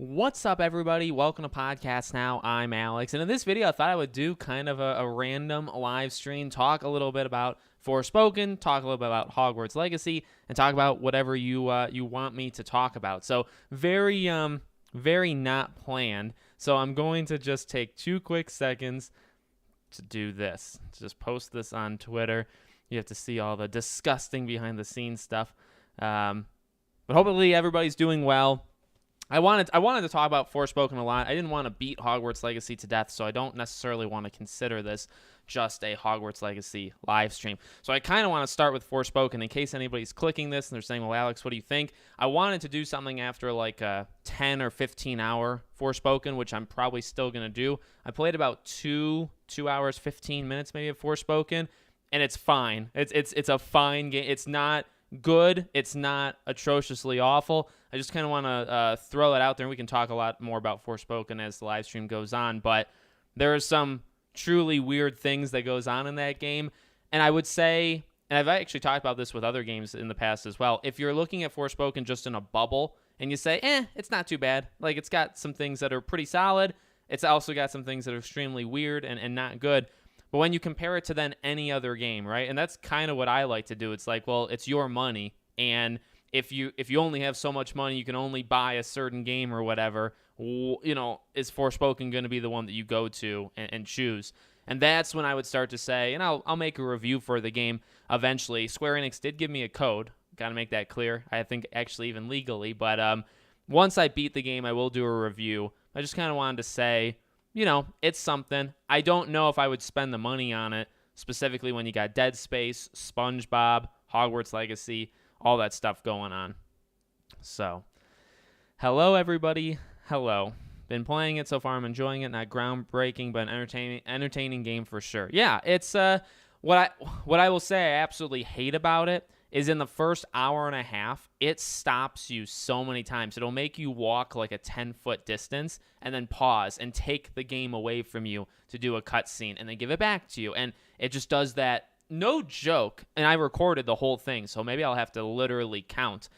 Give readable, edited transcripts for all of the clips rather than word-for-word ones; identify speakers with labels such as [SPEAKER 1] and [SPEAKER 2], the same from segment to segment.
[SPEAKER 1] What's up, everybody? Welcome to Podcast Now. I'm Alex, and in this video, I thought I would do kind of a random live stream, talk a little bit about Forspoken, talk a little bit about Hogwarts Legacy, and talk about whatever you want me to talk about. So very not planned. So I'm going to just take 2 quick seconds to do this. To just post this on Twitter. You have to see all the disgusting behind the scenes stuff. But hopefully everybody's doing well. I wanted to talk about Forspoken a lot. I didn't want to beat Hogwarts Legacy to death, so I don't necessarily want to consider this just a Hogwarts Legacy live stream. So I kind of want to start with Forspoken in case anybody's clicking this and they're saying, well, Alex, what do you think? I wanted to do something after like a 10 or 15 hour Forspoken, which I'm probably still going to do. I played about 2 hours, 15 minutes maybe of Forspoken, and it's fine. It's a fine game. It's not good. It's not atrociously awful. I just kind of want to throw it out there, and we can talk a lot more about Forspoken as the live stream goes on, but there are some truly weird things that goes on in that game, and I would say, and I've actually talked about this with other games in the past as well, if you're looking at Forspoken just in a bubble, and you say, it's not too bad, like it's got some things that are pretty solid, it's also got some things that are extremely weird and not good. But when you compare it to then any other game, right? And that's kind of what I like to do. It's like, well, it's your money, and if you only have so much money, you can only buy a certain game or whatever. You know, is Forspoken going to be the one that you go to and choose? And that's when I would start to say, and I'll make a review for the game eventually. Square Enix did give me a code. Got to make that clear. I think actually even legally. But once I beat the game, I will do a review. I just kind of wanted to say, you know, it's something. I don't know if I would spend the money on it, specifically when you got Dead Space, SpongeBob, Hogwarts Legacy, all that stuff going on. So, hello, everybody. Hello. Been playing it so far. I'm enjoying it. Not groundbreaking, but an entertaining game for sure. Yeah, it's what I will say I absolutely hate about it is in the first hour and a half, it stops you so many times. It'll make you walk like a 10-foot distance and then pause and take the game away from you to do a cutscene and then give it back to you. And it just does that, no joke. And I recorded the whole thing, so maybe I'll have to literally count.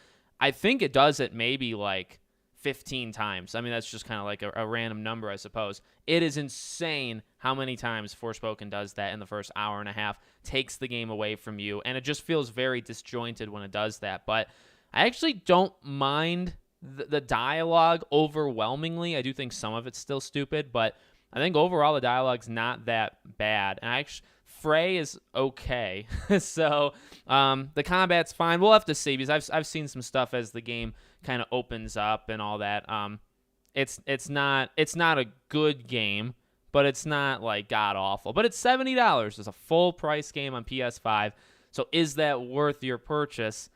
[SPEAKER 1] I think it does it maybe like 15 times. I mean, that's just kind of like a random number, I suppose. It is insane how many times Forspoken does that in the first hour and a half, takes the game away from you, and it just feels very disjointed when it does that. But I actually don't mind the dialogue overwhelmingly. I do think some of it's still stupid, but I think overall the dialogue's not that bad. And Frey is okay. So the combat's fine. We'll have to see, because I've seen some stuff as the game kind of opens up and all that. It's not a good game, but it's not like god awful. But it's $70. It's a full price game on PS5. So is that worth your purchase?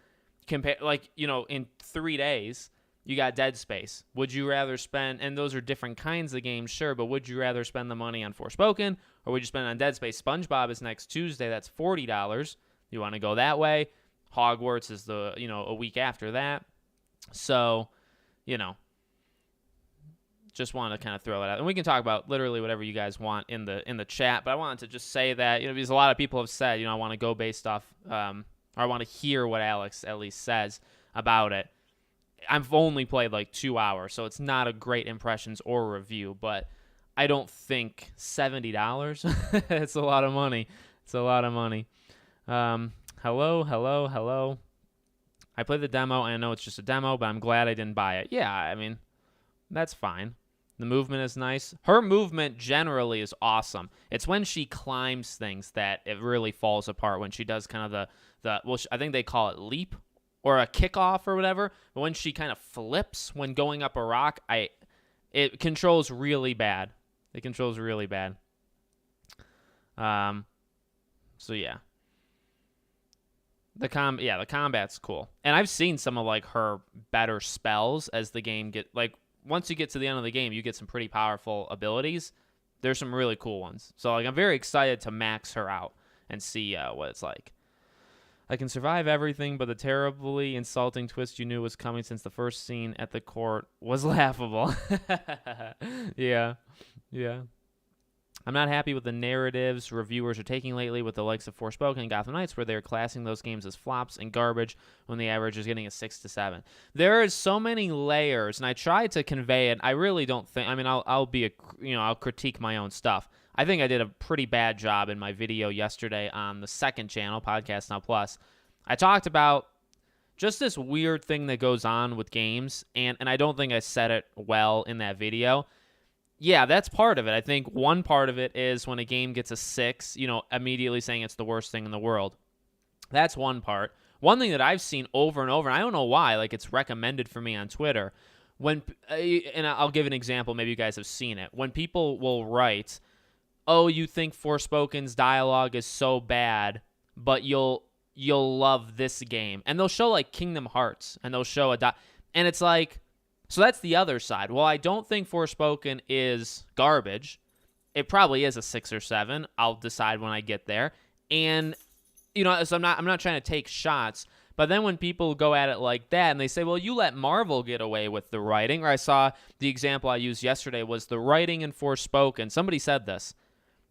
[SPEAKER 1] Like, you know, in 3 days you got Dead Space. Would you rather spend, and those are different kinds of games, sure, but would you rather spend the money on Forspoken, or would you spend it on Dead Space? SpongeBob is next Tuesday. That's $40. You want to go that way. Hogwarts is a week after that. So, you know, just want to kind of throw it out. And we can talk about literally whatever you guys want in the chat, but I wanted to just say that, you know, because a lot of people have said, you know, I want to go based off, or I want to hear what Alex at least says about it. I've only played like 2 hours, so it's not a great impressions or review, but I don't think $70, it's a lot of money. It's a lot of money. Hello. I played the demo, and I know it's just a demo, but I'm glad I didn't buy it. Yeah, I mean, that's fine. The movement is nice. Her movement generally is awesome. It's when she climbs things that it really falls apart, when she does kind of I think they call it leap or a kickoff or whatever. But when she kind of flips when going up a rock, it controls really bad. It controls really bad. So yeah. The combat's cool. And I've seen some of like her better spells as the game once you get to the end of the game, you get some pretty powerful abilities. There's some really cool ones. So like I'm very excited to max her out and see what it's like. I can survive everything, but the terribly insulting twist you knew was coming since the first scene at the court was laughable. Yeah. I'm not happy with the narratives reviewers are taking lately with the likes of Forspoken and Gotham Knights, where they're classing those games as flops and garbage when the average is getting a 6 to 7. There is so many layers, and I tried to convey it. I really don't think. I mean, I'll critique my own stuff. I think I did a pretty bad job in my video yesterday on the second channel, Podcast Now Plus. I talked about just this weird thing that goes on with games, and I don't think I said it well in that video. Yeah, that's part of it. I think one part of it is when a game gets a 6, immediately saying it's the worst thing in the world. That's one part. One thing that I've seen over and over, and I don't know why, like it's recommended for me on Twitter, and I'll give an example, maybe you guys have seen it. When people will write, oh, you think Forspoken's dialogue is so bad, but you'll love this game. And they'll show like Kingdom Hearts, and they'll show and it's like, so that's the other side. Well, I don't think Forspoken is garbage. It probably is a 6 or 7. I'll decide when I get there. And so I'm not trying to take shots, but then when people go at it like that and they say, well, you let Marvel get away with the writing, or I saw the example I used yesterday was the writing in Forspoken. Somebody said this.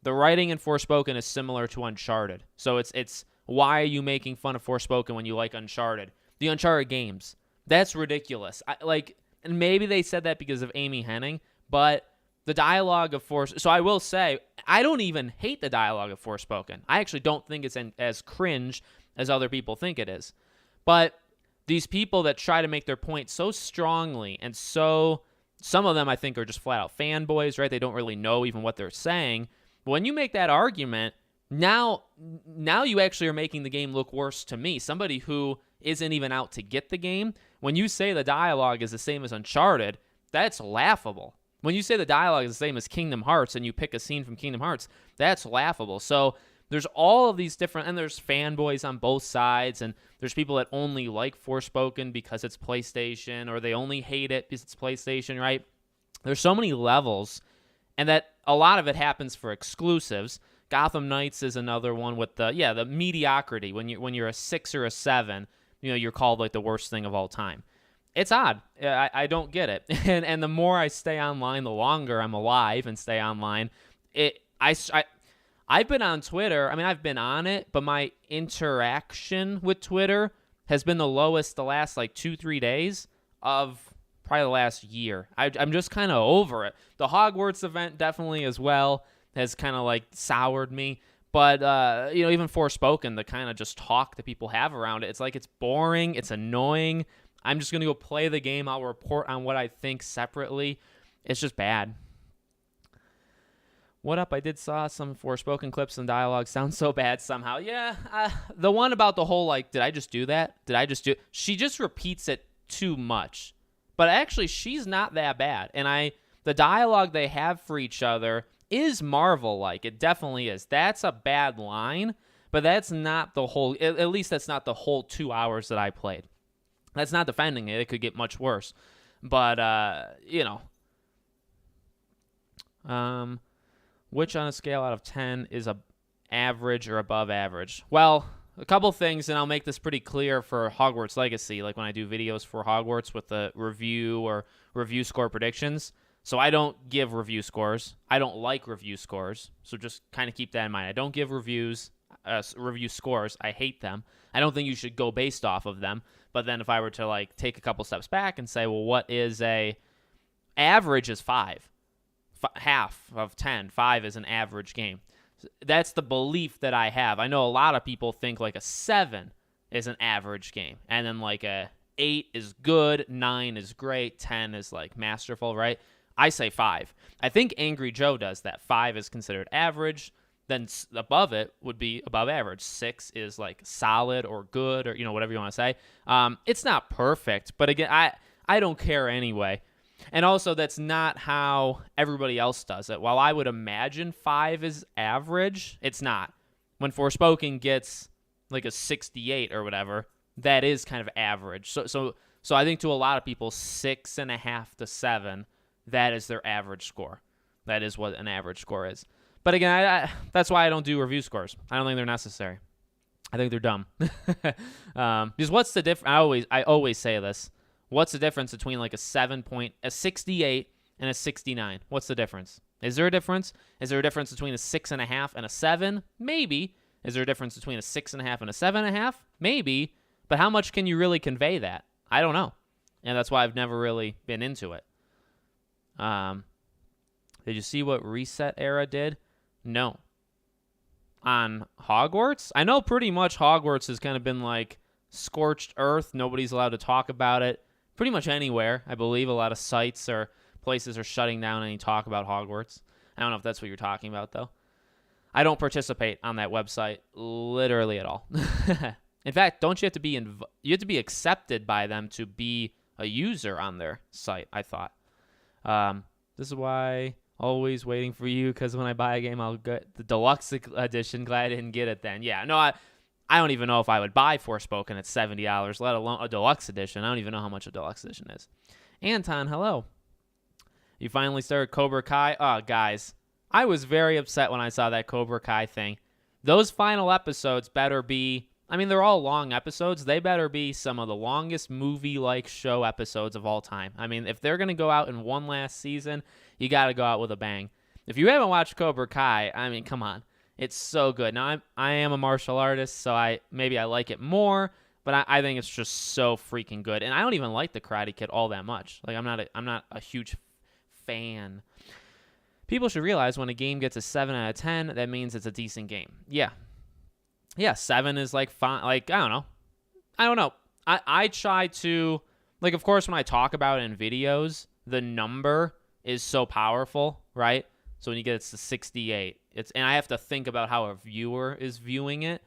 [SPEAKER 1] The writing in Forspoken is similar to Uncharted. So it's why are you making fun of Forspoken when you like Uncharted? The Uncharted games. That's ridiculous. And maybe they said that because of Amy Hennig, but the dialogue of so I will say, I don't even hate the dialogue of Forspoken. I actually don't think it's as cringe as other people think it is. But these people that try to make their point so strongly and so, some of them I think are just flat out fanboys, right? They don't really know even what they're saying. But when you make that argument, now you actually are making the game look worse to me, somebody who isn't even out to get the game. When you say the dialogue is the same as Uncharted, that's laughable. When you say the dialogue is the same as Kingdom Hearts and you pick a scene from Kingdom Hearts, that's laughable. So there's all of these different, and there's fanboys on both sides, and there's people that only like Forspoken because it's PlayStation, or they only hate it because it's PlayStation, right? There's so many levels, and that a lot of it happens for exclusives. Gotham Knights is another one with the mediocrity. When you're a 6 or a 7, you're called like the worst thing of all time. It's odd. I don't get it. And the more I stay online, the longer I'm alive and stay online. I've been on Twitter. I mean, I've been on it, but my interaction with Twitter has been the lowest the last 2-3 days of probably the last year. I'm just kind of over it. The Hogwarts event definitely as well has kind of soured me. But, even Forspoken, the kind of just talk that people have around it, it's boring, it's annoying. I'm just going to go play the game. I'll report on what I think separately. It's just bad. What up? I did saw some Forspoken clips and dialogue. Sounds so bad somehow. Yeah, the one about the whole, did I just do that? She just repeats it too much. But actually, she's not that bad. And the dialogue they have for each other is Marvel-like. It definitely is. That's a bad line, but that's not the whole, at least that's not the whole 2 hours that I played. That's not defending it. It could get much worse. But, which on a scale out of 10 is a average or above average? Well, a couple things, and I'll make this pretty clear for Hogwarts Legacy, like when I do videos for Hogwarts with the review or review score predictions. So I don't give review scores. I don't like review scores. So just kind of keep that in mind. I don't give review scores. I hate them. I don't think you should go based off of them. But then if I were to take a couple steps back and say, well, what is average is 5. Half of 10. 5 is an average game. That's the belief that I have. I know a lot of people think a 7 is an average game. And then a 8 is good, 9 is great, 10 is masterful, right? I say 5. I think Angry Joe does that. 5 is considered average. Then above it would be above average. 6 is solid or good, or whatever you want to say. It's not perfect, but again, I don't care anyway. And also, that's not how everybody else does it. While I would imagine 5 is average, it's not. When Forspoken gets a 68 or whatever, that is kind of average. So I think to a lot of people, 6.5 to 7. That is their average score. That is what an average score is. But again, that's why I don't do review scores. I don't think they're necessary. I think they're dumb. Because what's the difference? I always say this. What's the difference between a 68 and a 69? What's the difference? Is there a difference? Is there a difference between a 6.5 and a 7? Maybe. Is there a difference between a 6.5 and a 7.5? Maybe. But how much can you really convey that? I don't know. And that's why I've never really been into it. Did you see what Reset Era did? No. On Hogwarts? I know pretty much Hogwarts has kind of been like scorched earth. Nobody's allowed to talk about it. Pretty much anywhere, I believe. A lot of sites or places are shutting down any talk about Hogwarts. I don't know if that's what you're talking about, though. I don't participate on that website literally at all. In fact, don't you have to be you have to be accepted by them to be a user on their site, I thought. This is why always waiting for you, because when I buy a game, I'll get the deluxe edition. Glad I didn't get it then. Yeah, no, I don't even know if I would buy Forspoken at $70, let alone a deluxe edition. I don't even know how much a deluxe edition is. Anton, hello. You finally started Cobra Kai? Oh, guys, I was very upset when I saw that Cobra Kai thing. Those final episodes better be, I mean, they're all long episodes. They better be some of the longest movie-like show episodes of all time. I mean, if they're going to go out in one last season, you got to go out with a bang. If you haven't watched Cobra Kai, I mean, come on. It's so good. Now, I am a martial artist, so maybe I like it more, but I think it's just so freaking good. And I don't even like the Karate Kid all that much. Like, I'm not a huge fan. People should realize when a game gets a 7 out of 10, that means it's a decent game. Yeah, 7 is like fine. Like, I don't know. I try to, like, of course, when I talk about it in videos, the number is so powerful, right? So when you get it to 68, and I have to think about how a viewer is viewing it.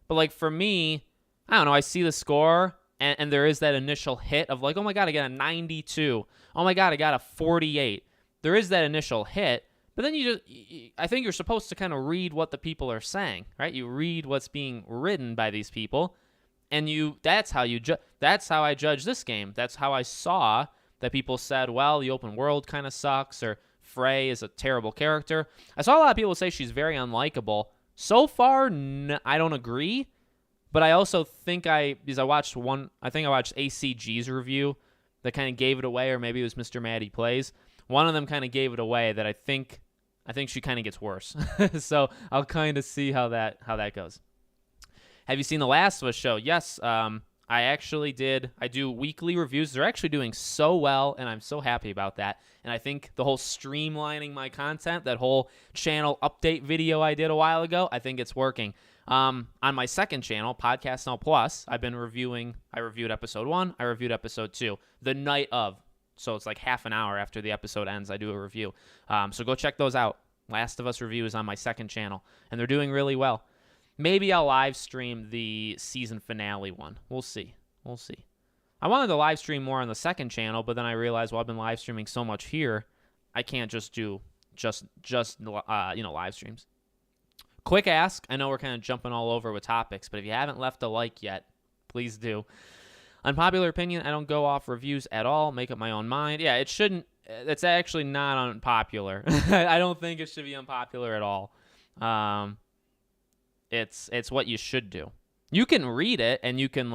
[SPEAKER 1] But like for me, I don't know, I see the score and there is that initial hit of like, oh my God, I got a 92. Oh my God, I got a 48. There is that initial hit, but then I think you're supposed to kind of read what the people are saying, right? You read what's being written by these people, and that's how I judge this game. That's how I saw that people said, well, the open world kind of sucks, or Frey is a terrible character. I saw a lot of people say she's very unlikable. So far, I don't agree, but I also think because I watched ACG's review that kind of gave it away, or maybe it was Mr. Maddie Plays. One of them kind of gave it away that I think she kind of gets worse. So I'll kind of see how that goes. Have you seen The Last of Us show? Yes, I actually did. I do weekly reviews. They're actually doing so well, and I'm so happy about that. And I think the whole streamlining my content, that whole channel update video I did a while ago, I think it's working. On my second channel, Podcast Now Plus, I've been reviewing. I reviewed episode 1. I reviewed episode 2 the night of. So it's like half an hour after the episode ends, I do a review. So go check those out. Last of Us review is on my second channel, and they're doing really well. Maybe I'll live stream the season finale one. We'll see. I wanted to live stream more on the second channel, but then I realized, well, I've been live streaming so much here, I can't just do live streams. Quick ask. I know we're kind of jumping all over with topics, but if you haven't left a like yet, please do. Unpopular opinion, I don't go off reviews at all, make up my own mind. Yeah, it shouldn't. It's actually not unpopular. I don't think it should be unpopular at all. It's what you should do. You can read it and you can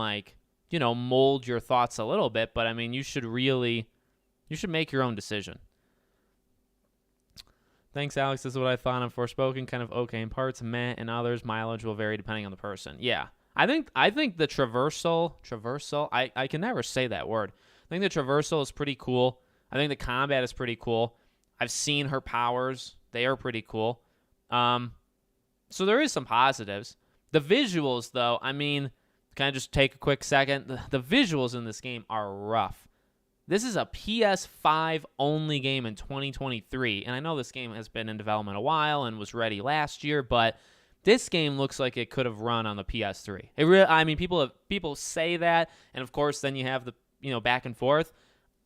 [SPEAKER 1] mold your thoughts a little bit, but I mean, you should make your own decision. Thanks, Alex. This is what I thought on Forspoken. Kind of okay in parts, meh in others. Mileage will vary depending on the person. Yeah. I think the traversal, I can never say that word. I think the traversal is pretty cool. I think the combat is pretty cool. I've seen her powers. They are pretty cool. So there is some positives. The visuals, though, I mean, can I just take a quick second? The visuals in this game are rough. This is a PS5 only game in 2023, and I know this game has been in development a while and was ready last year, but this game looks like it could have run on the PS3. People say that, and of course, then you have the back and forth.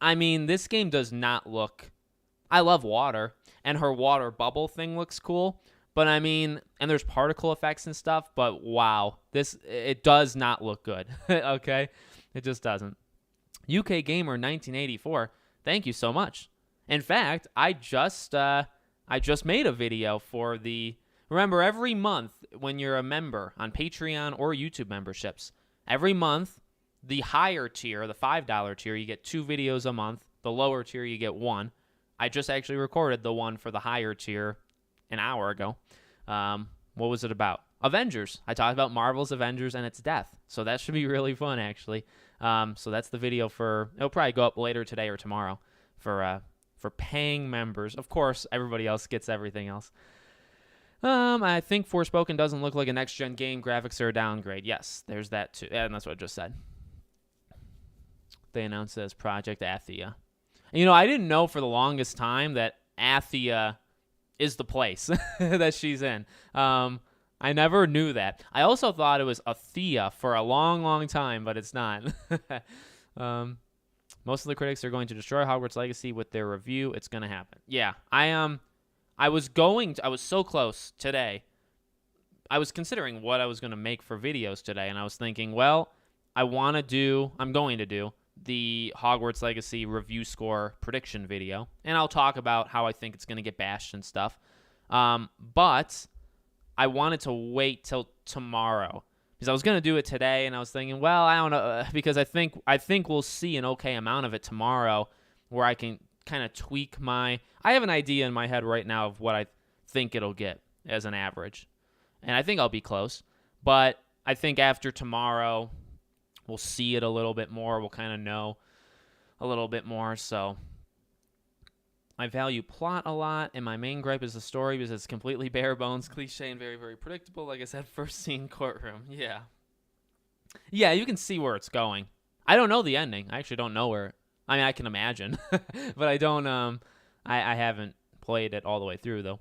[SPEAKER 1] I mean, this game does not look. I love water, and her water bubble thing looks cool. But I mean, and there's particle effects and stuff. But wow, it does not look good. Okay, it just doesn't. UK Gamer 1984. Thank you so much. In fact, I just made a video for the. Remember, every month when you're a member on Patreon or YouTube memberships, every month, the higher tier, the $5 tier, you get 2 videos a month. The lower tier, you get 1. I just actually recorded the one for the higher tier an hour ago. What was it about? Avengers. I talked about Marvel's Avengers and its death. So that should be really fun, actually. So that's the video it'll probably go up later today or tomorrow for paying members. Of course, everybody else gets everything else. I think Forspoken doesn't look like a next-gen game. Graphics are a downgrade. Yes, there's that too. And that's what I just said. They announced it as Project Athia. And, I didn't know for the longest time that Athia is the place that she's in. I never knew that. I also thought it was Athia for a long, long time, but it's not. Most of the critics are going to destroy Hogwarts Legacy with their review. It's going to happen. Yeah, I was so close today. I was considering what I was going to make for videos today, and I was thinking, well, I'm going to do the Hogwarts Legacy review score prediction video, and I'll talk about how I think it's going to get bashed and stuff. But I wanted to wait till tomorrow because I was going to do it today, and I was thinking, well, I don't know, because I think we'll see an okay amount of it tomorrow where I can kind of tweak I have an idea in my head right now of what I think it'll get as an average, and I think I'll be close, but I think after tomorrow we'll see it a little bit more. We'll kind of know a little bit more. So I value plot a lot, and my main gripe is the story because it's completely bare bones, cliche, and very, very predictable. Like I said, first scene courtroom. Yeah. Yeah, you can see where it's going. I don't know the ending. I actually don't know where. I mean, I can imagine, but I don't. I haven't played it all the way through, though.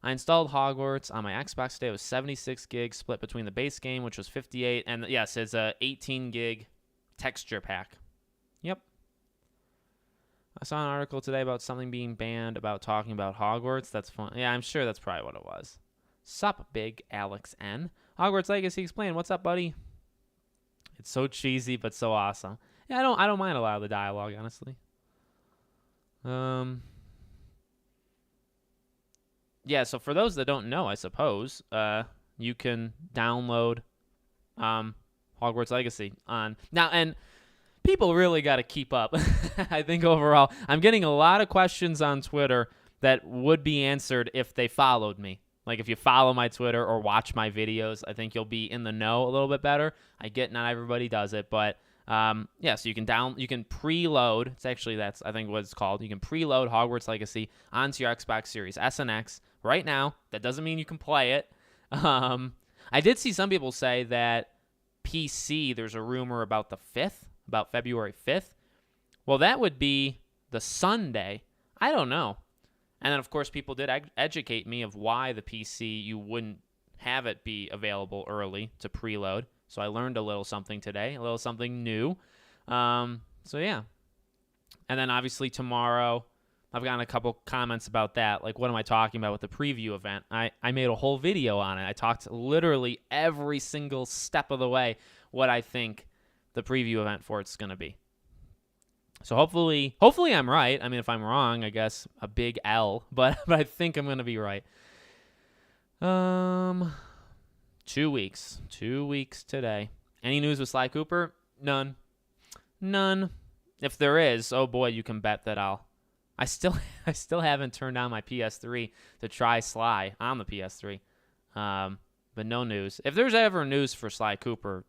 [SPEAKER 1] I installed Hogwarts on my Xbox today. It was 76 gigs split between the base game, which was 58, and yes, it's a 18 gig texture pack. Yep. I saw an article today about something being banned about talking about Hogwarts. That's fun. Yeah, I'm sure that's probably what it was. Sup, Big Alex N. Hogwarts Legacy explained. What's up, buddy? It's so cheesy, but so awesome. Yeah, I don't mind a lot of the dialogue, honestly. Yeah, so for those that don't know, I suppose, you can download Hogwarts Legacy on now, and people really got to keep up. I think overall, I'm getting a lot of questions on Twitter that would be answered if they followed me. Like if you follow my Twitter or watch my videos, I think you'll be in the know a little bit better. I get not everybody does it, but yeah, so you can preload. That's I think what it's called. You can preload Hogwarts Legacy onto your Xbox Series S and X right now. That doesn't mean you can play it. I did see some people say that PC, there's a rumor about about February 5th. Well, that would be the Sunday. I don't know. And then, of course, people did educate me of why the PC, you wouldn't have it be available early to preload. So I learned a little something today, a little something new. So, yeah. And then, obviously, tomorrow, I've gotten a couple comments about that. Like, what am I talking about with the preview event? I made a whole video on it. I talked literally every single step of the way what I think the preview event for it's going to be. So hopefully I'm right. I mean, if I'm wrong, I guess a big L, but I think I'm going to be right. 2 weeks. 2 weeks today. Any news with Sly Cooper? None. If there is, oh boy, you can bet that I still haven't turned on my PS3 to try Sly on the PS3. But no news. If there's ever news for Sly Cooper,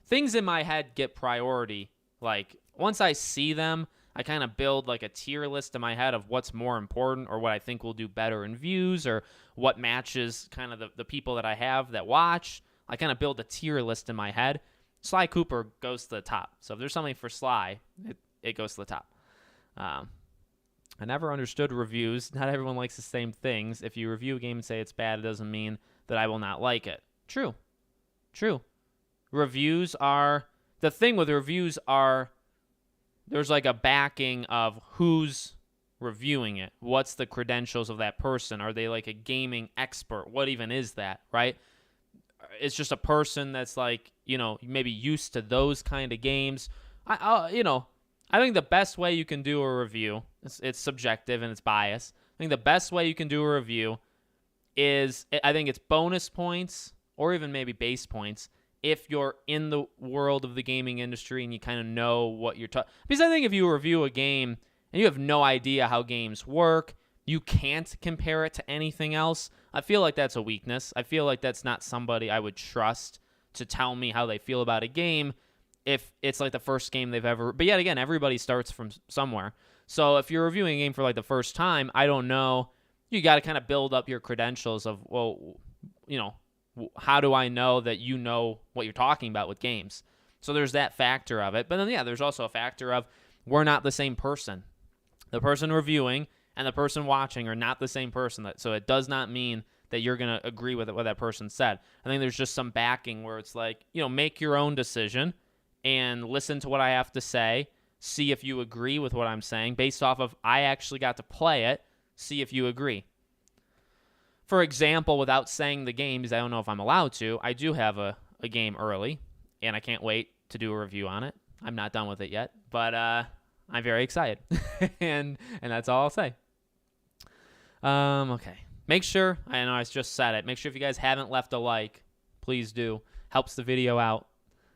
[SPEAKER 1] things in my head get priority. Like, once I see them, I kind of build like a tier list in my head of what's more important or what I think will do better in views or what matches kind of the people that I have that watch. I kind of build a tier list in my head. Sly Cooper goes to the top. So if there's something for Sly, it goes to the top. I never understood reviews. Not everyone likes the same things. If you review a game and say it's bad, it doesn't mean that I will not like it. True. Reviews are... The thing with reviews are... There's like a backing of who's reviewing it. What's the credentials of that person? Are they like a gaming expert? What even is that, right? It's just a person that's like, maybe used to those kind of games. I think the best way you can do a review, it's subjective and it's biased. I think the best way you can do a review is, I think it's bonus points or even maybe base points if you're in the world of the gaming industry and you kind of know what you're talking. Because I think if you review a game and you have no idea how games work, you can't compare it to anything else, I feel like that's a weakness. I feel like that's not somebody I would trust to tell me how they feel about a game if it's like the first game they've ever... But yet again, everybody starts from somewhere. So if you're reviewing a game for like the first time, I don't know. You got to kind of build up your credentials of, well, how do I know that you know what you're talking about with games? So there's that factor of it. But then, there's also a factor of we're not the same person. The person reviewing and the person watching are not the same person. So it does not mean that you're going to agree with what that person said. I think there's just some backing where it's like, make your own decision and listen to what I have to say, see if you agree with what I'm saying based off of I actually got to play it, see if you agree. For example, without saying the game, because I don't know if I'm allowed to, I do have a game early, and I can't wait to do a review on it. I'm not done with it yet, but I'm very excited, and that's all I'll say. Okay. Make sure, I know I just said it, make sure if you guys haven't left a like, please do. Helps the video out.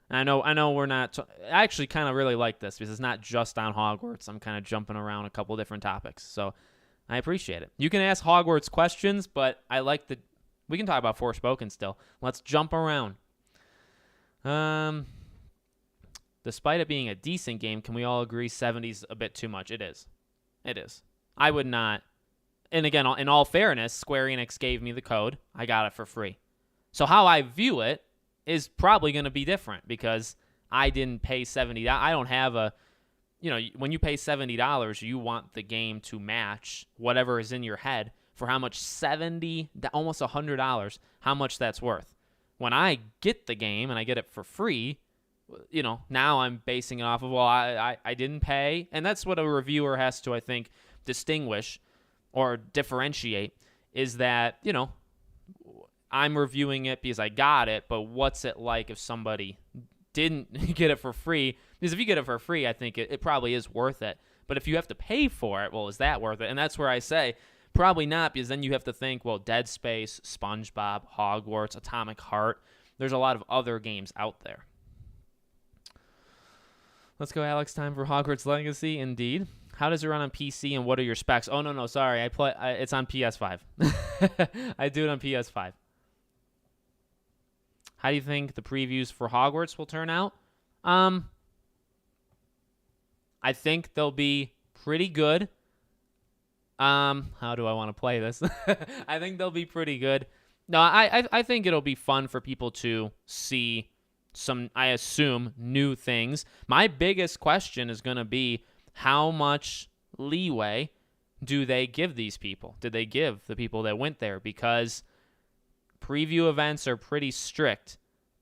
[SPEAKER 1] And I know we're not... I actually kind of really like this because it's not just on Hogwarts. I'm kind of jumping around a couple different topics, so I appreciate it. You can ask Hogwarts questions, but I like the... We can talk about Forspoken still. Let's jump around. Despite it being a decent game, can we all agree 70's a bit too much? It is. It is. I would not... And again, in all fairness, Square Enix gave me the code. I got it for free. So how I view it is probably going to be different because I didn't pay $70. I don't have a... when you pay $70, you want the game to match whatever is in your head for how much almost $100, how much that's worth. When I get the game and I get it for free, now I'm basing it off of, well, I didn't pay. And that's what a reviewer has to, I think, distinguish or differentiate is that, I'm reviewing it because I got it, but what's it like if somebody didn't get it for free? Because if you get it for free, I think it probably is worth it. But if you have to pay for it, well, is that worth it? And that's where I say probably not, because then you have to think, well, Dead Space, SpongeBob, Hogwarts, Atomic Heart. There's a lot of other games out there. Let's go, Alex. Time for Hogwarts Legacy. Indeed. How does it run on PC and what are your specs? Oh, no, sorry. It's on PS5. I do it on PS5. How do you think the previews for Hogwarts will turn out? I think they'll be pretty good. How do I want to play this? I think they'll be pretty good. No, I think it'll be fun for people to see some, I assume, new things. My biggest question is going to be how much leeway do they give these people? Did they give the people that went there? Because preview events are pretty strict,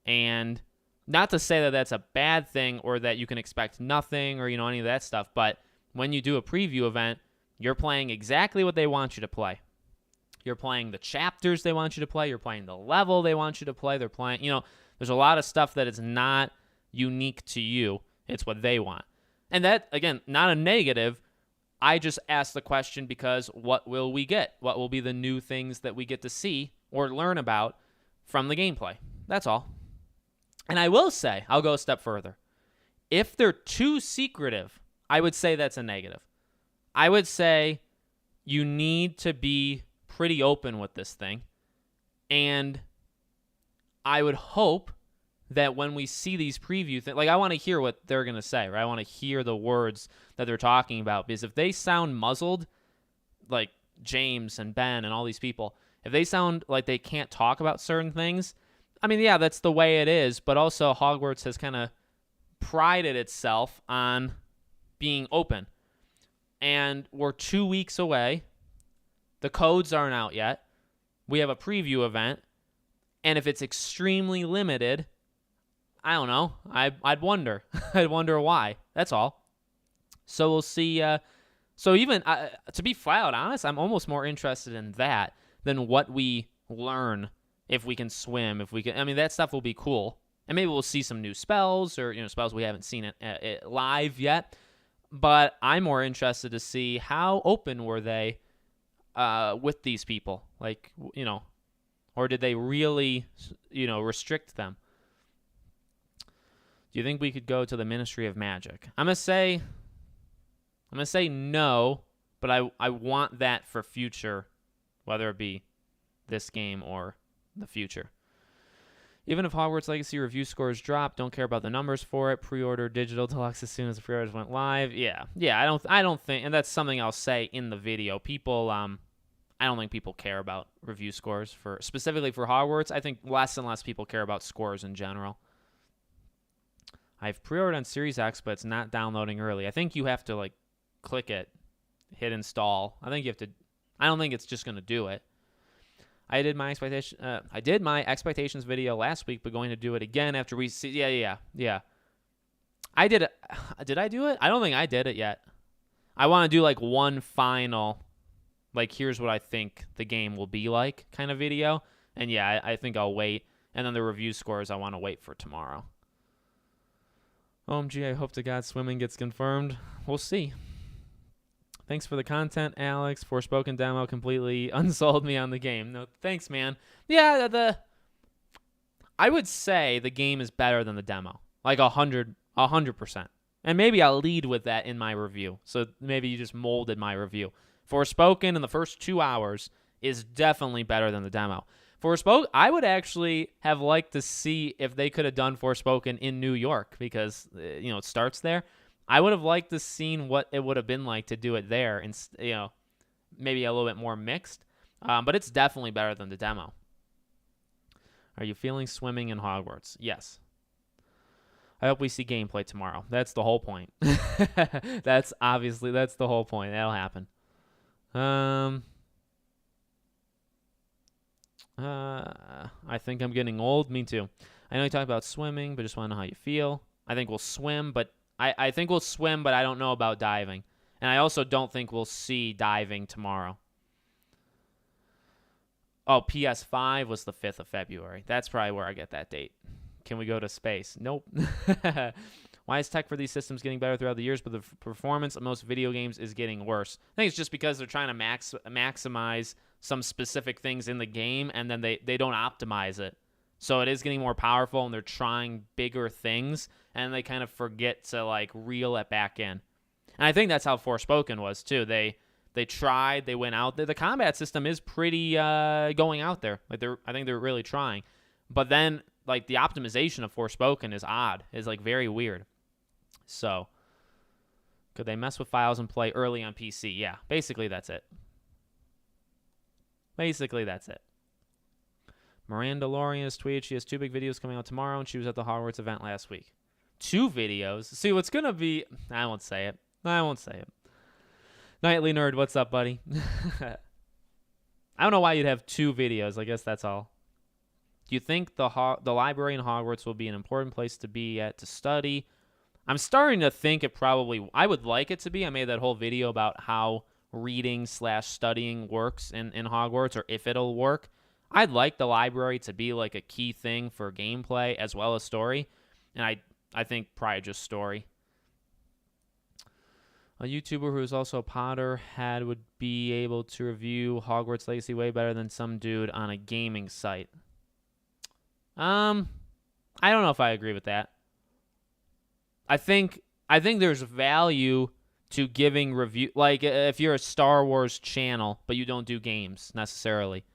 [SPEAKER 1] and not to say that that's a bad thing or that you can expect nothing or any of that stuff, but when you do a preview event, you're playing exactly what they want you to play. You're playing the chapters they want you to play. You're playing the level they want you to play. They're playing, there's a lot of stuff that is not unique to you. It's what they want. And that, again, not a negative. I just asked the question because what will we get? What will be the new things that we get to see or learn about from the gameplay? That's all. And I will say, I'll go a step further. If they're too secretive, I would say that's a negative. I would say you need to be pretty open with this thing. And I would hope that when we see these preview things, like I want to hear what they're going to say, right? I want to hear the words that they're talking about, because if they sound muzzled, like James and Ben and all these people, if they sound like they can't talk about certain things, I mean, yeah, that's the way it is, but also Hogwarts has kind of prided itself on being open. And we're 2 weeks away. The codes aren't out yet. We have a preview event. And if it's extremely limited, I don't know. I'd wonder. I'd wonder why. That's all. So we'll see. So even, to be flat out honest, I'm almost more interested in that than what we learn. If we can swim, that stuff will be cool. And maybe we'll see some new spells or, spells we haven't seen it live yet. But I'm more interested to see how open were they with these people? Like, or did they really, restrict them? Do you think we could go to the Ministry of Magic? I'm going to say I'm going to say no, but I want that for future, whether it be this game or the future. Even if Hogwarts Legacy review scores drop, don't care about the numbers for it. Pre-order digital deluxe as soon as the pre-orders went live. Yeah. I don't think, and that's something I'll say in the video. People, I don't think people care about review scores specifically for Hogwarts. I think less and less people care about scores in general. I've pre-ordered on Series X, but it's not downloading early. I think you have to click it, hit install. I don't think it's just gonna do it. I did my expectations video last week, but going to do it again after we see. Yeah. I did it. Did I do it? I don't think I did it yet. I want to do one final, here's what I think the game will be like kind of video. And yeah, I think I'll wait. And then the review scores I want to wait for tomorrow. OMG, I hope to God swimming gets confirmed. We'll see. Thanks for the content, Alex. Forspoken demo completely unsold me on the game. No, thanks, man. Yeah, I would say the game is better than the demo. 100%. And maybe I'll lead with that in my review. So maybe you just molded my review. Forspoken in the first 2 hours is definitely better than the demo. Forspoken, I would actually have liked to see if they could have done Forspoken in New York because, it starts there. I would have liked to seen what it would have been like to do it there and, maybe a little bit more mixed. But it's definitely better than the demo. Are you feeling swimming in Hogwarts? Yes. I hope we see gameplay tomorrow. That's the whole point. That's the whole point. That'll happen. I think I'm getting old. Me too. I know you talk about swimming, but just want to know how you feel. I think we'll swim, but I think we'll swim, but I don't know about diving. And I also don't think we'll see diving tomorrow. Oh, PS5 was the 5th of February. That's probably where I get that date. Can we go to space? Nope. Why is tech for these systems getting better throughout the years, but the performance of most video games is getting worse? I think it's just because they're trying to maximize some specific things in the game, and then they don't optimize it. So it is getting more powerful, and they're trying bigger things, and they kind of forget to reel it back in. And I think that's how Forspoken was too. They tried, they went out there. The combat system is pretty going out there. I think they're really trying. But then the optimization of Forspoken is odd. It's very weird. So could they mess with files and play early on PC? Yeah, basically that's it. Miranda Lorian has tweeted she has 2 big videos coming out tomorrow, and she was at the Hogwarts event last week. 2 videos? See, what's going to be... I won't say it. Nightly Nerd, what's up, buddy? I don't know why you'd have 2 videos. I guess that's all. Do you think the library in Hogwarts will be an important place to be at to study? I'm starting to think it probably... I would like it to be. I made that whole video about how reading/studying works in Hogwarts, or if it'll work. I'd like the library to be a key thing for gameplay as well as story. And I think probably just story. A YouTuber who is also a Potterhead would be able to review Hogwarts Legacy way better than some dude on a gaming site. I don't know if I agree with that. I think there's value to giving review, if you're a Star Wars channel, but you don't do games necessarily,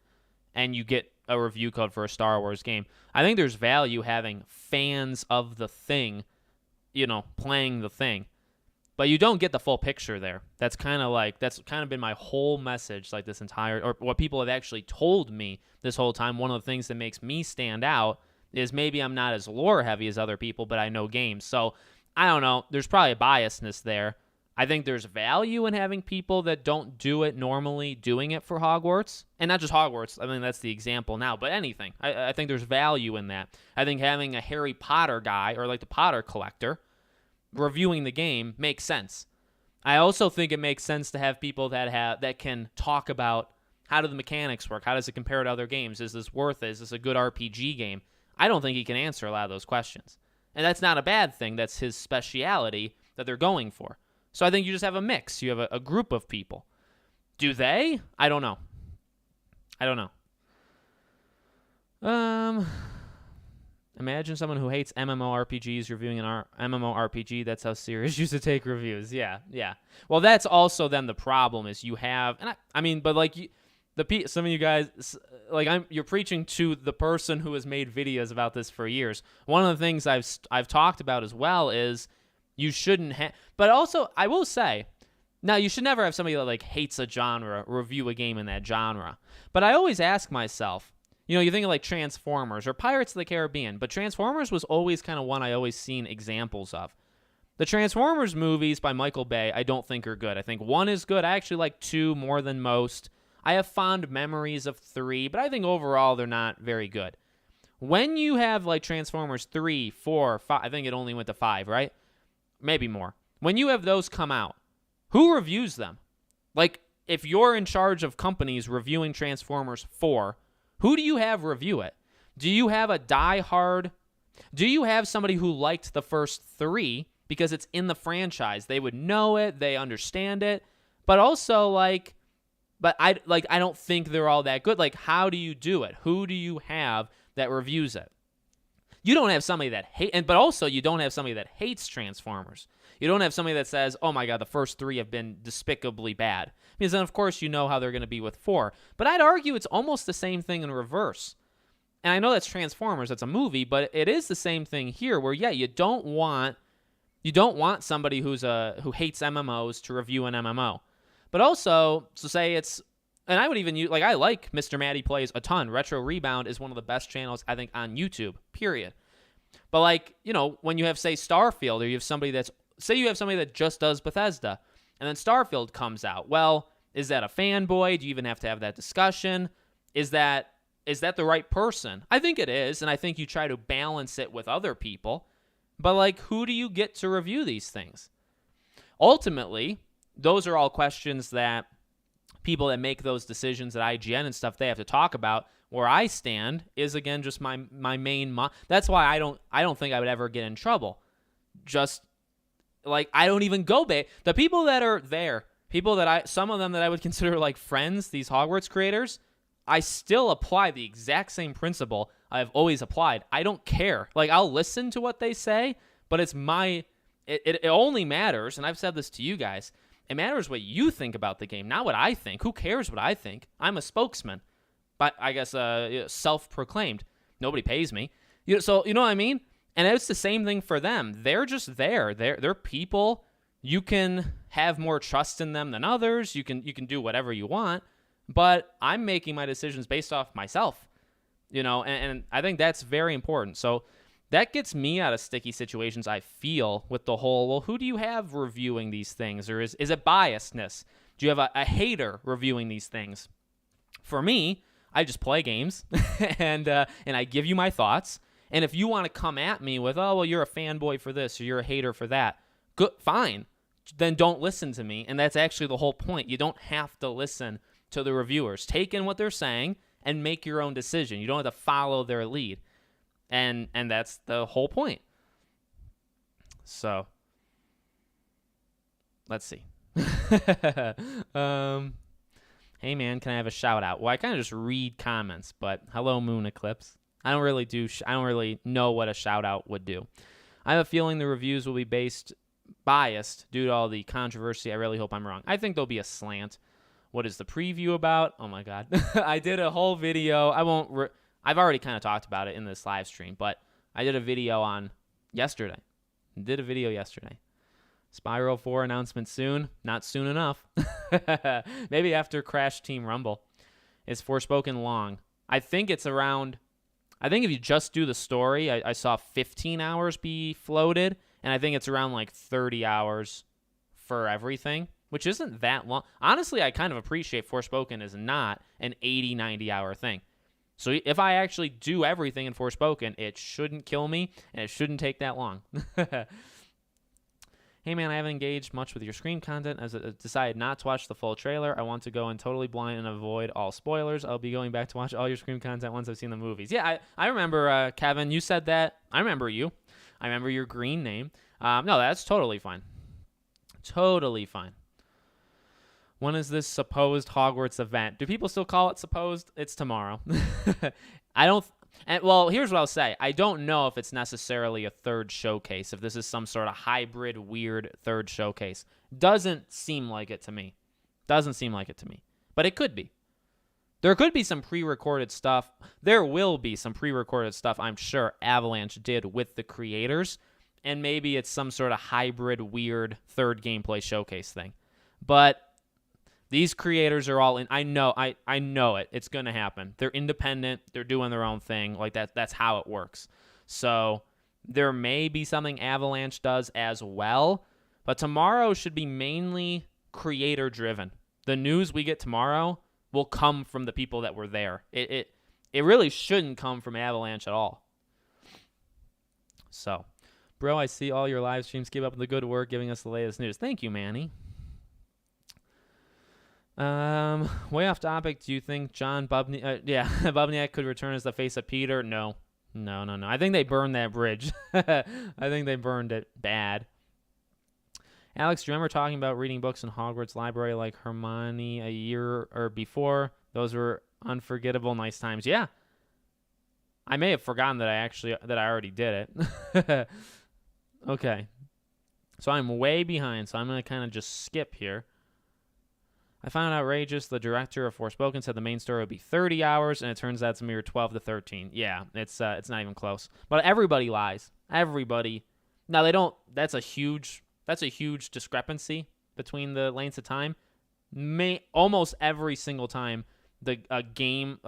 [SPEAKER 1] and you get a review code for a Star Wars game. I think there's value having fans of the thing, playing the thing. But you don't get the full picture there. That's kind of been my whole message, this entire, or what people have actually told me this whole time. One of the things that makes me stand out is maybe I'm not as lore heavy as other people, but I know games. So I don't know. There's probably a biasness there. I think there's value in having people that don't do it normally doing it for Hogwarts. And not just Hogwarts. I mean, that's the example now. But anything. I think there's value in that. I think having a Harry Potter guy, or the Potter collector, reviewing the game makes sense. I also think it makes sense to have people that can talk about how do the mechanics work? How does it compare to other games? Is this worth it? Is this a good RPG game? I don't think he can answer a lot of those questions. And that's not a bad thing. That's his speciality that they're going for. So I think you just have a mix. You have a group of people. Do they? I don't know. Imagine someone who hates MMORPGs reviewing an MMORPG. That's how serious you used to take reviews. Yeah. Well, that's also then the problem is you have, and I mean, but like some of you guys, like you're preaching to the person who has made videos about this for years. One of the things I've talked about as well is you shouldn't have, but also I will say, now you should never have somebody that like hates a genre review a game in that genre. But I always ask myself, you think of like Transformers or Pirates of the Caribbean, but Transformers was always kind of one I always seen examples of. The Transformers movies by Michael Bay, I don't think are good. I think 1 is good. I actually like 2 more than most. I have fond memories of 3, but I think overall they're not very good. When you have like Transformers 3, 4, 5, I think it only went to 5, right? Maybe more. When you have those come out, who reviews them? Like, if you're in charge of companies reviewing Transformers 4, who do you have review it? Do you have a diehard? Do you have somebody who liked the first 3 because it's in the franchise? They would know it, they understand it, but also I don't think they're all that good. Like, how do you do it? Who do you have that reviews it? You don't have somebody that but also you don't have somebody that hates Transformers. You don't have somebody that says, "Oh my God, the first 3 have been despicably bad." Because then, of course, you know how they're going to be with 4. But I'd argue it's almost the same thing in reverse. And I know that's Transformers, that's a movie, but it is the same thing here. Where you don't want somebody who hates MMOs to review an MMO. But also, so say it's, and I would even use, like, I like Mr. Matty Plays a ton. Retro Rebound is one of the best channels, I think, on YouTube, period. But like, when you have, say, Starfield, or you have somebody that just does Bethesda, and then Starfield comes out. Well, is that a fanboy? Do you even have to have that discussion? Is that the right person? I think it is, and I think you try to balance it with other people. But like, who do you get to review these things? Ultimately, those are all questions that people that make those decisions at IGN and stuff, they have to talk about. Where I stand is, again, just my main. That's why I don't think I would ever get in trouble. Just like, I don't even go back. The people that are there, some of them that I would consider like friends, these Hogwarts creators, I still apply the exact same principle I've always applied. I don't care. Like, I'll listen to what they say, but it's it only matters, and I've said this to you guys, it matters what you think about the game, not what I think. Who cares what I think? I'm a spokesman, but I guess self-proclaimed. Nobody pays me. So you know what I mean? And it's the same thing for them. They're just there. They're people. You can have more trust in them than others. You can do whatever you want. But I'm making my decisions based off myself. And I think that's very important. So that gets me out of sticky situations, I feel, with the whole, well, who do you have reviewing these things? Or is it biasness? Do you have a hater reviewing these things? For me, I just play games and I give you my thoughts. And if you want to come at me with, oh, well, you're a fanboy for this or you're a hater for that, good, fine. Then don't listen to me. And that's actually the whole point. You don't have to listen to the reviewers. Take in what they're saying and make your own decision. You don't have to follow their lead. And that's the whole point. So, let's see. Hey, man, can I have a shout out? Well, I kind of just read comments, but hello, Moon Eclipse. I don't really know what a shout out would do. I have a feeling the reviews will be biased due to all the controversy. I really hope I'm wrong. I think there'll be a slant. What is the preview about? Oh my God. I did a whole video. I've already kind of talked about it in this live stream, but I did a video yesterday. Spyro 4 announcement soon. Not soon enough. Maybe after Crash Team Rumble. Is Forspoken long? I think it's around, I think if you just do the story, I saw 15 hours be floated, and I think it's around like 30 hours for everything, which isn't that long. Honestly, I kind of appreciate Forspoken is not an 80, 90 hour thing. So if I actually do everything in Forspoken, it shouldn't kill me, and it shouldn't take that long. Hey man, I haven't engaged much with your Scream content as I decided not to watch the full trailer. I want to go in totally blind and avoid all spoilers. I'll be going back to watch all your Scream content once I've seen the movies. Yeah, I remember, Kevin, you said that. I remember you. I remember your green name. No, that's totally fine. Totally fine. When is this supposed Hogwarts event? Do people still call it supposed? It's tomorrow. And well, here's what I'll say. I don't know if it's necessarily a third showcase, if this is some sort of hybrid, weird third showcase. Doesn't seem like it to me. Doesn't seem like it to me. But it could be. There could be some pre-recorded stuff. There will be some pre-recorded stuff, I'm sure Avalanche did with the creators. And maybe it's some sort of hybrid, weird third gameplay showcase thing. But these creators are all in. I know it. It's going to happen. They're independent. They're doing their own thing. Like that's how it works. So there may be something Avalanche does as well. But tomorrow should be mainly creator-driven. The news we get tomorrow will come from the people that were there. It really shouldn't come from Avalanche at all. So, bro, I see all your live streams. Keep up the good work giving us the latest news. Thank you, Manny. Way off topic. Do you think John Bubniak could return as the face of Peter? No. I think they burned that bridge. I think they burned it bad. Alex, do you remember talking about reading books in Hogwarts Library like Hermione a year or before? Those were unforgettable, nice times. Yeah. I may have forgotten that I already did it. Okay. So I'm way behind, so I'm going to kind of just skip here. I found it outrageous. The director of Forspoken said the main story would be 30 hours, and it turns out it's a mere 12 to 13. Yeah, it's not even close. But everybody lies. Everybody. Now they don't. That's a huge discrepancy between the lengths of time. Almost every single time a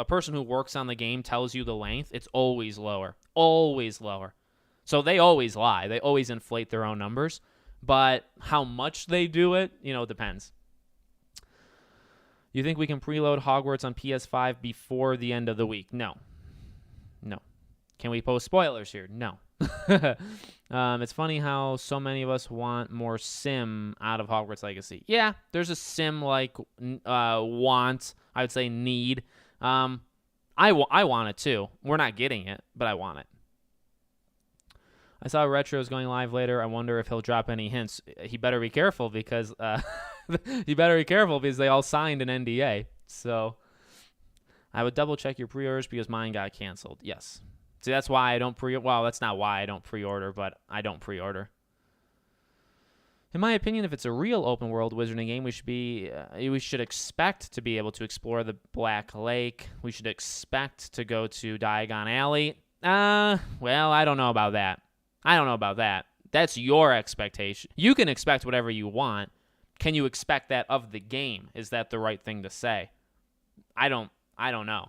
[SPEAKER 1] person who works on the game tells you the length, it's always lower. Always lower. So they always lie. They always inflate their own numbers. But how much they do it, depends. You think we can preload Hogwarts on PS5 before the end of the week? No. Can we post spoilers here? No. It's funny how so many of us want more sim out of Hogwarts Legacy. Yeah, there's a sim-like want, I would say need. I want it too. We're not getting it, but I want it. I saw Retro's going live later. I wonder if he'll drop any hints. He better be careful because they all signed an NDA. So I would double check your pre-orders because mine got canceled. Yes. See, that's why I don't well, that's not why I don't pre-order, but I don't pre-order. In my opinion, if it's a real open world wizarding game, we should expect to be able to explore the Black Lake. We should expect to go to Diagon Alley. Well, I don't know about that. That's your expectation. You can expect whatever you want. Can you expect that of the game? Is that the right thing to say? I don't know.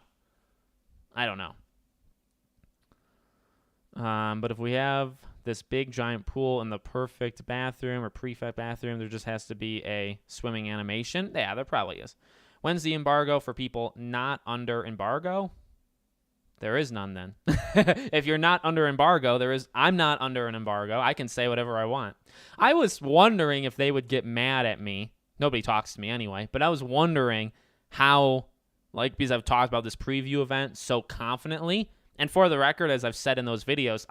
[SPEAKER 1] But if we have this big giant pool in the perfect bathroom or prefect bathroom, there just has to be a swimming animation. Yeah, there probably is. When's the embargo for people not under embargo? There is none then. If you're not under embargo, I'm not under an embargo. I can say whatever I want. I was wondering if they would get mad at me. Nobody talks to me anyway, but I was wondering how, because I've talked about this preview event so confidently. And for the record, as I've said in those videos,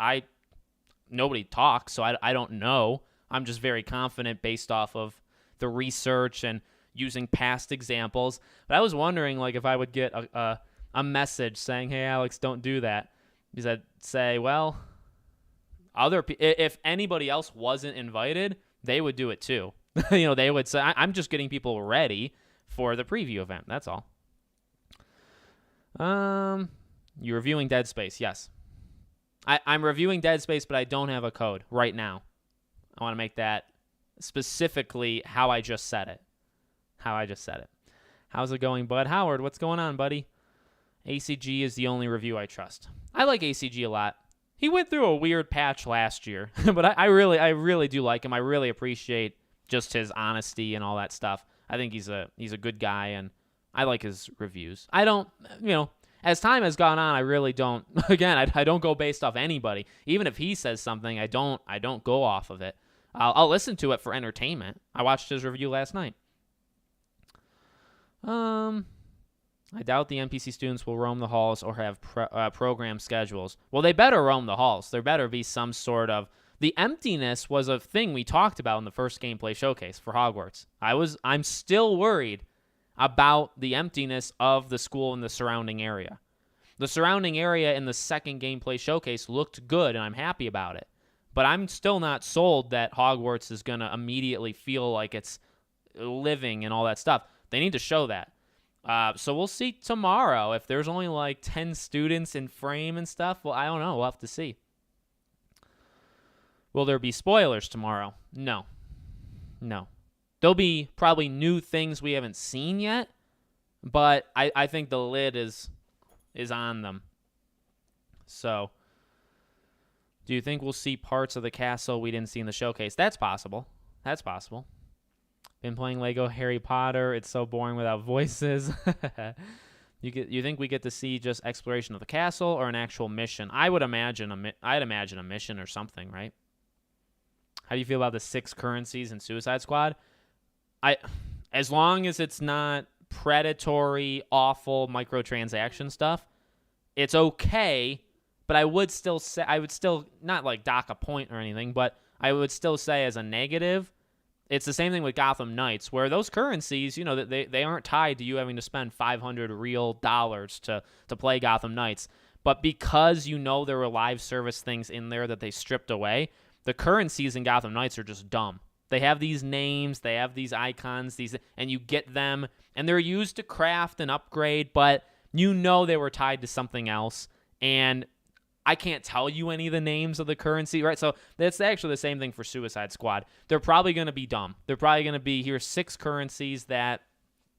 [SPEAKER 1] nobody talks, so I don't know. I'm just very confident based off of the research and using past examples. But I was wondering, if I would get a message saying, "Hey, Alex, don't do that," because I'd say, well, if anybody else wasn't invited, they would do it too. They would say, "I'm just getting people ready for the preview event." That's all. You're reviewing Dead Space, yes. I'm reviewing Dead Space, but I don't have a code right now. I want to make that specifically how I just said it. How's it going, Bud? Howard, what's going on, buddy? ACG is the only review I trust. I like ACG a lot. He went through a weird patch last year, but I really do like him. I really appreciate just his honesty and all that stuff. I think he's a good guy, and I like his reviews. I don't, as time has gone on, I really don't. Again, I don't go based off anybody. Even if he says something, I don't go off of it. I'll listen to it for entertainment. I watched his review last night. I doubt the NPC students will roam the halls or have program schedules. Well, they better roam the halls. There better be some sort of... The emptiness was a thing we talked about in the first gameplay showcase for Hogwarts. I'm still worried about the emptiness of the school and the surrounding area. The surrounding area in the second gameplay showcase looked good, and I'm happy about it. But I'm still not sold that Hogwarts is going to immediately feel like it's living and all that stuff. They need to show that. So we'll see tomorrow. If there's only like 10 students in frame and stuff, well, I don't know. We'll have to see. Will there be spoilers tomorrow? No. There'll be probably new things we haven't seen yet, but I think the lid is on them. So, do you think we'll see parts of the castle we didn't see in the showcase? That's possible. Been playing Lego Harry Potter. It's so boring without voices. You think we get to see just exploration of the castle or an actual mission? I'd imagine a mission or something, right? How do you feel about the 6 currencies in Suicide Squad? As long as it's not predatory, awful microtransaction stuff, it's okay. But I would still not like dock a point or anything, but I would still say as a negative, it's the same thing with Gotham Knights, where those currencies, they aren't tied to you having to spend $500 real dollars to play Gotham Knights. But because there were live service things in there that they stripped away, the currencies in Gotham Knights are just dumb. They have these names, they have these icons, and you get them, and they're used to craft and upgrade, but they were tied to something else, and I can't tell you any of the names of the currency, right? So that's actually the same thing for Suicide Squad. They're probably going to be dumb. They're probably going to be, here's 6 currencies that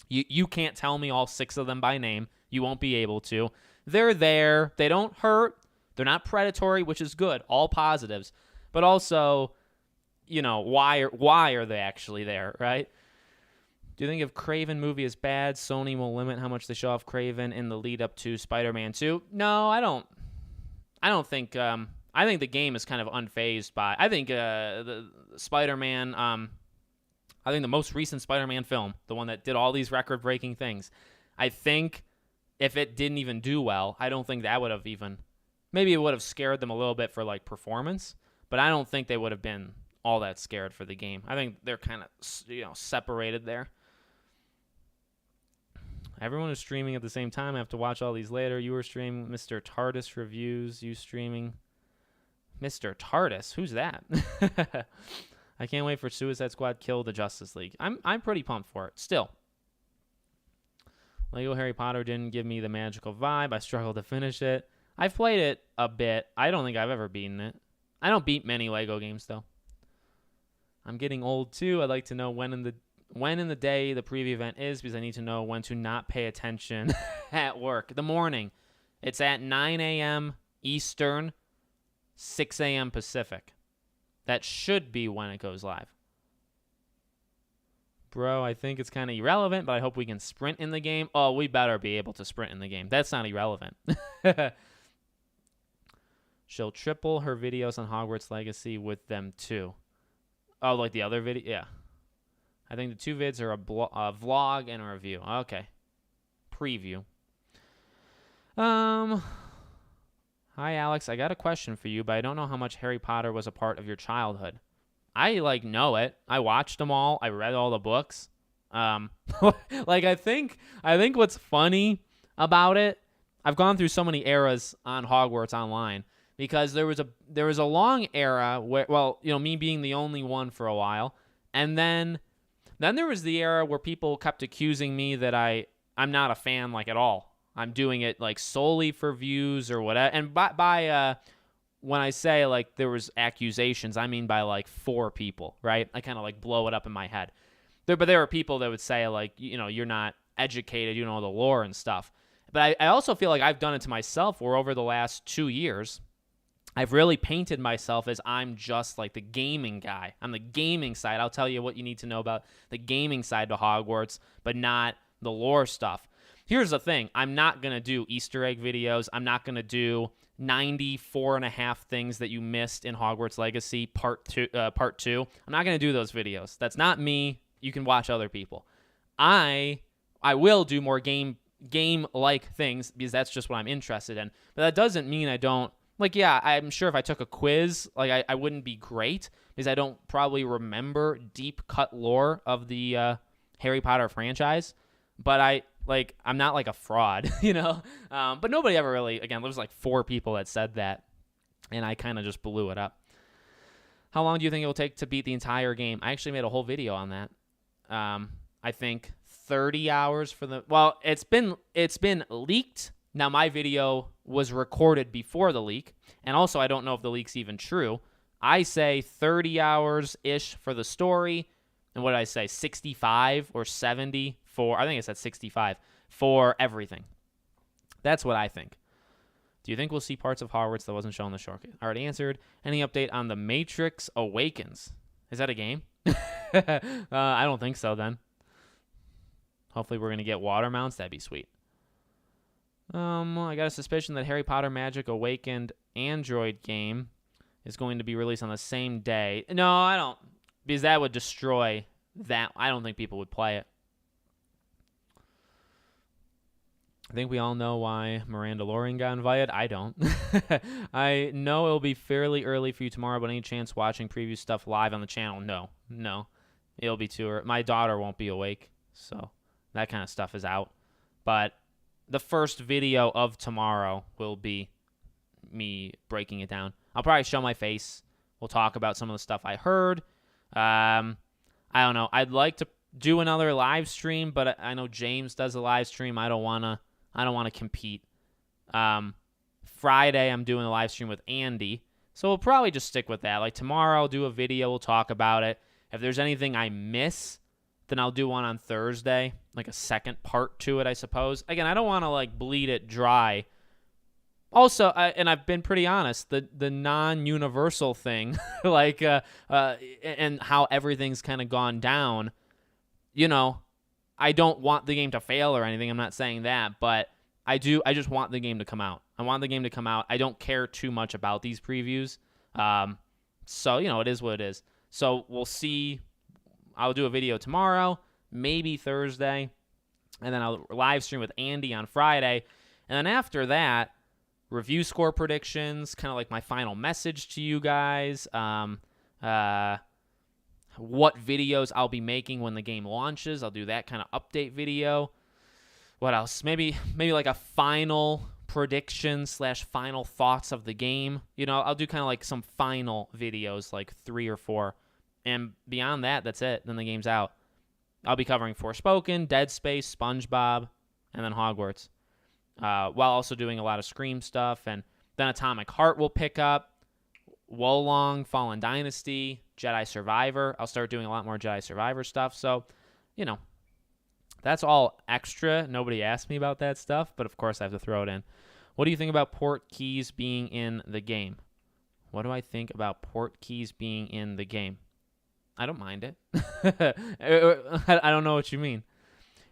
[SPEAKER 1] you can't tell me all 6 of them by name. You won't be able to. They're there. They don't hurt. They're not predatory, which is good. All positives. But also, why are they actually there, right? Do you think if Kraven movie is bad, Sony will limit how much they show off Kraven in the lead up to Spider-Man 2? No, I don't think. I think the game is kind of unfazed by. I think the Spider-Man. I think the most recent Spider-Man film, the one that did all these record-breaking things. I think if it didn't even do well, I don't think that would have even. Maybe it would have scared them a little bit for like performance, but I don't think they would have been all that scared for the game. I think they're kind of separated there. Everyone is streaming at the same time. I have to watch all these later. You were streaming Mr. TARDIS reviews. You streaming Mr. TARDIS. Who's that? I can't wait for Suicide Squad Kill the Justice League. I'm pretty pumped for it. Still. Lego Harry Potter didn't give me the magical vibe. I struggled to finish it. I've played it a bit. I don't think I've ever beaten it. I don't beat many Lego games, though. I'm getting old, too. I'd like to know when in the day the preview event is, because I need to know when to not pay attention at work. The morning. It's at 9 a.m. Eastern, 6 a.m. Pacific. That should be when it goes live. Bro, I think it's kind of irrelevant, but I hope we can sprint in the game. Oh, we better be able to sprint in the game. That's not irrelevant. She'll triple her videos on Hogwarts Legacy with them, too. Oh, like the other video? Yeah. I think the 2 vids are a vlog and a review. Okay. Preview. Hi, Alex. I got a question for you, but I don't know how much Harry Potter was a part of your childhood. I, know it. I watched them all. I read all the books. I think what's funny about it, I've gone through so many eras on Hogwarts Online, because there was a long era where, me being the only one for a while, and then there was the era where people kept accusing me that I'm not a fan, at all. I'm doing it, solely for views or whatever. And by when I say, there was accusations, I mean by, 4 people, right? I kind of, blow it up in my head. But there were people that would say, you're not educated, you know the lore and stuff. But I also feel like I've done it to myself, where over the last 2 years, I've really painted myself as I'm just the gaming guy. I'm the gaming side. I'll tell you what you need to know about the gaming side to Hogwarts, but not the lore stuff. Here's the thing. I'm not going to do Easter egg videos. I'm not going to do 94 and a half things that you missed in Hogwarts Legacy part 2. I'm not going to do those videos. That's not me. You can watch other people. I will do more game-like things, because that's just what I'm interested in. But that doesn't mean I don't. I'm sure if I took a quiz, I wouldn't be great, because I don't probably remember deep cut lore of the Harry Potter franchise. But like I'm not like a fraud, you know. But nobody ever really. Again, there was like 4 people that said that, and I kind of just blew it up. How long do you think it will take to beat the entire game? I actually made a whole video on that. I think 30 hours for the. Well, it's been leaked. Now my video was recorded before the leak, and also I don't know if the leak's even true. I say 30 hours ish for the story. And what did I say? 65 or 70 for, I think it's at 65 for everything. That's what I think. Do you think we'll see parts of Hogwarts that wasn't shown in the showcase? I already answered. Any update on The Matrix Awakens? Is that a game? I don't think so then. Hopefully we're going to get water mounts. That'd be sweet. I got a suspicion that Harry Potter Magic Awakened Android game is going to be released on the same day. No, I don't. Because that would destroy that. I don't think people would play it. I think we all know why Miranda Loring got invited. I don't. I know it'll be fairly early for you tomorrow, but any chance watching preview stuff live on the channel? No. It'll be too early. My daughter won't be awake, so that kind of stuff is out. But the first video of tomorrow will be me breaking it down. I'll probably show my face. We'll talk about some of the stuff I heard. I don't know. I'd like to do another live stream, but I know James does a live stream. I don't want to compete. Friday, I'm doing a live stream with Andy, so we'll probably just stick with that. Like tomorrow, I'll do a video. We'll talk about it. If there's anything I miss, then I'll do one on Thursday, like a second part to it, I suppose. Again, I don't want to like bleed it dry. Also, and I've been pretty honest, the non-universal thing, like, and how everything's kind of gone down, you know, I don't want the game to fail or anything. I'm not saying that, but I just want the game to come out. I want the game to come out. I don't care too much about these previews. So, you know, it is what it is. So we'll see. I'll do a video tomorrow, maybe Thursday, and then I'll live stream with Andy on Friday. And then after that, review score predictions, kind of like my final message to you guys. What videos I'll be making when the game launches. I'll do that kind of update video. What else? Maybe like a final prediction / final thoughts of the game. You know, I'll do kind of like some final videos, like 3 or 4. And beyond that, that's it. Then the game's out. I'll be covering Forspoken, Dead Space, SpongeBob, and then Hogwarts. While also doing a lot of Scream stuff. And then Atomic Heart will pick up. Wolong, Fallen Dynasty, Jedi Survivor. I'll start doing a lot more Jedi Survivor stuff. So, you know, that's all extra. Nobody asked me about that stuff, but of course I have to throw it in. What do you think about port keys being in the game? What do I think about port keys being in the game? I don't mind it. I don't know what you mean.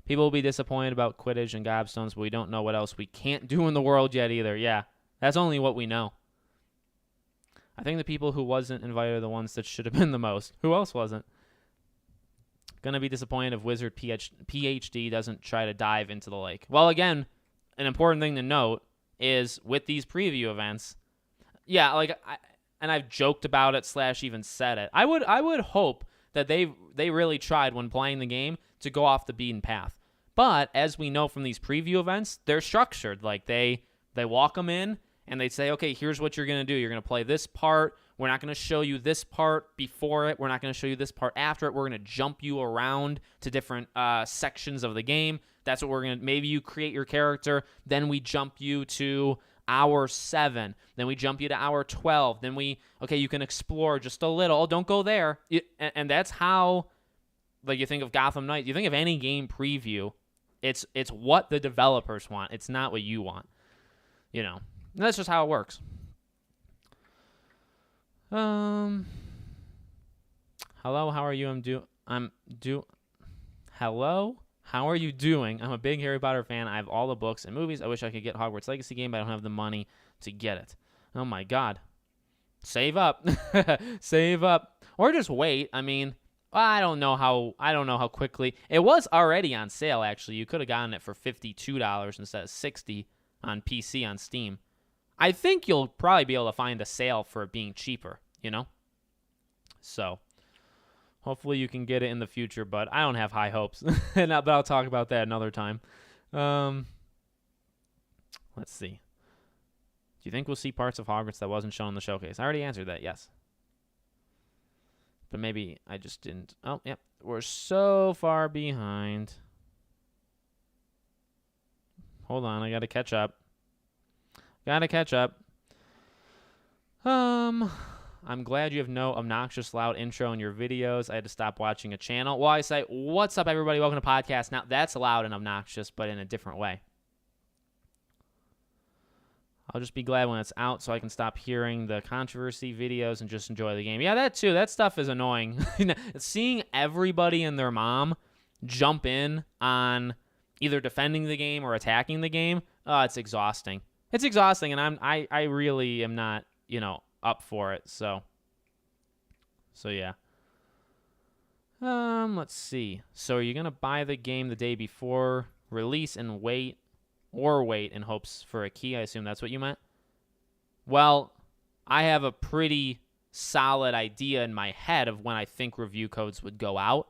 [SPEAKER 1] People will be disappointed about Quidditch and Gobstones, but we don't know what else we can't do in the world yet either. Yeah, that's only what we know. I think the people who wasn't invited are the ones that should have been the most. Who else wasn't? Gonna be disappointed if Wizard PhD doesn't try to dive into the lake. Well, again, an important thing to note is with these preview events, yeah, like I've joked about it / even said it. I would hope that they really tried when playing the game to go off the beaten path. But as we know from these preview events, they're structured. Like they walk them in and they say, okay, here's what you're going to do. You're going to play this part. We're not going to show you this part before it. We're not going to show you this part after it. We're going to jump you around to different sections of the game. That's what we're going to, maybe you create your character. Then we jump you to hour 7. Then we jump you to hour 12. Then you can explore just a little. Oh, don't go there. And that's how, like, you think of Gotham Knights. You think of any game preview. It's what the developers want. It's not what you want. You know, and that's just how it works. Hello, how are you? Hello, how are you doing? I'm a big Harry Potter fan. I have all the books and movies. I wish I could get Hogwarts Legacy game, but I don't have the money to get it. Oh my God. Save up. Save up. Or just wait. I mean, I don't know how quickly. It was already on sale, actually. You could have gotten it for $52 instead of $60 on PC on Steam. I think you'll probably be able to find a sale for it being cheaper, you know? So, hopefully you can get it in the future, but I don't have high hopes. But I'll talk about that another time. Let's see. Do you think we'll see parts of Hogwarts that wasn't shown in the showcase? I already answered that, yes. But maybe I just didn't. Oh, yep. We're so far behind. Hold on, I gotta catch up. I'm glad you have no obnoxious loud intro in your videos. I had to stop watching a channel. Well, I say, what's up, everybody? Welcome to podcast. Now, that's loud and obnoxious, but in a different way. I'll just be glad when it's out so I can stop hearing the controversy videos and just enjoy the game. Yeah, that too. That stuff is annoying. Seeing everybody and their mom jump in on either defending the game or attacking the game, it's exhausting. It's exhausting, and I really am not, up for it. So yeah. Let's see. So are you gonna buy the game the day before release and wait in hopes for a key? I assume that's what you meant. Well, I have a pretty solid idea in my head of when I think review codes would go out.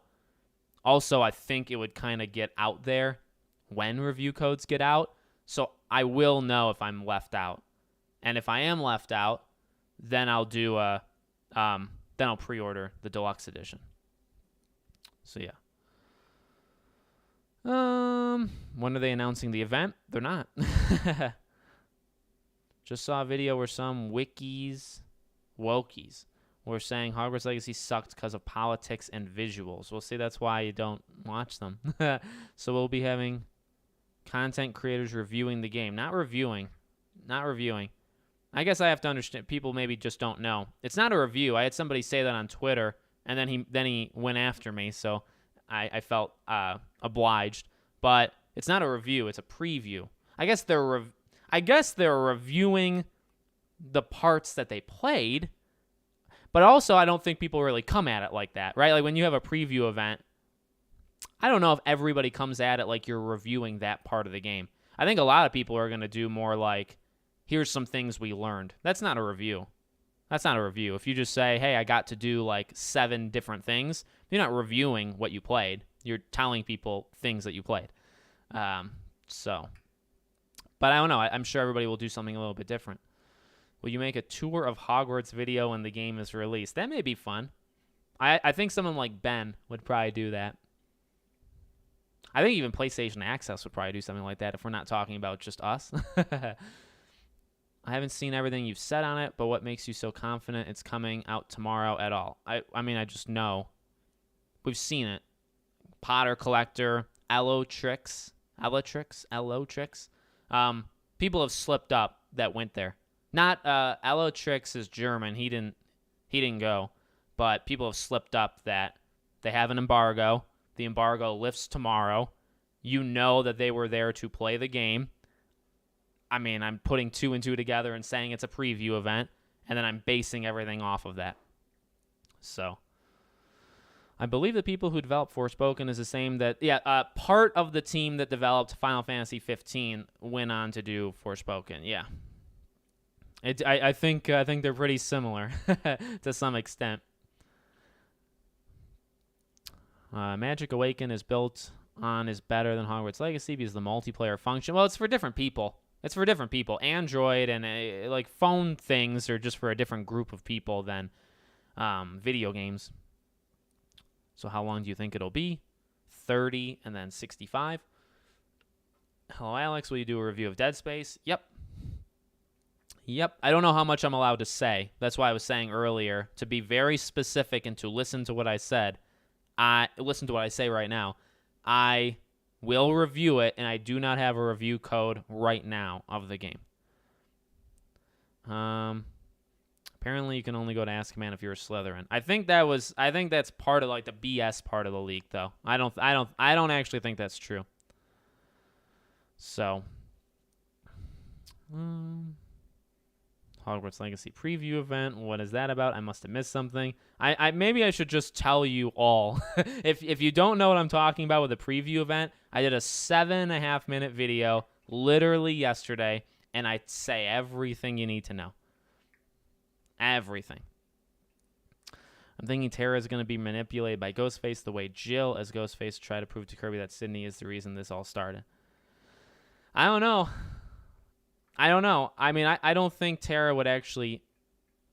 [SPEAKER 1] Also, I think it would kind of get out there when review codes get out. So I will know if I'm left out. And if I am left out, then I'll do then I'll pre-order the deluxe edition. So yeah. When are they announcing the event? They're not. Just saw a video where some wokies were saying Hogwarts Legacy sucked because of politics and visuals. Well, see, that's why you don't watch them. So we'll be having content creators reviewing the game. Not reviewing. I guess I have to understand. People maybe just don't know. It's not a review. I had somebody say that on Twitter, and then he went after me, so I felt obliged. But it's not a review. It's a preview. I guess they're reviewing the parts that they played, but also I don't think people really come at it like that, right? Like when you have a preview event, I don't know if everybody comes at it like you're reviewing that part of the game. I think a lot of people are going to do more like, here's some things we learned. That's not a review. If you just say, hey, I got to do like 7 different things, you're not reviewing what you played. You're telling people things that you played. But I don't know. I'm sure everybody will do something a little bit different. Will you make a tour of Hogwarts video when the game is released? That may be fun. I think someone like Ben would probably do that. I think even PlayStation Access would probably do something like that if we're not talking about just us. I haven't seen everything you've said on it, but what makes you so confident it's coming out tomorrow at all? I mean, I just know. We've seen it. Potter Collector, Ellotrix. People have slipped up that went there. Not Ellotrix is German. He didn't go, but people have slipped up that they have an embargo. The embargo lifts tomorrow. You know that they were there to play the game. I mean, I'm putting 2 and 2 together and saying it's a preview event, and then I'm basing everything off of that. So I believe the people who developed Forspoken is the same part of the team that developed Final Fantasy 15 went on to do Forspoken. Yeah. I think they're pretty similar to some extent. Magic Awaken is built on is better than Hogwarts Legacy because the multiplayer function. Well, it's for different people. Android and like phone things are just for a different group of people than video games. So how long do you think it'll be? 30 and then 65. Hello, Alex. Will you do a review of Dead Space? Yep. I don't know how much I'm allowed to say. That's why I was saying earlier to be very specific and to listen to what I said. Listen to what I say right now. I will review it, and I do not have a review code right now of the game. Apparently, you can only go to Azkaban if you're a Slytherin. I think that's part of like the BS part of the leak, though. I don't actually think that's true. So, Hogwarts Legacy preview event. What is that about? I must have missed something. Maybe I should just tell you all. If you don't know what I'm talking about with the preview event, I did a 7.5 minute video literally yesterday, and I say everything you need to know. Everything. I'm thinking Tara is going to be manipulated by Ghostface the way Jill as Ghostface tried to prove to Kirby that Sydney is the reason this all started. I don't know. I mean, I don't think Tara would actually.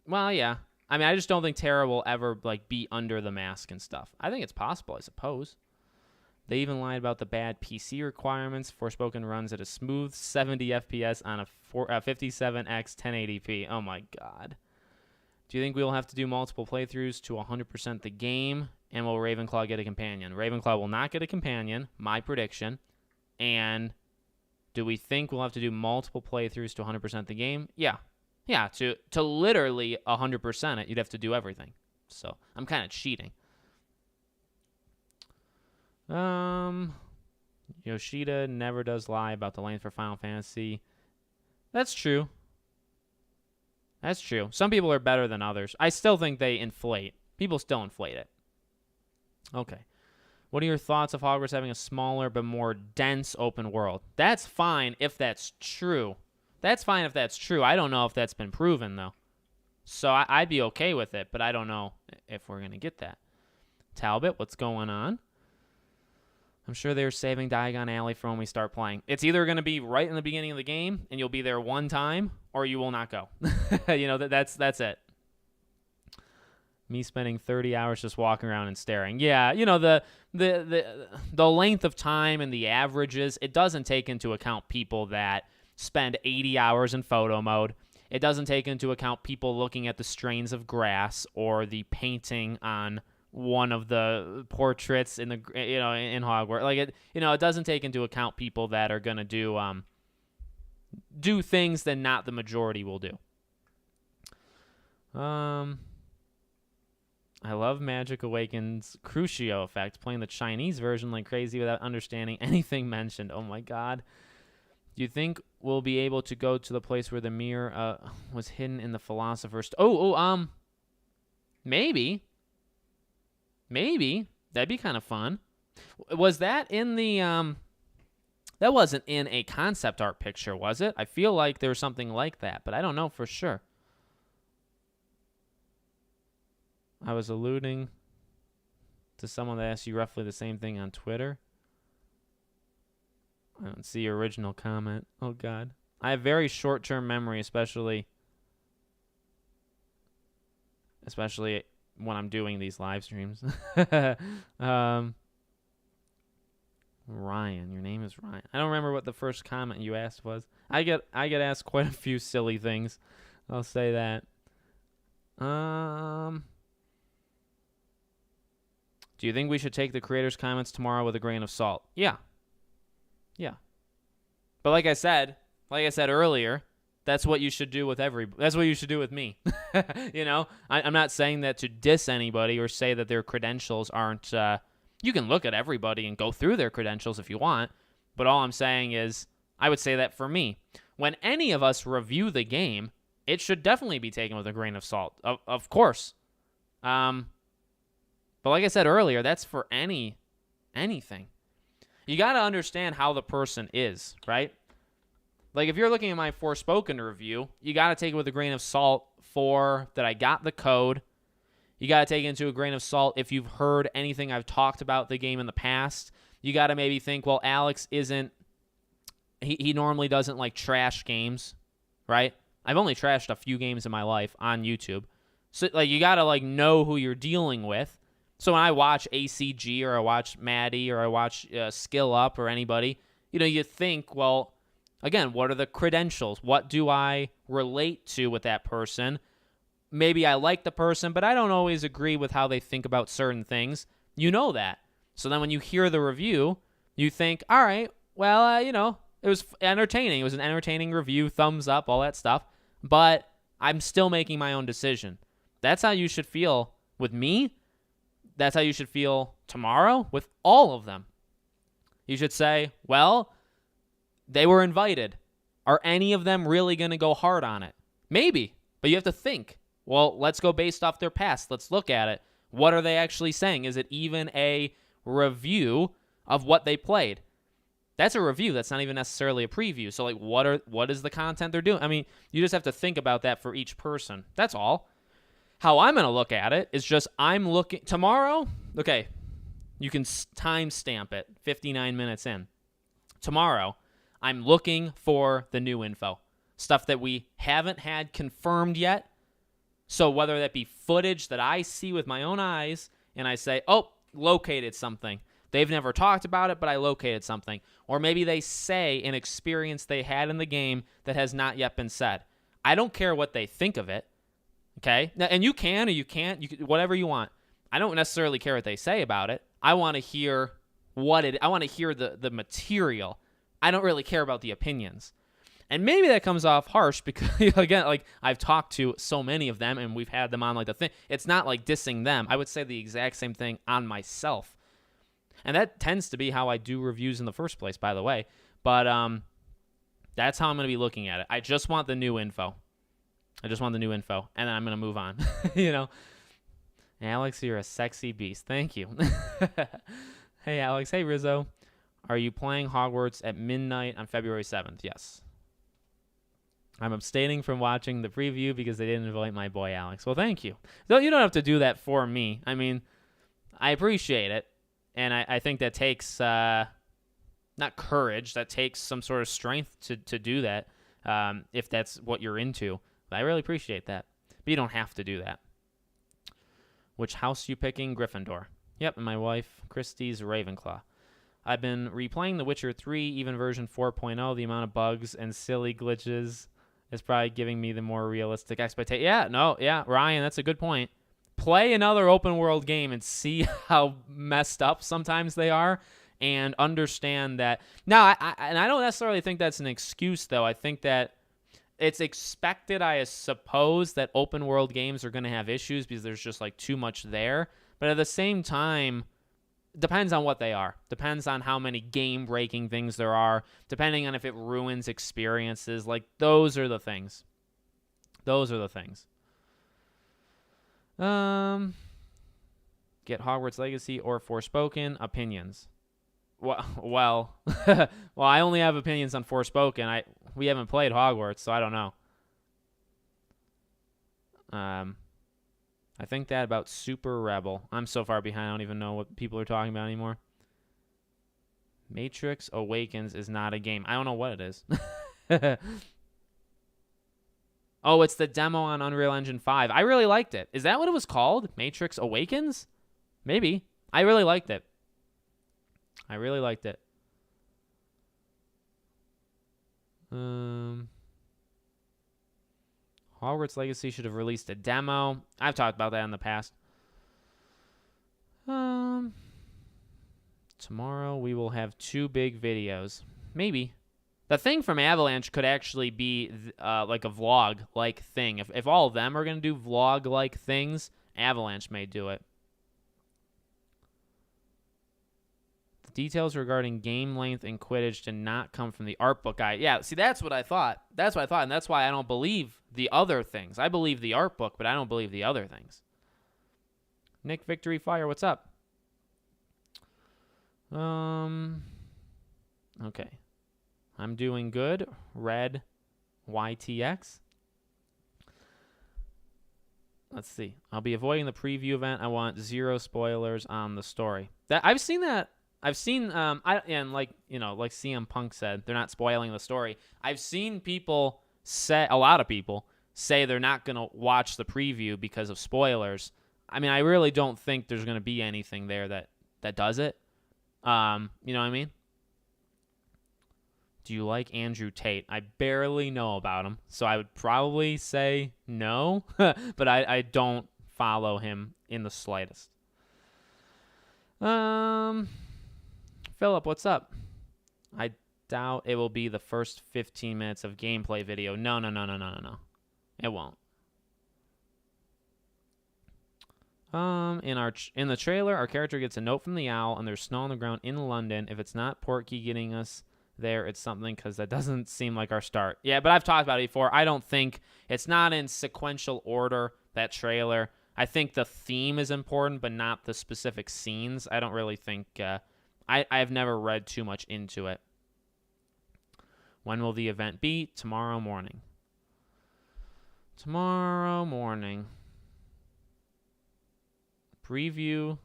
[SPEAKER 1] Well, yeah. I mean, I just don't think Tara will ever like be under the mask and stuff. I think it's possible, I suppose. They even lied about the bad PC requirements. Forspoken runs at a smooth 70 FPS on a 57x 1080p. Oh my god. Do you think we'll have to do multiple playthroughs to 100% the game? And will Ravenclaw get a companion? Ravenclaw will not get a companion, my prediction. And do we think we'll have to do multiple playthroughs to 100% the game? Yeah. Yeah, to literally 100% it, you'd have to do everything. So I'm kind of cheating. Yoshida never does lie about the length for Final Fantasy. That's true. That's true. Some people are better than others. I still think they inflate. People still inflate it. Okay. What are your thoughts of Hogwarts having a smaller but more dense open world? That's fine if that's true. That's fine if that's true. I don't know if that's been proven, though. So I'd be okay with it, but I don't know if we're going to get that. Talbot, what's going on? I'm sure they're saving Diagon Alley for when we start playing. It's either going to be right in the beginning of the game, and you'll be there one time, or you will not go. That's it. Me spending 30 hours just walking around and staring. Yeah, the length of time and the averages, it doesn't take into account people that spend 80 hours in photo mode. It doesn't take into account people looking at the strains of grass or the painting on one of the portraits in the in Hogwarts. Like it doesn't take into account people that are going to do things that not the majority will do. I love Magic Awakens Crucio effect, playing the Chinese version like crazy without understanding anything mentioned. Oh my god. Do you think we'll be able to go to the place where the mirror was hidden in the Philosopher's Stone? Maybe. Maybe. That'd be kind of fun. Was that in the that wasn't in a concept art picture, was it? I feel like there was something like that, but I don't know for sure. I was alluding to someone that asked you roughly the same thing on Twitter. I don't see your original comment. Oh, God. I have very short-term memory, especially when I'm doing these live streams. Ryan. Your name is Ryan. I don't remember what the first comment you asked was. I get asked quite a few silly things. I'll say that. Do you think we should take the creators' comments tomorrow with a grain of salt? Yeah. Yeah. But like I said earlier, that's what you should do with that's what you should do with me. I'm not saying that to diss anybody or say that their credentials aren't you can look at everybody and go through their credentials if you want, but all I'm saying is I would say that for me, when any of us review the game, it should definitely be taken with a grain of salt. Of course. But like I said earlier, that's for anything. You got to understand how the person is, right? Like, if you're looking at my Forspoken review, you got to take it with a grain of salt for that I got the code. You got to take it into a grain of salt if you've heard anything I've talked about the game in the past. You got to maybe think, well, Alex isn't... He normally doesn't, like, trash games, right? I've only trashed a few games in my life on YouTube. So, like, you got to, like, know who you're dealing with. So when I watch ACG or I watch Maddie or I watch Skill Up or anybody, you think, well, again, what are the credentials? What do I relate to with that person? Maybe I like the person, but I don't always agree with how they think about certain things. You know that. So then when you hear the review, you think, all right, well, it was entertaining. It was an entertaining review, thumbs up, all that stuff. But I'm still making my own decision. That's how you should feel with me. That's how you should feel tomorrow with all of them. You should say, well, they were invited. Are any of them really going to go hard on it? Maybe, but you have to think. Well, let's go based off their past. Let's look at it. What are they actually saying? Is it even a review of what they played? That's a review. That's not even necessarily a preview. So, like, what is the content they're doing? I mean, you just have to think about that for each person. That's all. How I'm going to look at it is just I'm looking... Tomorrow, you can timestamp it 59 minutes in. Tomorrow, I'm looking for the new info, stuff that we haven't had confirmed yet. So whether that be footage that I see with my own eyes and I say, oh, located something. They've never talked about it, but I located something. Or maybe they say an experience they had in the game that has not yet been said. I don't care what they think of it, okay? And you can or you can't, whatever you want. I don't necessarily care what they say about it. I want to hear I want to hear the material. I don't really care about the opinions. And maybe that comes off harsh because, again, like I've talked to so many of them and we've had them on like the thing. It's not like dissing them. I would say the exact same thing on myself. And that tends to be how I do reviews in the first place, by the way. But that's how I'm going to be looking at it. I just want the new info. And then I'm going to move on. Alex, you're a sexy beast. Thank you. Hey, Alex. Hey, Rizzo. Are you playing Hogwarts at midnight on February 7th? Yes. I'm abstaining from watching the preview because they didn't invite my boy Alex. Well, thank you. So you don't have to do that for me. I mean, I appreciate it. And I think that takes, not courage, that takes some sort of strength to do that, if that's what you're into. But I really appreciate that. But you don't have to do that. Which house you picking? Gryffindor. Yep, and my wife, Christie's Ravenclaw. I've been replaying The Witcher 3, even version 4.0. The amount of bugs and silly glitches is probably giving me the more realistic expectation. Yeah, Ryan, that's a good point. Play another open world game and see how messed up sometimes they are and understand that. Now, I don't necessarily think that's an excuse, though. I think that it's expected, I suppose, that open world games are going to have issues because there's just like too much there. But at the same time, depends on what they are. Depends on how many game-breaking things there are. Depending on if it ruins experiences. Like, those are the things. Get Hogwarts Legacy or Forspoken. Opinions. Well, I only have opinions on Forspoken. We haven't played Hogwarts, so I don't know. I think that about Super Rebel. I'm so far behind, I don't even know what people are talking about anymore. Matrix Awakens is not a game. I don't know what it is. Oh, it's the demo on Unreal Engine 5. I really liked it. Is that what it was called? Matrix Awakens? Maybe. I really liked it. Hogwarts Legacy should have released a demo. I've talked about that in the past. Tomorrow we will have 2 big videos. Maybe. The thing from Avalanche could actually be like a vlog-like thing. If all of them are going to do vlog-like things, Avalanche may do it. The details regarding game length and Quidditch did not come from the art book guide. Yeah, see, that's what I thought. And that's why I don't believe the other things. I believe the art book, but I don't believe the other things. Nick Victory Fire, what's up? Okay. I'm doing good. Red YTX. Let's see. I'll be avoiding the preview event. I want 0 spoilers on the story. I've seen that. I've seen and like CM Punk said, they're not spoiling the story. I've seen people say, a lot of people say they're not going to watch the preview because of spoilers. I mean, I really don't think there's going to be anything there that does it. You know what I mean? Do you like Andrew Tate? I barely know about him, so I would probably say no, but I don't follow him in the slightest. Philip, what's up? I doubt it will be the first 15 minutes of gameplay video. No. It won't. In the trailer, our character gets a note from the owl, and there's snow on the ground in London. If it's not Porky getting us there, it's something, because that doesn't seem like our start. Yeah, but I've talked about it before. I don't think it's not in sequential order, that trailer. I think the theme is important, but not the specific scenes. I don't really think I've never read too much into it. When will the event be? Tomorrow morning. Preview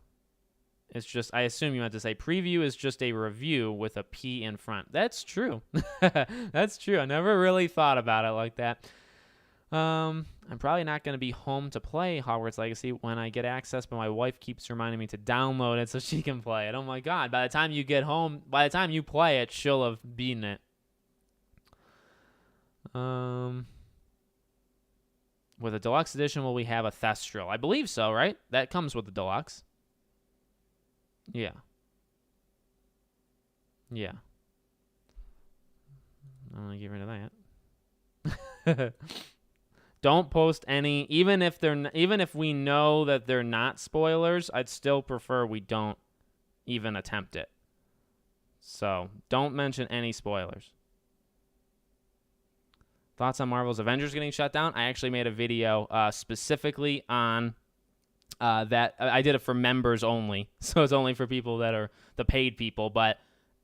[SPEAKER 1] It's just, I assume you meant to say preview is just a review with a P in front. That's true. That's true. I never really thought about it like that. I'm probably not going to be home to play Hogwarts Legacy when I get access, but my wife keeps reminding me to download it so she can play it. Oh my God. By the time you get home, by the time you play it, she'll have beaten it. With a deluxe edition, will we have a Thestral? I believe so, right? That comes with the deluxe. Yeah. Yeah. I'm going to get rid of that. Don't post any, even if we know that they're not spoilers, I'd still prefer we don't even attempt it. So, don't mention any spoilers. Thoughts on Marvel's Avengers getting shut down? I actually made a video specifically on that. I did it for members only, so it's only for people that are the paid people, but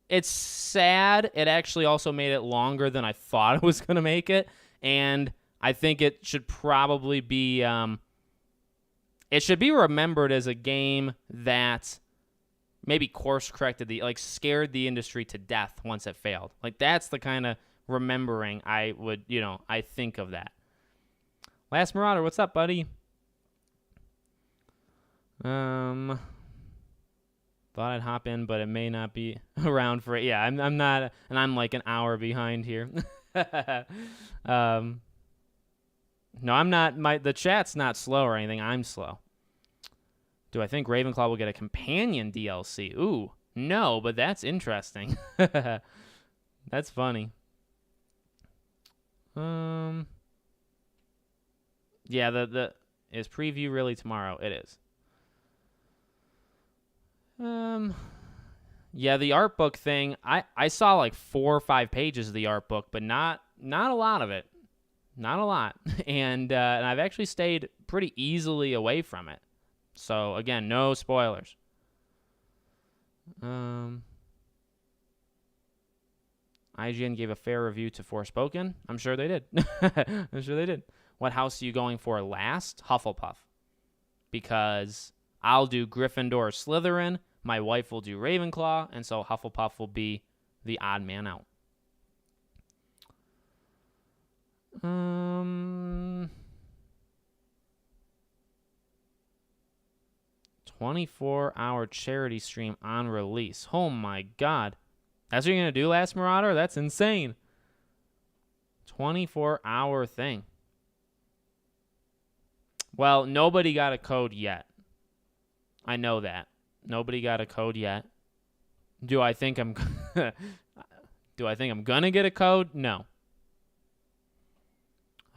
[SPEAKER 1] it's sad. It actually also made it longer than I thought it was going to make it, and I think it should probably be remembered as a game that maybe course-corrected scared the industry to death once it failed. Like, that's the kind of remembering I would, I think of that. Last Marauder, what's up, buddy? Thought I'd hop in, but it may not be around for it. Yeah, I'm not, and I'm like an hour behind here. No, I'm not. The chat's not slow or anything. I'm slow. Do I think Ravenclaw will get a companion DLC? Ooh, no, but that's interesting. That's funny. Yeah, the is preview really tomorrow? It is. Yeah, the art book thing. I saw like 4 or 5 pages of the art book, but not a lot of it. Not a lot. And I've actually stayed pretty easily away from it. So, again, no spoilers. IGN gave a fair review to Forspoken. I'm sure they did. I'm sure they did. What house are you going for last? Hufflepuff. Because I'll do Gryffindor or Slytherin. My wife will do Ravenclaw. And so Hufflepuff will be the odd man out. 24-hour charity stream on release. Oh my God. That's what you're going to do, Last Marauder? That's insane. 24-hour thing. Well, nobody got a code yet. I know that. Nobody got a code yet. Do I think I'm going to get a code? No.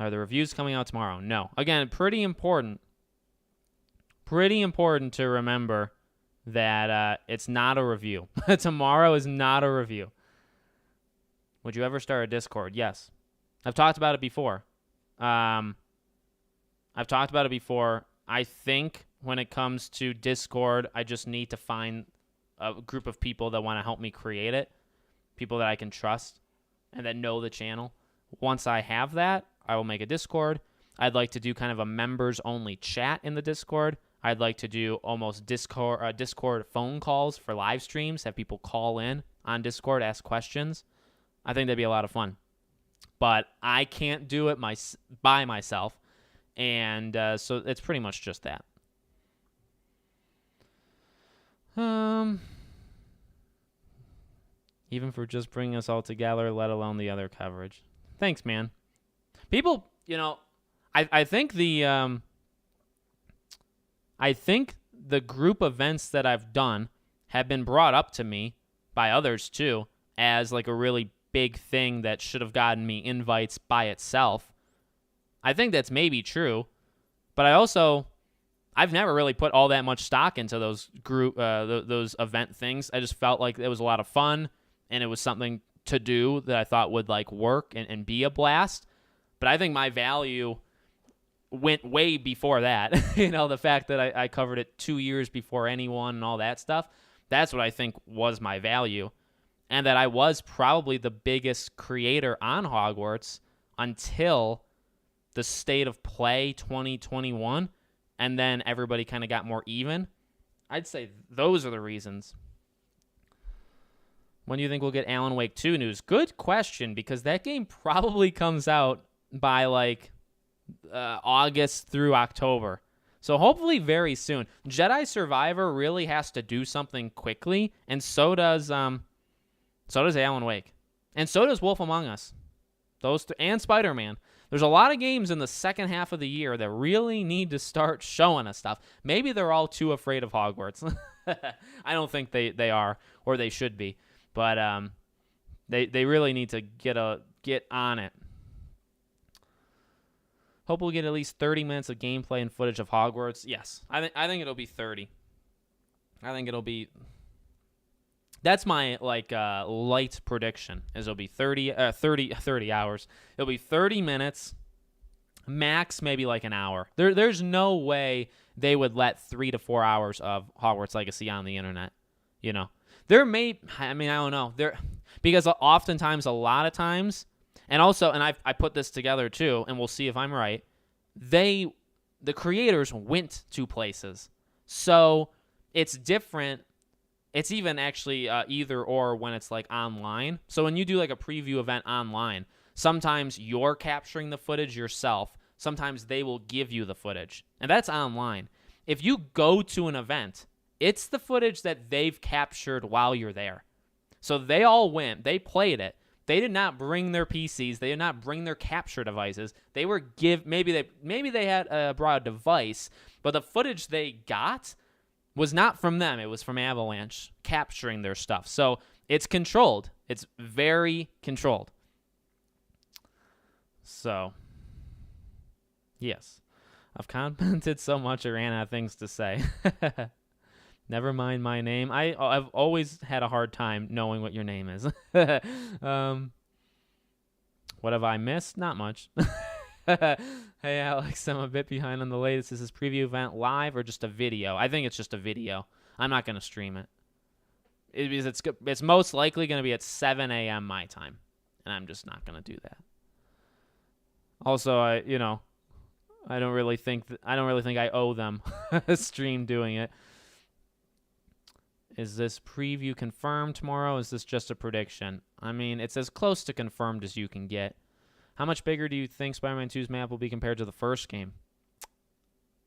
[SPEAKER 1] Are the reviews coming out tomorrow? No. Again, pretty important to remember that it's not a review. Tomorrow is not a review. Would you ever start a Discord? Yes. I've talked about it before. I think when it comes to Discord, I just need to find a group of people that want to help me create it, people that I can trust and that know the channel. Once I have that, I will make a Discord. I'd like to do kind of a members-only chat in the Discord. I'd like to do almost Discord phone calls for live streams, have people call in on Discord, ask questions. I think that'd be a lot of fun. But I can't do it by myself, and so it's pretty much just that. Even for just bringing us all together, let alone the other coverage. Thanks, man. People, I think the group events that I've done have been brought up to me by others too as like a really big thing that should have gotten me invites by itself. I think that's maybe true, but I've never really put all that much stock into those those event things. I just felt like it was a lot of fun and it was something to do that I thought would like work and be a blast. But I think my value went way before that. The fact that I covered it 2 years before anyone and all that stuff, that's what I think was my value. And that I was probably the biggest creator on Hogwarts until the State of Play 2021. And then everybody kind of got more even. I'd say those are the reasons. When do you think we'll get Alan Wake 2 news? Good question, because that game probably comes out by like August through October. So hopefully very soon. Jedi Survivor really has to do something quickly, and so does Alan Wake. And so does Wolf Among Us. And Spider-Man. There's a lot of games in the second half of the year that really need to start showing us stuff. Maybe they're all too afraid of Hogwarts. I don't think they are, or they should be. But they really need to get on it. Hope we'll get at least 30 minutes of gameplay and footage of Hogwarts. Yes, I think it'll be 30. I think it'll be. That's my light prediction. Is it'll be 30 hours. It'll be 30 minutes, max maybe like an hour. There's no way they would let 3 to 4 hours of Hogwarts Legacy on the internet. You know, I don't know. Because oftentimes, a lot of times. And also, and I put this together too, and we'll see if I'm right, the creators went to places. So it's different. It's even actually either or when it's like online. So when you do like a preview event online, sometimes you're capturing the footage yourself. Sometimes they will give you the footage. And that's online. If you go to an event, it's the footage that they've captured while you're there. So they all went. They played it. They did not bring their PCs. They did not bring their capture devices. They were maybe they had brought a device, but the footage they got was not from them. It was from Avalanche capturing their stuff. So it's controlled. It's very controlled. So, yes. I've commented so much I ran out of things to say. Never mind my name. I've always had a hard time knowing what your name is. What have I missed? Not much. Hey, Alex, I'm a bit behind on the latest. Is this preview event live or just a video? I think it's just a video. I'm not going to stream it. It's most likely going to be at 7 a.m. my time, and I'm just not going to do that. Also, I don't really think I owe them a stream doing it. Is this preview confirmed tomorrow? Is this just a prediction? I mean, it's as close to confirmed as you can get. How much bigger do you think Spider-Man 2's map will be compared to the first game?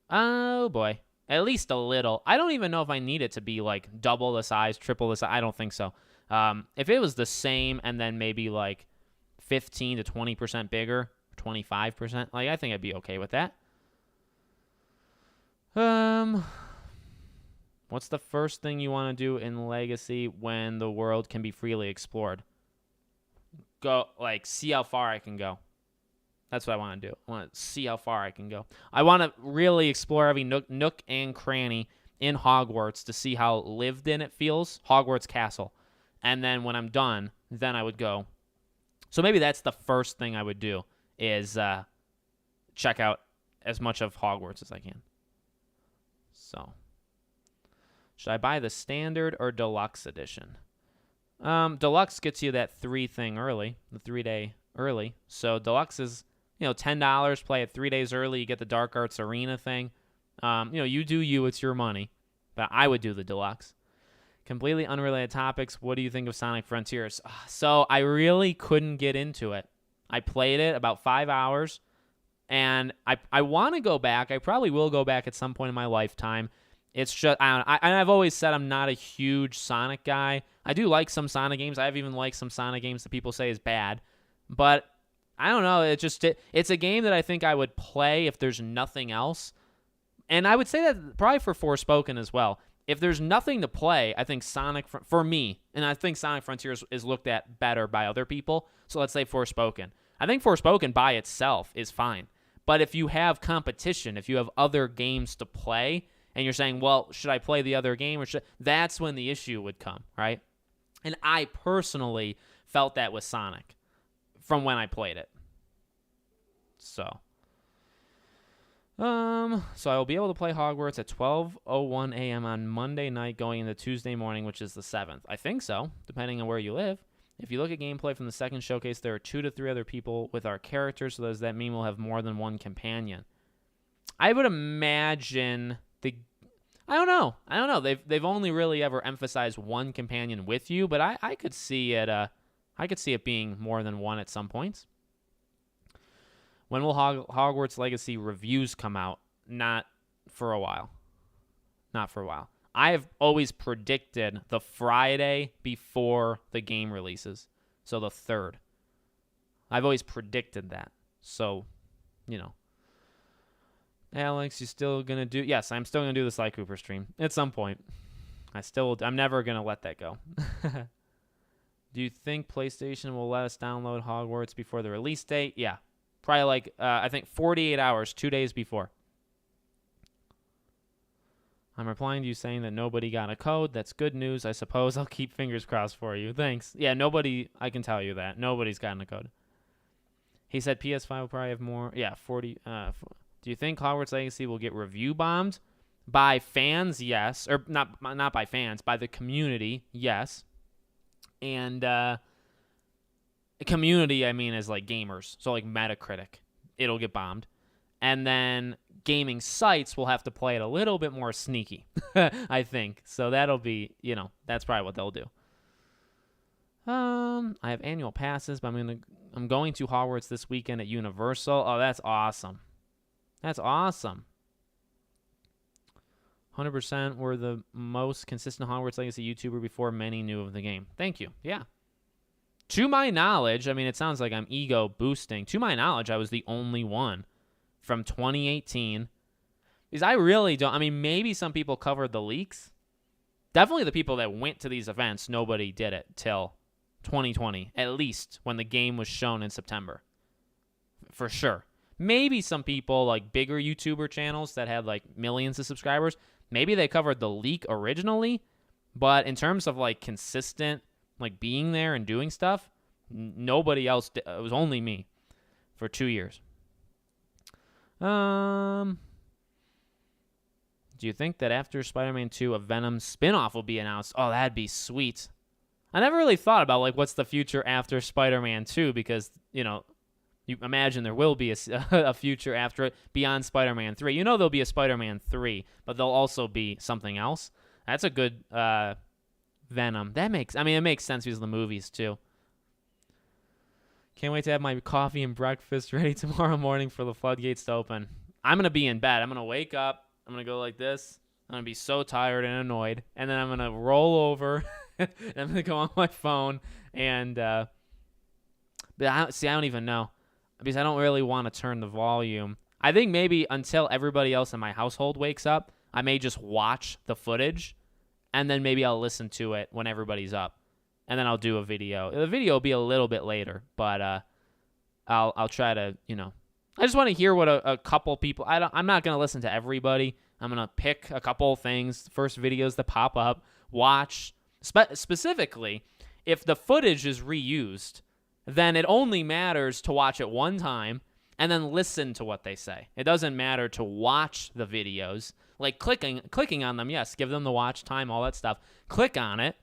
[SPEAKER 1] Oh, boy. At least a little. I don't even know if I need it to be, like, double the size, triple the size. I don't think so. If it was the same and then maybe, like, 15 to 20% bigger, 25%, like, I think I'd be okay with that. What's the first thing you want to do in Legacy when the world can be freely explored? See how far I can go. That's what I want to do. I want to see how far I can go. I want to really explore every nook and cranny in Hogwarts to see how lived in it feels, Hogwarts Castle. And then when I'm done, then I would go. So maybe that's the first thing I would do is check out as much of Hogwarts as I can. So, should I buy the standard or deluxe edition? Deluxe gets you that 3-thing early, the 3-day early. So deluxe is, $10, play it 3 days early, you get the Dark Arts Arena thing. You do you, it's your money. But I would do the deluxe. Completely unrelated topics. What do you think of Sonic Frontiers? So I really couldn't get into it. I played it about 5 hours, and I want to go back. I probably will go back at some point in my lifetime. It's just, I've always said I'm not a huge Sonic guy. I do like some Sonic games. I've even liked some Sonic games that people say is bad. But I don't know. It's a game that I think I would play if there's nothing else. And I would say that probably for Forspoken as well. If there's nothing to play, I think for me, and I think Sonic Frontiers is looked at better by other people. So let's say Forspoken. I think Forspoken by itself is fine. But if you have competition, if you have other games to play, and you're saying, well, should I play the other game? That's when the issue would come, right? And I personally felt that with Sonic from when I played it. So I will be able to play Hogwarts at 12:01 a.m. on Monday night going into Tuesday morning, which is the 7th. I think so, depending on where you live. If you look at gameplay from the second showcase, there are 2 to 3 other people with our characters, so does that mean we'll have more than one companion? I would imagine I don't know. They've only really ever emphasized one companion with you, but I could see it. I could see it being more than one at some points. When will Hogwarts Legacy reviews come out? Not for a while. I have always predicted the Friday before the game releases, so the 3rd. I've always predicted that. So, Alex, you still gonna do? Yes, I'm still gonna do the Sly Cooper stream at some point. I'm never gonna let that go. Do you think PlayStation will let us download Hogwarts before the release date? Yeah, probably I think 48 hours, 2 days before. I'm replying to you saying that nobody got a code. That's good news, I suppose. I'll keep fingers crossed for you. Thanks. Yeah, nobody. I can tell you that nobody's gotten a code. He said PS5 will probably have more. Yeah, 40. Do you think Hogwarts Legacy will get review bombed by fans? Yes, or not by fans, by the community. Yes, and community I mean is like gamers, so like Metacritic, it'll get bombed, and then gaming sites will have to play it a little bit more sneaky, I think. So that'll be, that's probably what they'll do. I have annual passes, but I'm going to Hogwarts this weekend at Universal. Oh, that's awesome. That's awesome. 100% were the most consistent Hogwarts Legacy YouTuber before many knew of the game. Thank you. Yeah. To my knowledge, I mean, it sounds like I'm ego boosting. To my knowledge, I was the only one from 2018. Because I really don't. I mean, maybe some people covered the leaks. Definitely the people that went to these events, nobody did it till 2020, at least when the game was shown in September. For sure. Maybe some people, like bigger YouTuber channels that had like millions of subscribers, maybe they covered the leak originally, but in terms of like consistent, like being there and doing stuff, nobody else did. It was only me for 2 years. Do you think that after Spider-Man 2, a Venom spin-off will be announced? Oh, that'd be sweet. I never really thought about like what's the future after Spider-Man 2 because, you imagine there will be a future after it beyond Spider-Man 3. There'll be a Spider-Man 3, but there'll also be something else. That's a good Venom. It makes sense because of the movies too. Can't wait to have my coffee and breakfast ready tomorrow morning for the floodgates to open. I'm going to be in bed. I'm going to wake up. I'm going to go like this. I'm going to be so tired and annoyed. And then I'm going to roll over. And I'm going to go on my phone. And, but I don't even know. Because I don't really want to turn the volume. I think maybe until everybody else in my household wakes up, I may just watch the footage. And then maybe I'll listen to it when everybody's up. And then I'll do a video. The video will be a little bit later. But I'll try to, I just want to hear what a couple people. I'm not going to listen to everybody. I'm going to pick a couple things, first videos that pop up, watch. Specifically, if the footage is reused, then it only matters to watch it one time and then listen to what they say. It doesn't matter to watch the videos. Like clicking on them, yes, give them the watch time, all that stuff. Click on it.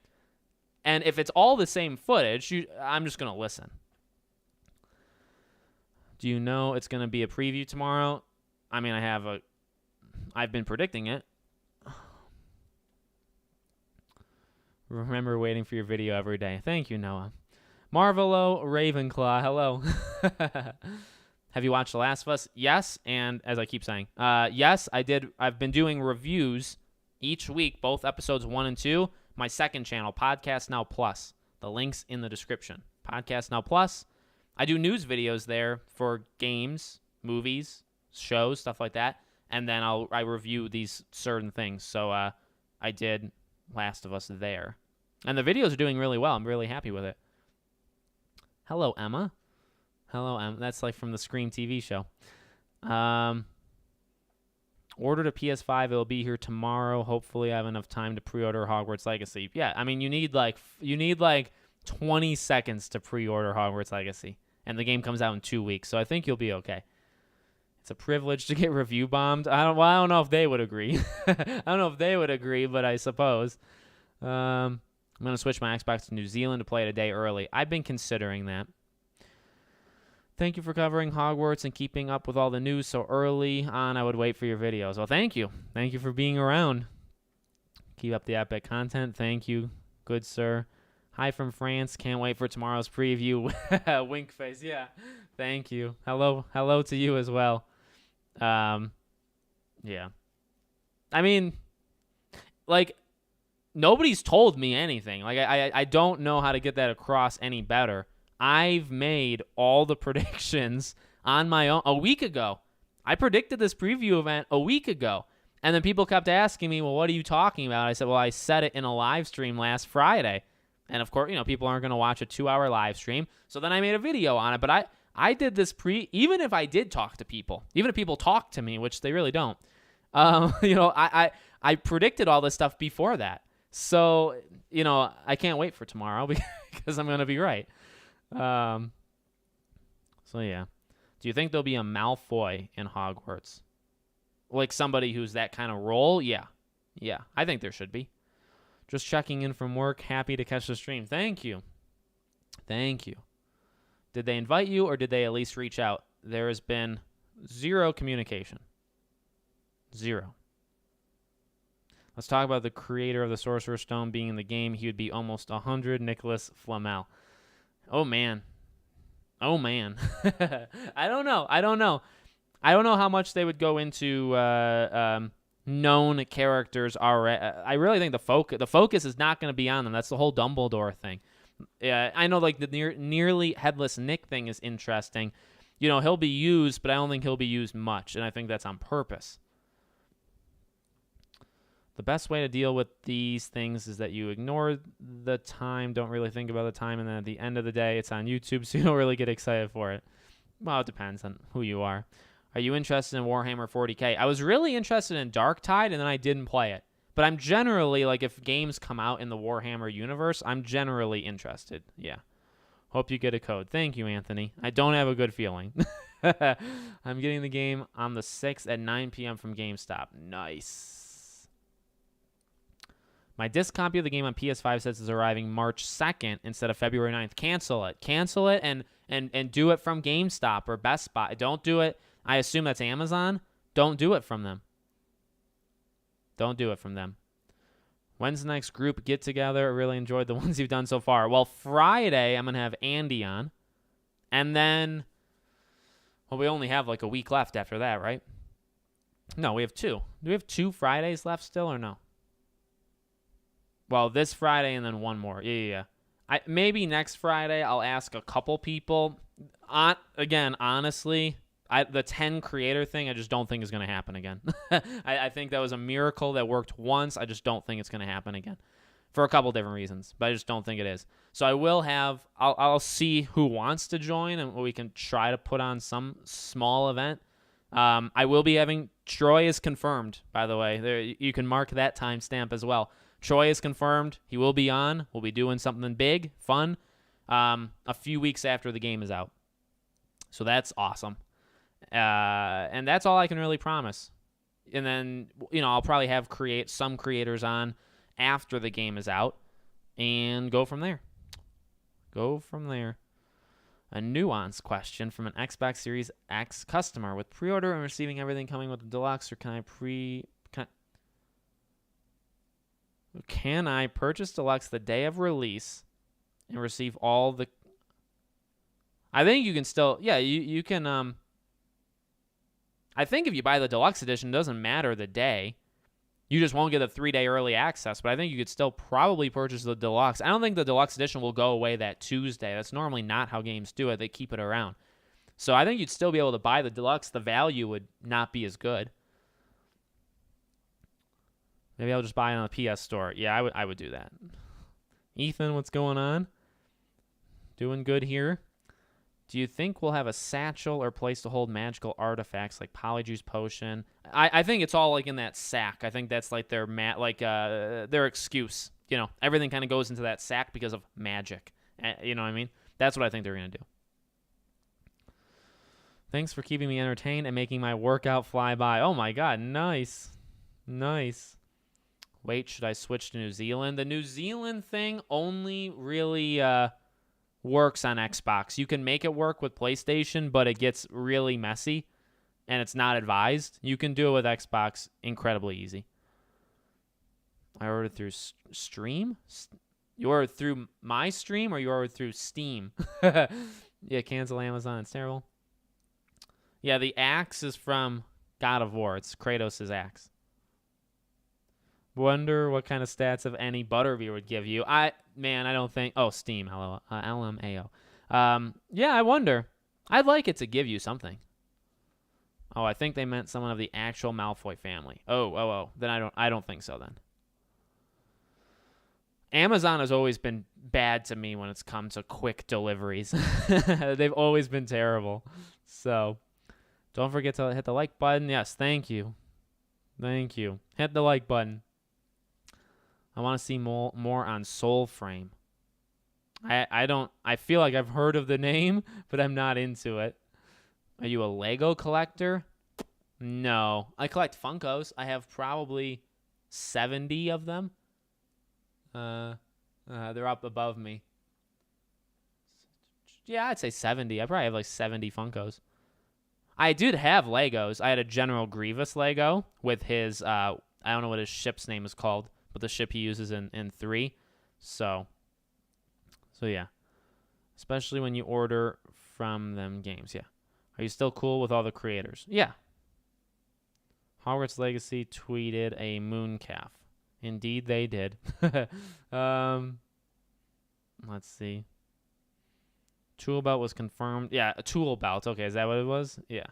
[SPEAKER 1] And if it's all the same footage, I'm just going to listen. Do you know it's going to be a preview tomorrow? I mean, I've been predicting it. Remember waiting for your video every day. Thank you, Noah. Marvelo Ravenclaw, hello. Have you watched The Last of Us? Yes, and as I keep saying, yes, I did. I've been doing reviews each week, both episodes 1 and 2. My second channel, Podcast Now Plus. The link's in the description. Podcast Now Plus. I do news videos there for games, movies, shows, stuff like that, and then I review these certain things. So I did Last of Us there, and the videos are doing really well. I'm really happy with it. Hello, Emma. Hello, Emma. That's like from the Scream TV show. Ordered a PS5. It'll be here tomorrow. Hopefully, I have enough time to pre-order Hogwarts Legacy. Yeah, I mean, you need like 20 seconds to pre-order Hogwarts Legacy, and the game comes out in 2 weeks. So I think you'll be okay. It's a privilege to get review bombed. I don't know if they would agree. But I suppose. I'm going to switch my Xbox to New Zealand to play it a day early. I've been considering that. Thank you for covering Hogwarts and keeping up with all the news so early on. I would wait for your videos. Well, thank you. Thank you for being around. Keep up the epic content. Thank you, good sir. Hi from France. Can't wait for tomorrow's preview. Wink face. Yeah. Thank you. Hello to you as well. Yeah. I mean, like, nobody's told me anything. Like, I don't know how to get that across any better. I've made all the predictions on my own a week ago. I predicted this preview event a week ago. And then people kept asking me, well, what are you talking about? I said, well, I said it in a live stream last Friday. And, of course, people aren't going to watch a 2-hour live stream. So then I made a video on it. But I did this even if I did talk to people, even if people talk to me, which they really don't, I predicted all this stuff before that. So, I can't wait for tomorrow because I'm going to be right. So, yeah. Do you think there'll be a Malfoy in Hogwarts? Like somebody who's that kind of role? Yeah. Yeah, I think there should be. Just checking in from work. Happy to catch the stream. Thank you. Thank you. Did they invite you or did they at least reach out? There has been zero communication. Zero. Let's talk about the creator of the Sorcerer's Stone being in the game. He would be almost 100, Nicholas Flamel. Oh, man. Oh, man. I don't know. I don't know how much they would go into known characters already. I really think the focus is not going to be on them. That's the whole Dumbledore thing. Yeah, I know, like, the nearly headless Nick thing is interesting. He'll be used, but I don't think he'll be used much, and I think that's on purpose. The best way to deal with these things is that you ignore the time, don't really think about the time, and then at the end of the day, it's on YouTube, so you don't really get excited for it. Well, it depends on who you are. Are you interested in Warhammer 40K? I was really interested in Darktide, and then I didn't play it. But I'm generally, like, if games come out in the Warhammer universe, I'm generally interested. Yeah. Hope you get a code. Thank you, Anthony. I don't have a good feeling. I'm getting the game on the 6th at 9 p.m. from GameStop. Nice. My disc copy of the game on PS5 says it's arriving March 2nd instead of February 9th. Cancel it. Cancel it and do it from GameStop or Best Buy. Don't do it. I assume that's Amazon. Don't do it from them. Don't do it from them. When's the next group get-together? I really enjoyed the ones you've done so far. Well, Friday, I'm going to have Andy on. And then, well, we only have like a week left after that, right? No, we have 2. Do we have 2 Fridays left still or no? Well, this Friday and then one more. Yeah. Maybe next Friday I'll ask a couple people. Again, honestly, the 10 creator thing, I just don't think is going to happen again. I think that was a miracle that worked once. I just don't think it's going to happen again for a couple different reasons, but I just don't think it is. So I'll see who wants to join and we can try to put on some small event. I will be having, Troy is confirmed, by the way. There, you can mark that timestamp as well. Troy is confirmed. He will be on. We'll be doing something big, fun, a few weeks after the game is out. So that's awesome. And that's all I can really promise. And then, I'll probably have some creators on after the game is out and go from there. A nuanced question from an Xbox Series X customer. With pre-order and receiving everything coming with the deluxe, or can I purchase deluxe the day of release and receive all the... I think you can still... Yeah, you can... I think if you buy the deluxe edition, it doesn't matter the day. You just won't get a 3-day early access, but I think you could still probably purchase the deluxe. I don't think the deluxe edition will go away that Tuesday. That's normally not how games do it. They keep it around. So I think you'd still be able to buy the deluxe. The value would not be as good. Maybe I'll just buy it on the PS Store. Yeah, I would do that. Ethan, what's going on? Doing good here. Do you think we'll have a satchel or place to hold magical artifacts like Polyjuice Potion? I think it's all like in that sack. I think that's like their excuse. Everything kind of goes into that sack because of magic. You know what I mean? That's what I think they're going to do. Thanks for keeping me entertained and making my workout fly by. Oh my God, nice. Wait, should I switch to New Zealand? The New Zealand thing only really... works on Xbox. You can make it work with PlayStation, but it gets really messy and it's not advised. You can do it with Xbox incredibly easy. I ordered through Stream? You ordered through my stream or you ordered through Steam? Yeah, cancel Amazon. It's terrible. Yeah, the axe is from God of War. It's Kratos' axe. Wonder what kind of stats, if any, Butterbeer would give you. I don't think... Oh, Steam. LMAO. Yeah, I wonder. I'd like it to give you something. Oh, I think they meant someone of the actual Malfoy family. Oh. Then I don't think so then. Amazon has always been bad to me when it's come to quick deliveries. They've always been terrible. So, don't forget to hit the like button. Yes, thank you. Thank you. Hit the like button. I want to see more on Soulframe. I feel like I've heard of the name, but I'm not into it. Are you a Lego collector? No. I collect Funkos. I have probably 70 of them. They're up above me. Yeah, I'd say 70. I probably have like 70 Funkos. I did have Legos. I had a General Grievous Lego with his, I don't know what his ship's name is called, but the ship he uses in 3. So yeah. Especially when you order from them games, yeah. Are you still cool with all the creators? Yeah. Hogwarts Legacy tweeted a moon calf. Indeed, they did. Let's see. Tool belt was confirmed. Yeah, a tool belt. Okay, is that what it was? Yeah.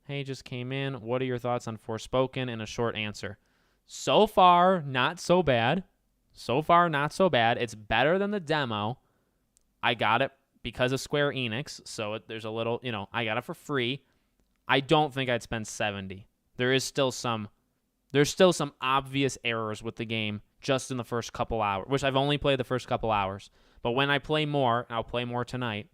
[SPEAKER 1] Hey, just came in. What are your thoughts on Forspoken? In a short answer. So far, not so bad. It's better than the demo. I got it because of Square Enix, so there's a little, I got it for free. I don't think I'd spend 70. There's still some obvious errors with the game just in the first couple hours, which I've only played the first couple hours. But when I play more, I'll play more tonight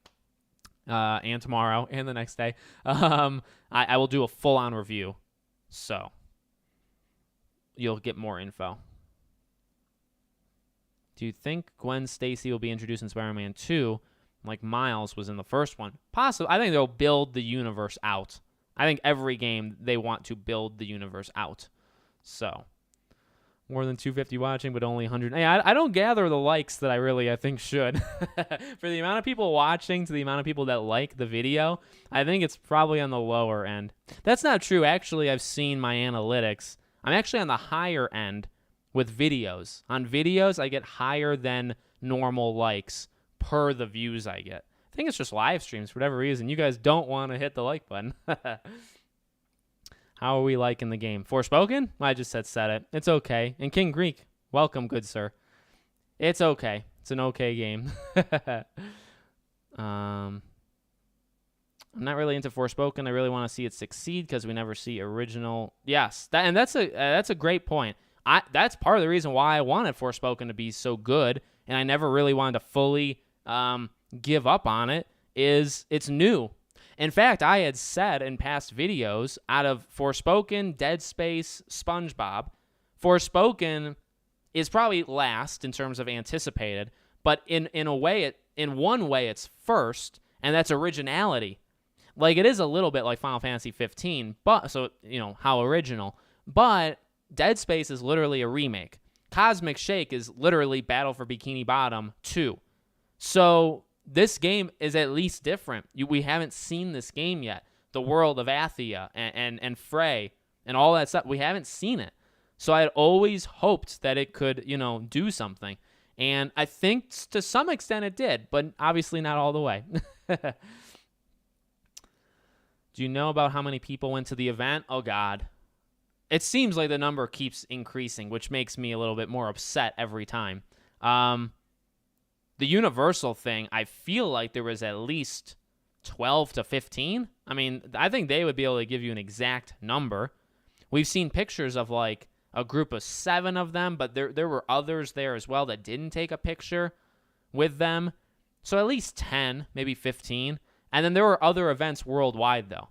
[SPEAKER 1] and tomorrow and the next day, I will do a full-on review. So you'll get more info. Do you think Gwen Stacy will be introduced in Spider-Man 2 like Miles was in the first one? Possibly. I think they'll build the universe out. I think every game they want to build the universe out. So, more than 250 watching, but only 100. Hey, I don't gather the likes that I think should. For the amount of people watching to the amount of people that like the video, I think it's probably on the lower end. That's not true. Actually, I've seen my analytics. I'm actually on the higher end with videos. On videos, I get higher than normal likes per the views I get. I think it's just live streams for whatever reason. You guys don't want to hit the like button. How are we liking the game? Forspoken? I just said it. It's okay. And King Greek, welcome, good sir. It's okay. It's an okay game. I'm not really into Forspoken. I really want to see it succeed because we never see original. Yes, that's a great point. That's part of the reason why I wanted Forspoken to be so good, and I never really wanted to fully give up on it. Is it's new. In fact, I had said in past videos, out of Forspoken, Dead Space, SpongeBob, Forspoken is probably last in terms of anticipated, but in one way it's first, and that's originality. Like, it is a little bit like Final Fantasy 15, but so how original. But Dead Space is literally a remake. Cosmic Shake is literally Battle for Bikini Bottom 2. So this game is at least different. We haven't seen this game yet. The world of Athia and Frey and all that stuff, we haven't seen it. So I had always hoped that it could, do something. And I think to some extent it did, but obviously not all the way. Do you know about how many people went to the event? Oh, God. It seems like the number keeps increasing, which makes me a little bit more upset every time. The Universal thing, I feel like there was at least 12 to 15. I mean, I think they would be able to give you an exact number. We've seen pictures of like a group of 7 of them, but there were others there as well that didn't take a picture with them. So at least 10, maybe 15. And then there were other events worldwide, though.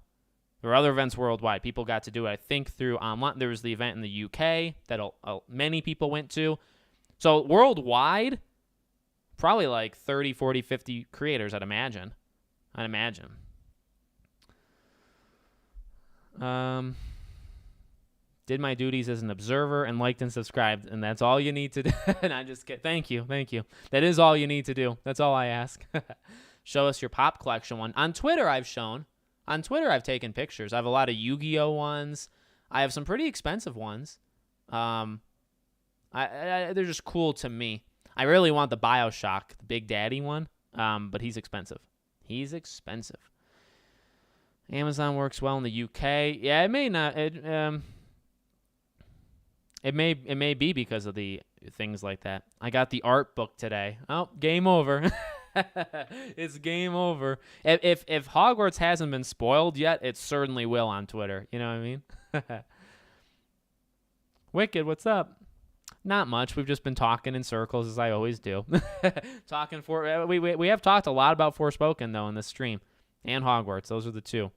[SPEAKER 1] There were other events worldwide. People got to do it, I think, through online. There was the event in the UK that many people went to. So worldwide, probably like 30, 40, 50 creators, I'd imagine. Did my duties as an observer and liked and subscribed, and that's all you need to do. And I just get thank you. That is all you need to do. That's all I ask. Show us your pop collection one. On Twitter, I've taken pictures. I have a lot of Yu-Gi-Oh ones. I have some pretty expensive ones. They're just cool to me. I really want the BioShock, the Big Daddy one, but he's expensive. Amazon works well in the UK. Yeah, it may not. It may be because of the things like that. I got the art book today. Oh, game over. It's game over. If Hogwarts hasn't been spoiled yet, it certainly will on Twitter. You know what I mean? Wicked, what's up? Not much. We've just been talking in circles as I always do. We have talked a lot about Forspoken though in this stream, and Hogwarts. Those are the two,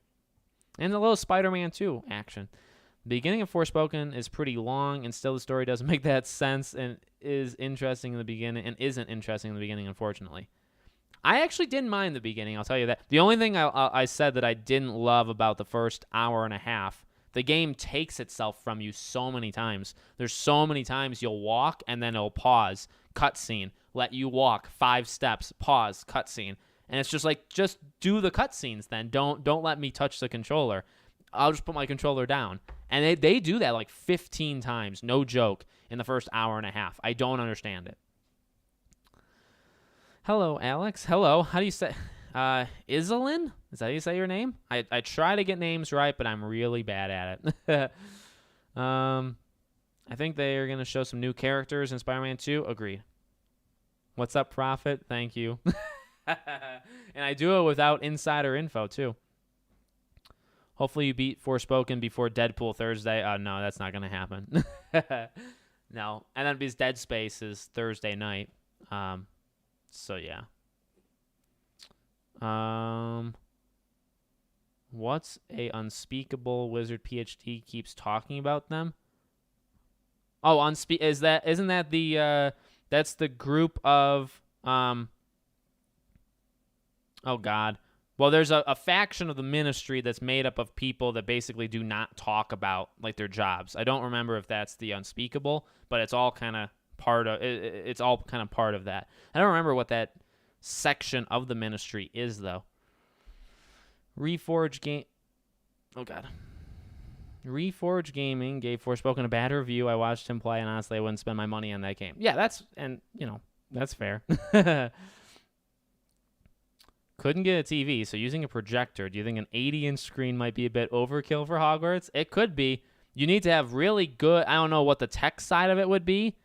[SPEAKER 1] and a little Spider-Man 2 action. The beginning of Forspoken is pretty long, and still the story doesn't make that sense and is interesting in the beginning and isn't interesting in the beginning, unfortunately. I actually didn't mind the beginning, I'll tell you that. The only thing I said that I didn't love about the first hour and a half, the game takes itself from you so many times. There's so many times you'll walk, and then it'll pause, cutscene, let you walk 5 steps, pause, cutscene. And it's just like, just do the cutscenes then. Don't let me touch the controller. I'll just put my controller down. And they do that like 15 times, no joke, in the first hour and a half. I don't understand it. Hello, Alex. Hello. How do you say? Iselin? Is that how you say your name? I try to get names right, but I'm really bad at it. I think they are going to show some new characters in Spider-Man 2. Agreed. What's up, Prophet? Thank you. And I do it without insider info, too. Hopefully you beat Forspoken before Deadpool Thursday. No, that's not going to happen. No. And then because Dead Space is Thursday night. So, yeah. What's a unspeakable wizard PhD keeps talking about them? Oh, isn't that the that's the group of oh God. Well, there's a faction of the ministry that's made up of people that basically do not talk about like their jobs. I don't remember if that's the unspeakable, but it's all kind of part of it's all kind of part of that. I don't remember what that section of the ministry is though. Reforge Gaming gave Forspoken a bad review. I watched him play, and honestly, I wouldn't spend my money on that game. Yeah, that's fair. Couldn't get a TV, so using a projector. Do you think an 80-inch screen might be a bit overkill for Hogwarts? It could be. You need to have really good, I don't know what the tech side of it would be.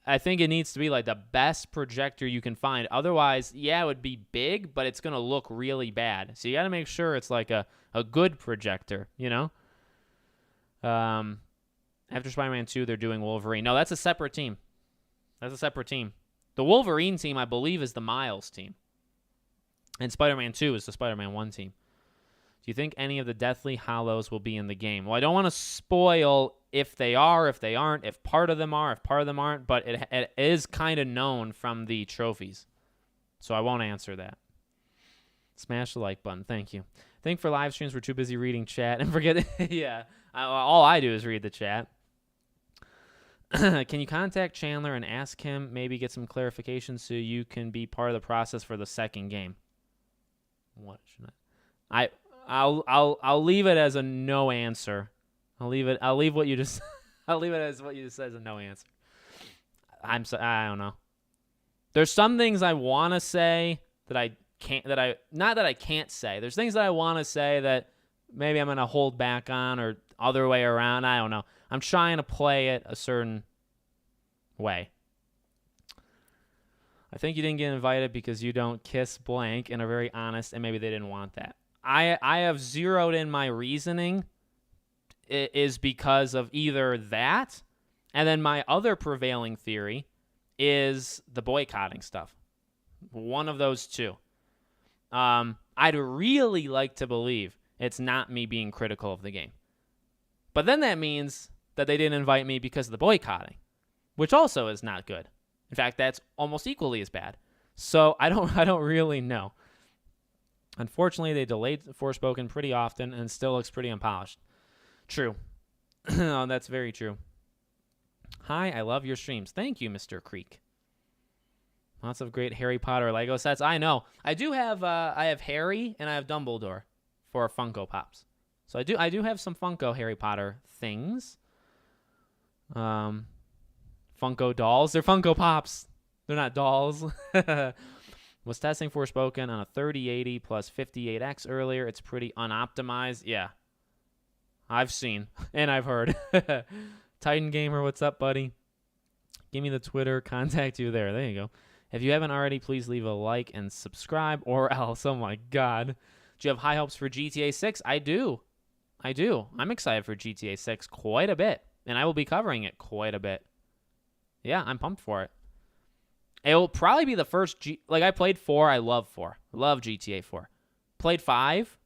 [SPEAKER 1] I think it needs to be like the best projector you can find. Otherwise, yeah, it would be big, but it's going to look really bad. So you got to make sure it's like a good projector, you know? After Spider-Man 2, they're doing Wolverine. No, that's a separate team. The Wolverine team, I believe, is the Miles team. And Spider-Man 2 is the Spider-Man 1 team. Do you think any of the Deathly Hallows will be in the game? Well, I don't want to spoil if they are, if they aren't, if part of them are, if part of them aren't, but it is kind of known from the trophies. So I won't answer that. Smash the like button. Thank you. I think for live streams, we're too busy reading chat and forget. Yeah, all I do is read the chat. Can you contact Chandler and ask him, maybe get some clarification so you can be part of the process for the second game? What should I'll leave it as a no answer. I'll leave what you just I'll leave it as what you just said as a no answer. I don't know. There's some things I want to say that I can't say. There's things that I want to say that maybe I'm going to hold back on or other way around. I don't know. I'm trying to play it a certain way. I think you didn't get invited because you don't kiss blank and are very honest, and maybe they didn't want that. I have zeroed in my reasoning is because of either that, and then my other prevailing theory is the boycotting stuff. One of those two. I'd really like to believe it's not me being critical of the game. But then that means that they didn't invite me because of the boycotting, which also is not good. In fact, that's almost equally as bad. So I don't really know. Unfortunately, they delayed Forspoken pretty often and it still looks pretty unpolished. True. Oh, that's very true. Hi, I love your streams. Thank you, Mr. Creek. Lots of great Harry Potter Lego sets. I know. I do have I have Harry and I have Dumbledore for Funko Pops. So I do have some Funko Harry Potter things. Funko dolls. They're Funko Pops. They're not dolls. Was testing Forspoken on a 3080 plus 58X earlier. It's pretty unoptimized. Yeah. I've seen and I've heard. Titan Gamer, what's up, buddy? Give me the Twitter. Contact you there. There you go. If you haven't already, please leave a like and subscribe or else. Oh, my God. Do you have high hopes for GTA 6? I do. I'm excited for GTA 6 quite a bit, and I will be covering it quite a bit. Yeah, I'm pumped for it. It will probably be the first I played 4. I love 4. Love GTA 4. Played 5,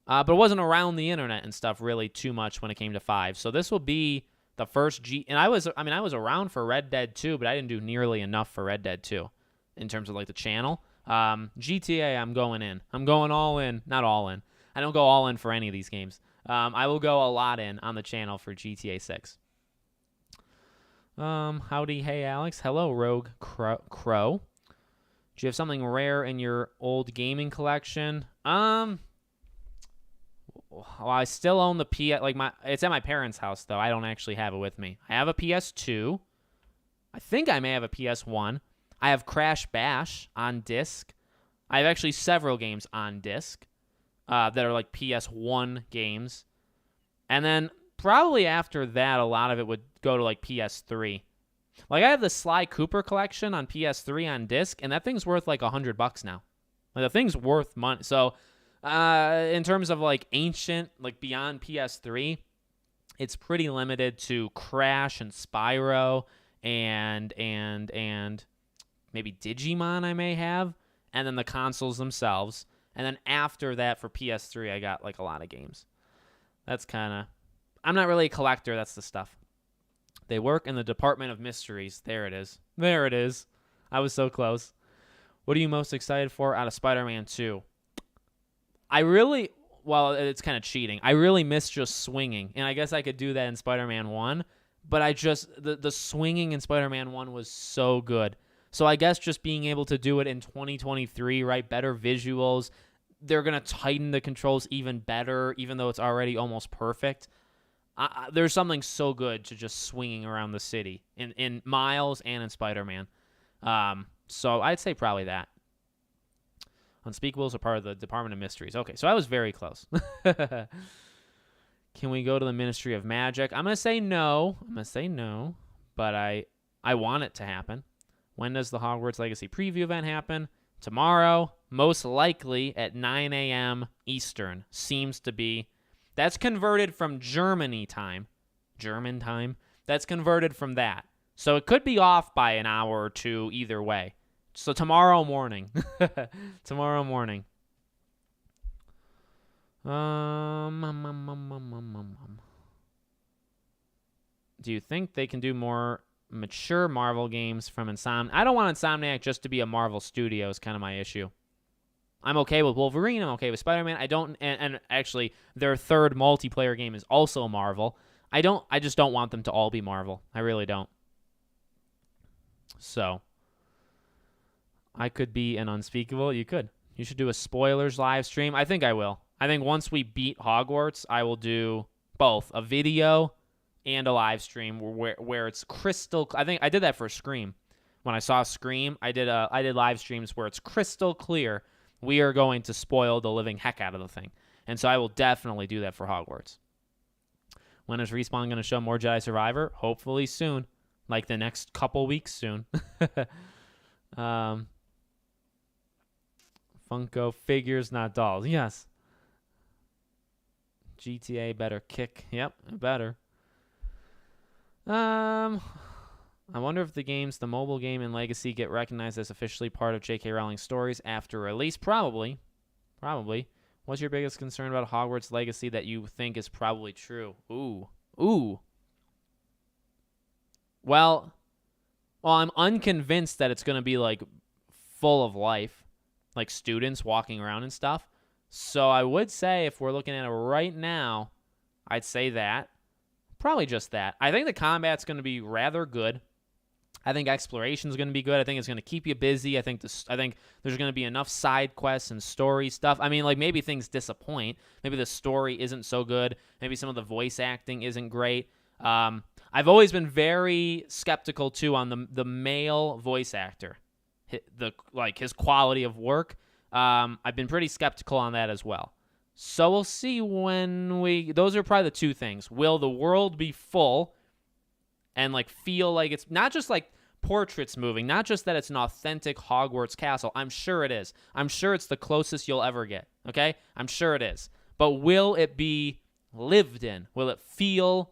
[SPEAKER 1] but it wasn't around the internet and stuff really too much when it came to 5. So this will be the first and I was around for Red Dead 2, but I didn't do nearly enough for Red Dead 2 in terms of like the channel. GTA, I'm going in. I'm going all in. Not all in. I don't go all in for any of these games. I will go a lot in on the channel for GTA 6. Howdy, hey Alex. Hello, Rogue Crow. Do you have something rare in your old gaming collection? Well, I still own the it's at my parents' house though. I don't actually have it with me. I have a PS2. I think I may have a PS1. I have Crash Bash on disc. I have actually several games on disc that are like PS1 games. And then probably after that, a lot of it would go to like PS3. Like I have the Sly Cooper collection on PS3 on disc, and that thing's worth like $100 now. Like the thing's worth money. So in terms of like ancient, like beyond PS3, it's pretty limited to Crash and Spyro and maybe Digimon I may have, and then the consoles themselves. And then after that for PS3, I got like a lot of games. That's kind of... I'm not really a collector. That's the stuff. They work in the Department of Mysteries. There it is. There it is. I was so close. What are you most excited for out of Spider-Man 2? Well, it's kind of cheating. I really miss just swinging. And I guess I could do that in Spider-Man 1. But the swinging in Spider-Man 1 was so good. So I guess just being able to do it in 2023, right? Better visuals. They're going to tighten the controls even better, even though it's already almost perfect. There's something so good to just swinging around the city in Miles and in Spider-Man. So I'd say probably that. Unspeakables are part of the Department of Mysteries. Okay, so I was very close. Can we go to the Ministry of Magic? I'm going to say no. But I want it to happen. When does the Hogwarts Legacy preview event happen? Tomorrow, most likely at 9 a.m. Eastern. Seems to be. That's converted from German time. That's converted from that. So it could be off by an hour or two either way. So tomorrow morning. Tomorrow morning. Do you think they can do more mature Marvel games from Insomniac? I don't want Insomniac just to be a Marvel studio is kind of my issue. I'm okay with Wolverine. I'm okay with Spider-Man. I don't, and actually, their third multiplayer game is also Marvel. I just don't want them to all be Marvel. I really don't. So, I could be an Unspeakable. You could. You should do a spoilers live stream. I think I will. I think once we beat Hogwarts, I will do both a video and a live stream where it's crystal. I think I did that for Scream. When I saw Scream, I did live streams where it's crystal clear. We are going to spoil the living heck out of the thing. And so I will definitely do that for Hogwarts. When is Respawn going to show more Jedi Survivor? Hopefully soon. Like the next couple weeks soon. Funko figures, not dolls. Yes. GTA better kick. Yep, better. I wonder if the mobile game and Legacy get recognized as officially part of J.K. Rowling's stories after release. Probably. What's your biggest concern about Hogwarts Legacy that you think is probably true? Ooh. Well, I'm unconvinced that it's going to be like full of life, like students walking around and stuff. So I would say if we're looking at it right now, I'd say that. Probably just that. I think the combat's going to be rather good. I think exploration is going to be good. I think it's going to keep you busy. I think there's going to be enough side quests and story stuff. I mean, like, maybe things disappoint. Maybe the story isn't so good. Maybe some of the voice acting isn't great. I've always been very skeptical too on the male voice actor, his quality of work. I've been pretty skeptical on that as well. So we'll see those are probably the two things. Will the world be full and like feel like it's not just like portraits moving, not just that it's an authentic Hogwarts castle. I'm sure it is. I'm sure it's the closest you'll ever get. Okay? I'm sure it is. But will it be lived in? Will it feel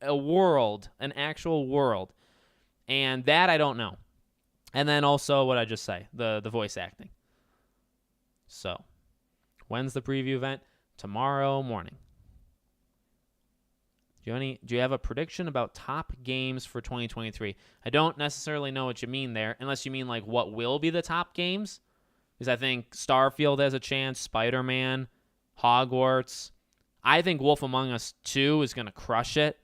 [SPEAKER 1] a world, an actual world? And that I don't know. And then also what I just say, the voice acting. So, when's the preview event? Tomorrow morning. Do you have a prediction about top games for 2023? I don't necessarily know what you mean there, unless you mean like what will be the top games. Because I think Starfield has a chance, Spider-Man, Hogwarts. I think Wolf Among Us 2 is going to crush it.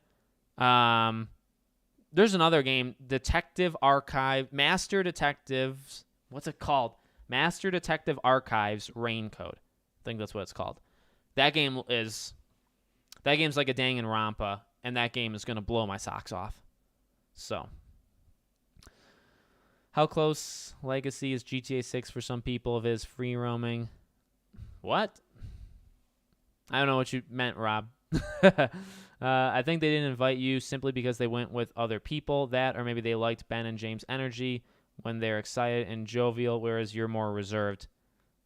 [SPEAKER 1] There's another game, Detective Archive, Master Detectives, what's it called? Master Detective Archives Raincoat. I think that's what it's called. That game's like a Danganronpa, and that game is going to blow my socks off. So, how close Legacy is GTA 6 for some people if it is free roaming? What? I don't know what you meant, Rob. I think they didn't invite you simply because they went with other people. That, or maybe they liked Ben and James' energy when they're excited and jovial, whereas you're more reserved.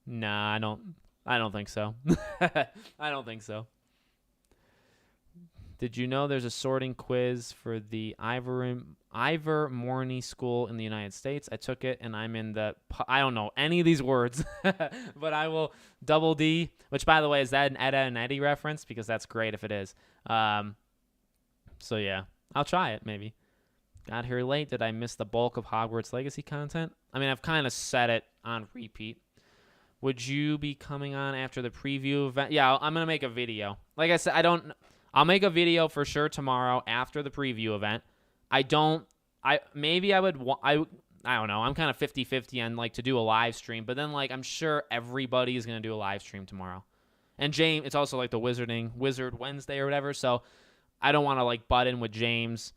[SPEAKER 1] Nah, I don't think so. I don't think so. Did you know there's a sorting quiz for the Ivor Morney School in the United States? I took it, and I'm in I don't know any of these words, but I will double D, which, by the way, is that an Etta and Eddie reference? Because that's great if it is. So, yeah, I'll try it, maybe. Got here late. Did I miss the bulk of Hogwarts Legacy content? I mean, I've kind of said it on repeat. Would you be coming on after the preview event? Yeah, I'm going to make a video. Like I said, I'll make a video for sure tomorrow after the preview event. I don't know. I'm kind of 50-50 on like to do a live stream, but then like I'm sure everybody is going to do a live stream tomorrow. And James, it's also like the Wizard Wednesday or whatever, so I don't want to like butt in with James.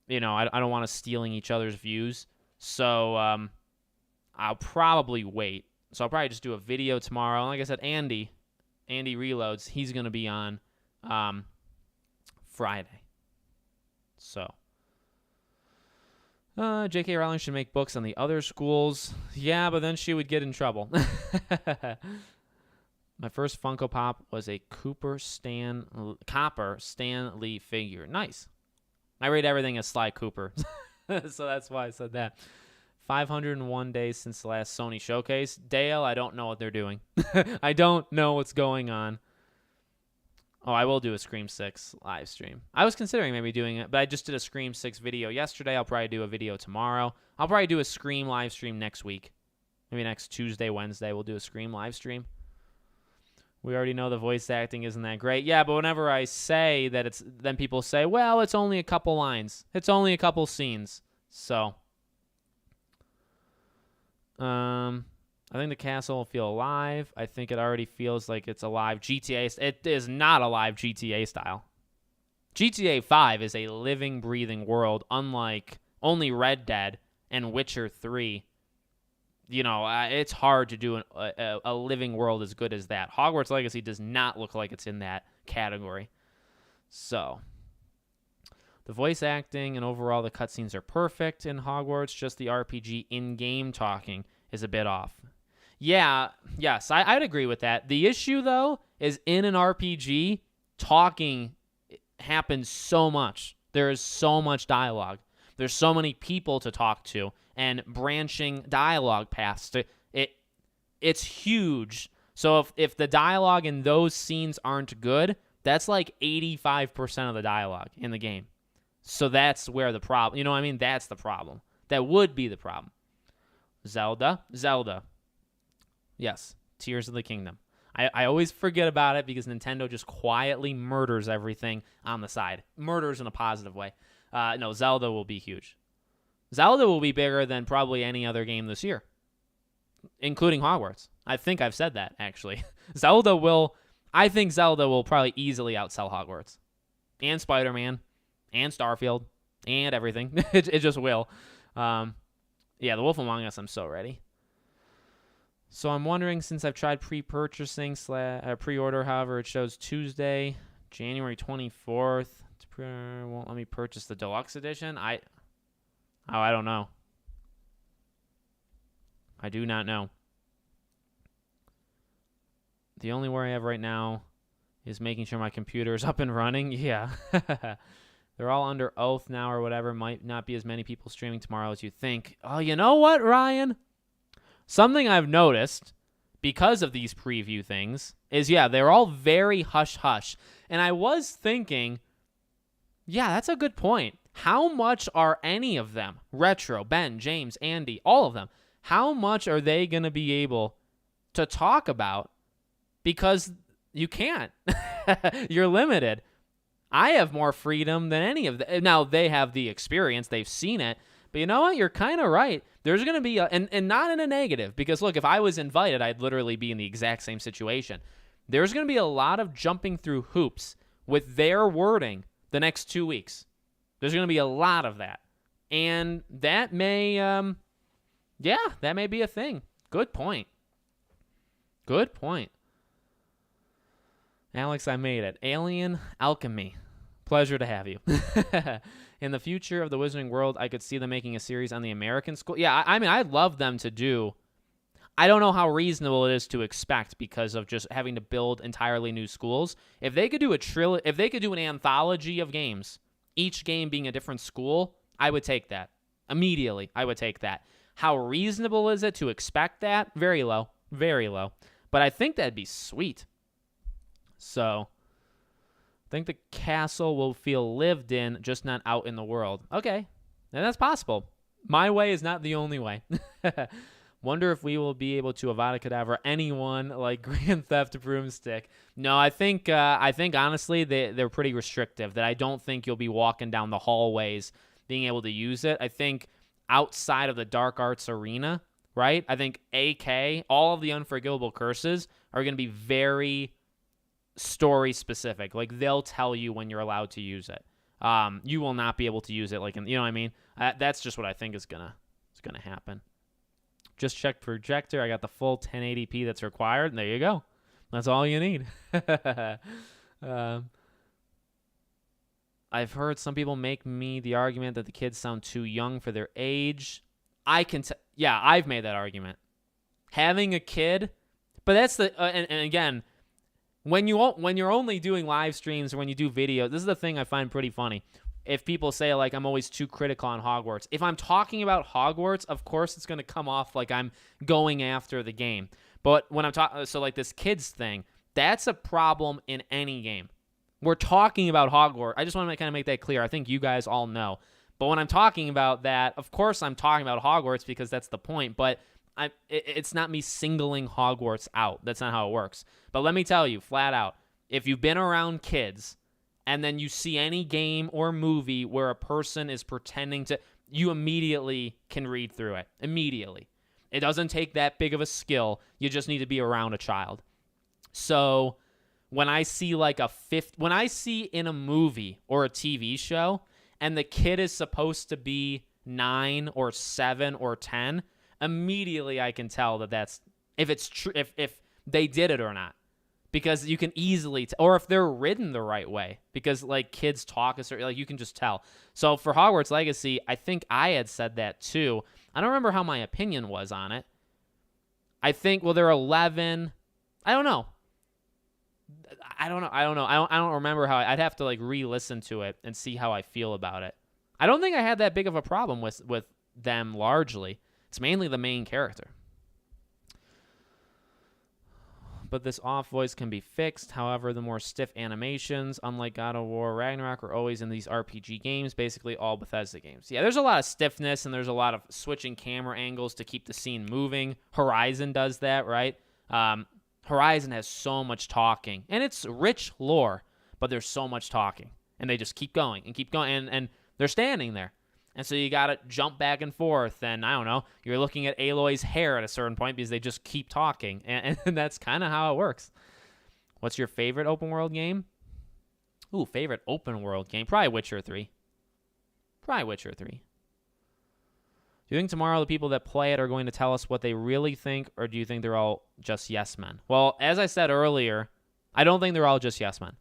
[SPEAKER 1] You know, I don't want to stealing each other's views. So I'll probably wait. So I'll probably just do a video tomorrow. And like I said, Andy Reloads, he's going to be on Friday. So J.K. Rowling should make books on the other schools. Yeah, but then she would get in trouble. My first Funko Pop was a Copper Stan Lee figure. Nice. I rate everything as Sly Cooper. So that's why I said that. 501 days since the last Sony showcase. Dale, I don't know what they're doing. I don't know what's going on. Oh, I will do a Scream 6 live stream. I was considering maybe doing it, but I just did a Scream 6 video yesterday. I'll probably do a video tomorrow. I'll probably do a Scream live stream next week. Maybe next Tuesday, Wednesday, we'll do a Scream live stream. We already know the voice acting isn't that great. Yeah, but whenever I say that then people say, well, it's only a couple lines. It's only a couple scenes. So, I think the castle will feel alive. I think it already feels like it's alive. GTA, it is not alive GTA style. GTA 5 is a living, breathing world, unlike only Red Dead and Witcher 3. You know, it's hard to do a living world as good as that. Hogwarts Legacy does not look like it's in that category. So, the voice acting and overall the cutscenes are perfect in Hogwarts. Just the RPG in-game talking is a bit off. Yeah, yes, I'd agree with that. The issue, though, is in an RPG, talking happens so much. There is so much dialogue. There's so many people to talk to and branching dialogue paths. It's huge. So if the dialogue in those scenes aren't good, that's like 85% of the dialogue in the game. So that's where the problem, you know what I mean? That's the problem. That would be the problem. Zelda. Yes, Tears of the Kingdom. I always forget about it because Nintendo just quietly murders everything on the side. Murders in a positive way. No, Zelda will be huge. Zelda will be bigger than probably any other game this year, including Hogwarts. I think I've said that, actually. I think Zelda will probably easily outsell Hogwarts. And Spider-Man. And Starfield. And everything. It just will. Yeah, The Wolf Among Us, I'm so ready. So I'm wondering, since I've tried pre-purchasing, pre-order, however, it shows Tuesday, January 24th. Won't let me purchase the deluxe edition. I don't know. I do not know. The only worry I have right now is making sure my computer is up and running. Yeah. They're all under oath now or whatever. Might not be as many people streaming tomorrow as you think. Oh, you know what, Ryan? Something I've noticed because of these preview things is, yeah, they're all very hush-hush. And I was thinking, yeah, that's a good point. How much are any of them, Retro, Ben, James, Andy, all of them, how much are they going to be able to talk about? Because you can't. You're limited. I have more freedom than any of them. Now, they have the experience. They've seen it. But you know what? You're kind of right. There's going to be, and not in a negative, because look, if I was invited, I'd literally be in the exact same situation. There's going to be a lot of jumping through hoops with their wording the next 2 weeks. There's going to be a lot of that. And that may, that may be a thing. Good point. Good point. Alex, I made it. Alien Alchemy. Pleasure to have you. In the future of the Wizarding World, I could see them making a series on the American school. Yeah, I mean, I'd love them to do. I don't know how reasonable it is to expect because of just having to build entirely new schools. If they could do if they could do an anthology of games, each game being a different school, I would take that. Immediately, I would take that. How reasonable is it to expect that? Very low. Very low. But I think that'd be sweet. So, I think the castle will feel lived in, just not out in the world. Okay, and that's possible. My way is not the only way. Wonder if we will be able to Avada Kedavra anyone like Grand Theft Broomstick. No, I think honestly they're pretty restrictive. That I don't think you'll be walking down the hallways being able to use it. I think outside of the Dark Arts arena, right? I think AK, all of the Unforgivable Curses are going to be very story specific. Like they'll tell you when you're allowed to use it. You will not be able to use it like you know what I mean? That's just what I think is gonna happen. Just check projector. I got the full 1080p that's required. And there you go. That's all you need. I've heard some people make me the argument that the kids sound too young for their age. Yeah, I've made that argument. Having a kid, but that's and again, when you're only doing live streams or when you do videos, this is the thing I find pretty funny. If people say, like, I'm always too critical on Hogwarts. If I'm talking about Hogwarts, of course it's going to come off like I'm going after the game. But when I'm talking, so like this kids thing, that's a problem in any game. We're talking about Hogwarts. I just want to kind of make that clear. I think you guys all know. But when I'm talking about that, of course I'm talking about Hogwarts because that's the point. But it's not me singling Hogwarts out. That's not how it works. But let me tell you, flat out, if you've been around kids and then you see any game or movie where a person is pretending to, you immediately can read through it. Immediately. It doesn't take that big of a skill. You just need to be around a child. So when I see when I see in a movie or a TV show and the kid is supposed to be 9 or 7 or 10, immediately I can tell that that's if it's true, if they did it or not. Because you can easily, or if they're written the right way, because like kids talk a certain, like you can just tell. So for Hogwarts Legacy, I think I had said that too. I don't remember how my opinion was on it. I think, well, they're 11. I don't know. I don't remember how. I'd have to like re-listen to it and see how I feel about it. I don't think I had that big of a problem with them largely. It's mainly the main character. But this off voice can be fixed. However, the more stiff animations, unlike God of War, Ragnarok, are always in these RPG games, basically all Bethesda games. Yeah, there's a lot of stiffness and there's a lot of switching camera angles to keep the scene moving. Horizon does that, right? Horizon has so much talking, and it's rich lore, but there's so much talking, and they just keep going, and they're standing there. And so you got to jump back and forth, and I don't know, you're looking at Aloy's hair at a certain point because they just keep talking, and that's kind of how it works. What's your favorite open world game? Ooh, favorite open world game? Probably Witcher 3. Do you think tomorrow the people that play it are going to tell us what they really think, or do you think they're all just yes men? Well, as I said earlier, I don't think they're all just yes men.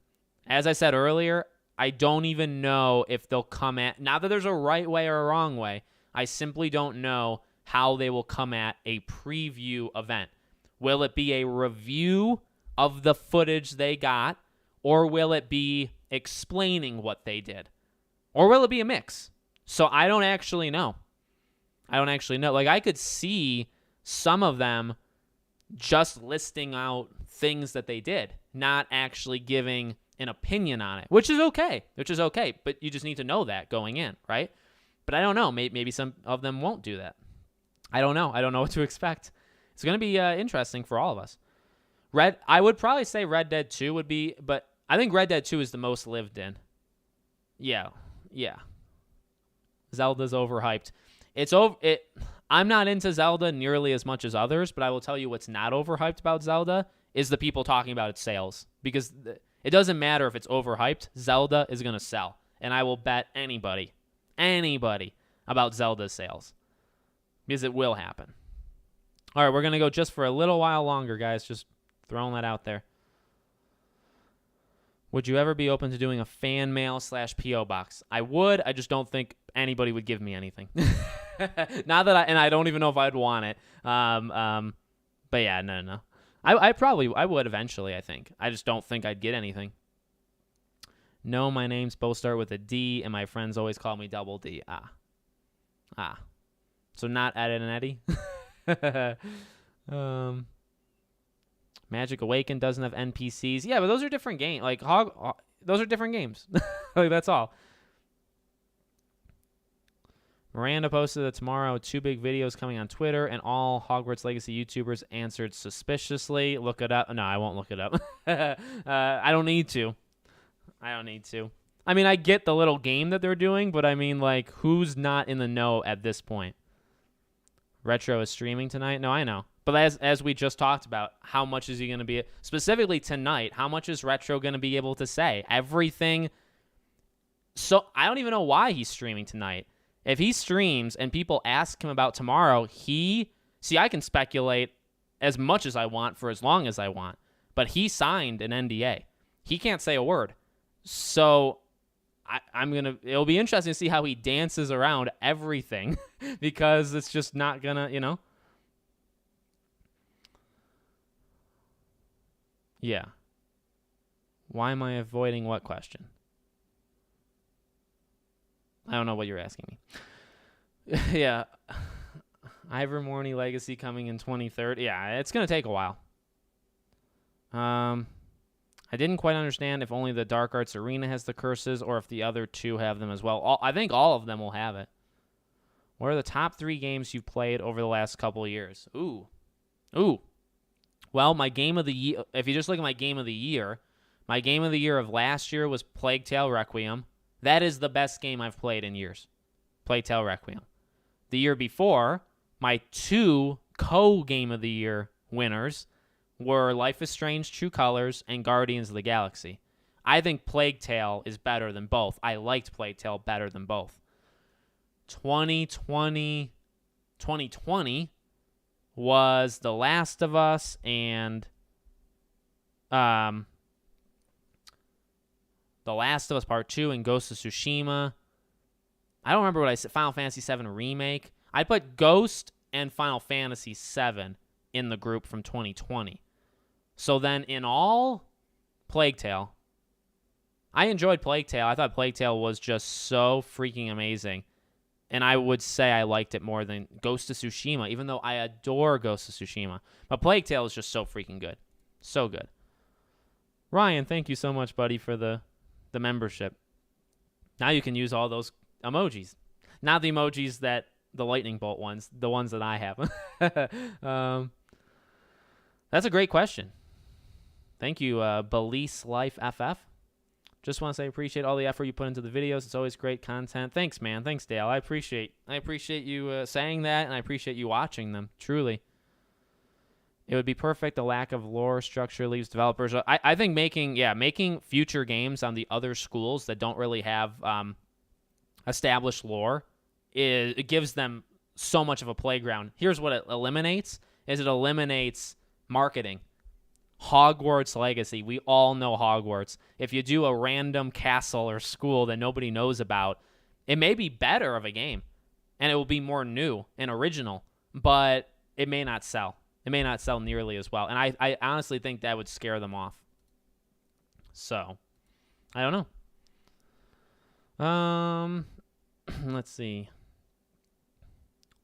[SPEAKER 1] As I said earlier, I don't even know if they'll come at, not that there's a right way or a wrong way, I simply don't know how they will come at a preview event. Will it be a review of the footage they got, or will it be explaining what they did? Or will it be a mix? So I don't actually know. Like, I could see some of them just listing out things that they did, not actually giving an opinion on it, which is okay. But you just need to know that going in, right? But I don't know. Maybe some of them won't do that. I don't know what to expect. It's going to be interesting for all of us. I would probably say Red Dead 2 would be, but I think Red Dead 2 is the most lived in. Yeah. Zelda's overhyped. I'm not into Zelda nearly as much as others, but I will tell you what's not overhyped about Zelda is the people talking about its sales. Because it doesn't matter if it's overhyped, Zelda is going to sell. And I will bet anybody about Zelda's sales. Because it will happen. All right, we're going to go just for a little while longer, guys. Just throwing that out there. Would you ever be open to doing a fan mail / P.O. box? I would. I just don't think anybody would give me anything. Not that I don't even know if I'd want it. But yeah, no. I would eventually, I think. I just don't think I'd get anything. No, my names both start with a D, and my friends always call me Double D. So not Ed and Eddie. Magic Awaken doesn't have NPCs. Yeah, but those are different games. Like those are different games. Like, that's all. Miranda posted that tomorrow 2 big videos coming on Twitter, and all Hogwarts Legacy YouTubers answered suspiciously. Look it up. No, I won't look it up. I don't need to. I mean, I get the little game that they're doing, but I mean, like, who's not in the know at this point? Retro is streaming tonight? No, I know. But as we just talked about, how much is he going to be, specifically tonight, how much is Retro going to be able to say? Everything. So I don't even know why he's streaming tonight. If he streams and people ask him about tomorrow, I can speculate as much as I want for as long as I want. But he signed an NDA. He can't say a word. So it'll be interesting to see how he dances around everything because it's just not going to, Yeah. Why am I avoiding what question? I don't know what you're asking me. Yeah. Ivermorny Legacy coming in 2030. Yeah, it's going to take a while. I didn't quite understand if only the Dark Arts Arena has the curses or if the other 2 have them as well. I think all of them will have it. What are the top 3 games you've played over the last couple of years? Ooh. Well, my game of the year, if you just look at my game of the year of last year was Plague Tale Requiem. That is the best game I've played in years. Plague Tale Requiem. The year before, my 2 co-game of the year winners were Life is Strange, True Colors, and Guardians of the Galaxy. I think Plague Tale is better than both. I liked Plague Tale better than both. 2020 was The Last of Us and The Last of Us Part 2 and Ghost of Tsushima. I don't remember what I said. Final Fantasy VII Remake. I put Ghost and Final Fantasy VII in the group from 2020. So then in all, Plague Tale. I enjoyed Plague Tale. I thought Plague Tale was just so freaking amazing. And I would say I liked it more than Ghost of Tsushima, even though I adore Ghost of Tsushima. But Plague Tale is just so freaking good. So good. Ryan, thank you so much, buddy, for the membership. Now you can use all those emojis. Not the emojis that the lightning bolt ones, the ones that I have. That's a great question. Thank you, Belize Life FF. Just want to say I appreciate all the effort you put into the videos. It's always great content. Thanks, man. Thanks, Dale. I appreciate you saying that, and I appreciate you watching them. Truly. It would be perfect. The lack of lore structure leaves developers. I think making future games on the other schools that don't really have established lore, it gives them so much of a playground. Here's what it eliminates: it eliminates marketing. Hogwarts Legacy. We all know Hogwarts. If you do a random castle or school that nobody knows about, it may be better of a game, and it will be more new and original, but it may not sell. It may not sell nearly as well, and I honestly think that would scare them off. So, I don't know. Let's see.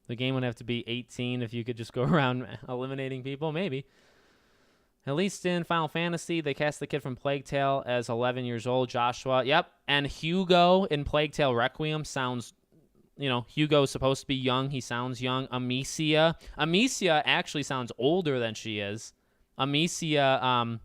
[SPEAKER 1] The game would have to be 18 if you could just go around eliminating people, maybe. At least in Final Fantasy, they cast the kid from Plague Tale as 11 years old, Joshua. Yep. And Hugo in Plague Tale Requiem sounds, Hugo's supposed to be young. He sounds young. Amicia actually sounds older than she is. Amicia,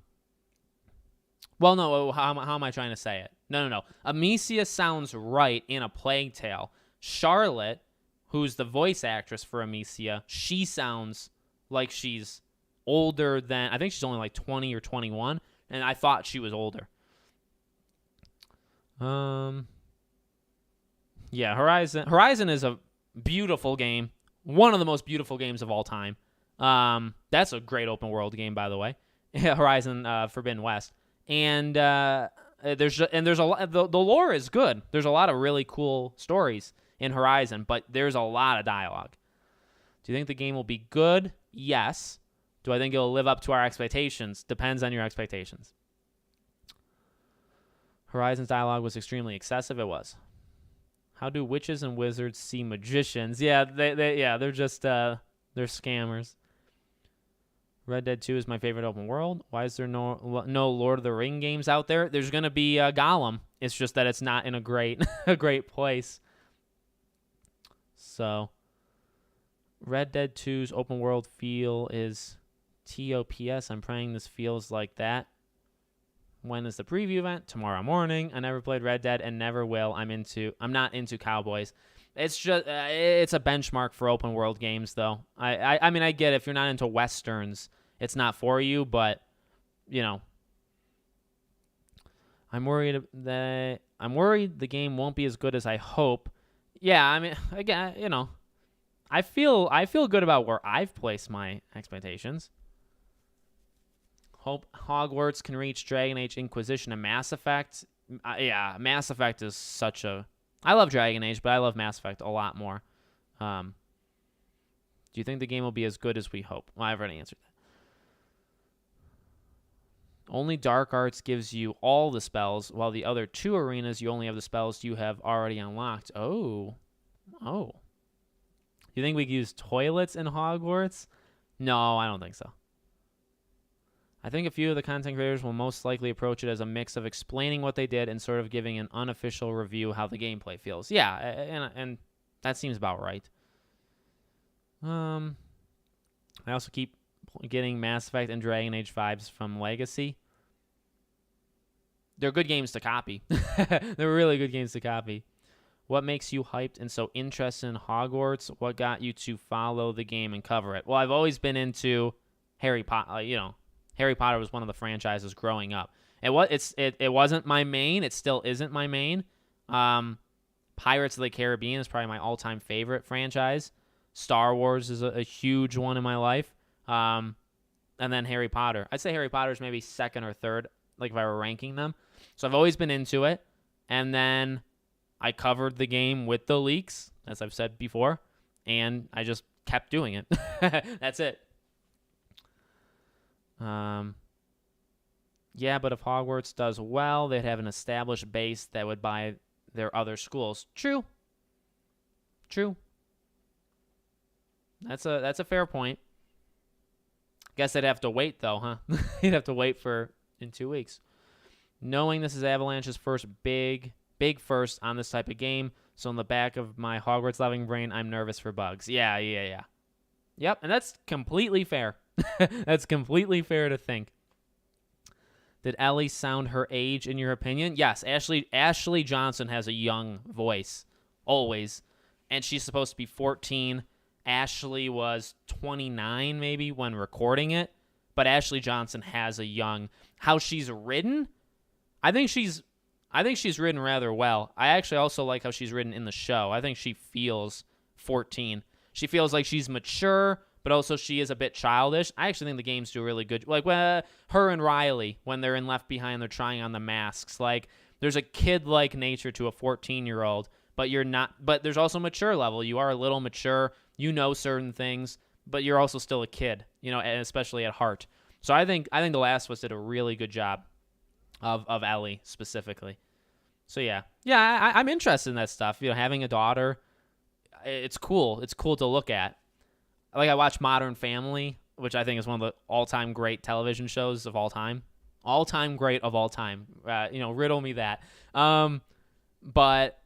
[SPEAKER 1] well, no, how am I trying to say it? No. Amicia sounds right in a Plague Tale. Charlotte, who's the voice actress for Amicia, she sounds like she's older than, I think she's only like 20 or 21, and I thought she was older. Yeah, Horizon is a beautiful game. One of the most beautiful games of all time. That's a great open world game, by the way. Horizon Forbidden West. And there's a lot, the lore is good. There's a lot of really cool stories in Horizon, but there's a lot of dialogue. Do you think the game will be good? Yes. Do I think it'll live up to our expectations? Depends on your expectations. Horizon's dialogue was extremely excessive. It was. How do witches and wizards see magicians? Yeah, they're just they're scammers. Red Dead 2 is my favorite open world. Why is there no Lord of the Ring games out there? There's gonna be Gollum. It's just that it's not in a great place. So, Red Dead 2's open world feel is TOPS. I'm praying this feels like that. When is the preview event? Tomorrow morning. I never played Red Dead and never will. I'm not into cowboys. It's just it's a benchmark for open world games, though. I mean, I get it. If you're not into westerns, it's not for you. But I'm worried the game won't be as good as I hope. Yeah, I mean, again, I feel good about where I've placed my expectations. Hope Hogwarts can reach Dragon Age Inquisition and Mass Effect. Yeah, Mass Effect is such a... I love Dragon Age, but I love Mass Effect a lot more. Do you think the game will be as good as we hope? Well, I've already answered that. Only Dark Arts gives you all the spells, while the other two arenas, you only have the spells you have already unlocked. Oh. You think we could use toilets in Hogwarts? No, I don't think so. I think a few of the content creators will most likely approach it as a mix of explaining what they did and sort of giving an unofficial review how the gameplay feels. Yeah, and that seems about right. I also keep getting Mass Effect and Dragon Age vibes from Legacy. They're good games to copy. They're really good games to copy. What makes you hyped and so interested in Hogwarts? What got you to follow the game and cover it? Well, I've always been into Harry Potter, Harry Potter was one of the franchises growing up. It wasn't my main. It still isn't my main. Pirates of the Caribbean is probably my all-time favorite franchise. Star Wars is a huge one in my life. And then Harry Potter. I'd say Harry Potter is maybe second or third, like if I were ranking them. So I've always been into it. And then I covered the game with the leaks, as I've said before, and I just kept doing it. That's it. Yeah, but if Hogwarts does well, they'd have an established base that would buy their other schools. True. That's a fair point. Guess they'd have to wait though, huh? You'd have to wait in 2 weeks. Knowing this is Avalanche's first big first on this type of game, so in the back of my Hogwarts loving brain, I'm nervous for bugs. Yeah. Yep, and that's completely fair. That's completely fair to think. Did Ellie sound her age in your opinion? Yes, Ashley Johnson has a young voice, always. And she's supposed to be 14. Ashley was 29 maybe when recording it. But Ashley Johnson has a young. How she's written, I think she's written rather well. I actually also like how she's written in the show. I think she feels 14. She feels like she's mature, but also she is a bit childish. I actually think the games do a really good. Like her and Riley, when they're in Left Behind, they're trying on the masks. Like there's a kid-like nature to a 14-year-old, but you're not. But there's also mature level. You are a little mature. You know certain things, but you're also still a kid. And especially at heart. So I think The Last of Us did a really good job of Ellie specifically. So yeah, I'm interested in that stuff. Having a daughter, it's cool. It's cool to look at. Like I watch Modern Family, which I think is one of the all-time great television shows of all time. All-time great of all time. Riddle me that. But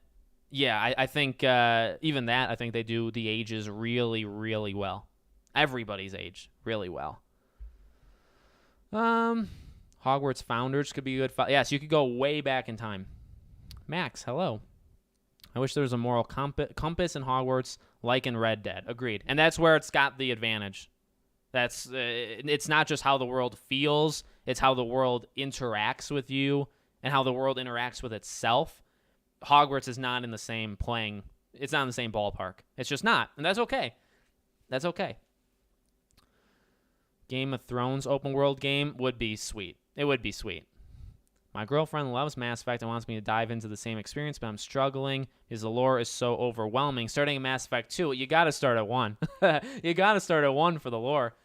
[SPEAKER 1] yeah, I think even that, I think they do the ages really, really well. Everybody's age really well. Hogwarts Founders could be good. Yes, you could go way back in time. Max, hello. I wish there was a moral compass in Hogwarts like in Red Dead. Agreed. And that's where it's got the advantage. It's not just how the world feels, it's how the world interacts with you and how the world interacts with itself. Hogwarts is not in the same it's not in the same ballpark. It's just not. And that's okay. That's okay. Game of Thrones open world game would be sweet. It would be sweet. My girlfriend loves Mass Effect and wants me to dive into the same experience, but I'm struggling because the lore is so overwhelming. Starting at Mass Effect 2, you got to start at 1. You got to start at 1 for the lore.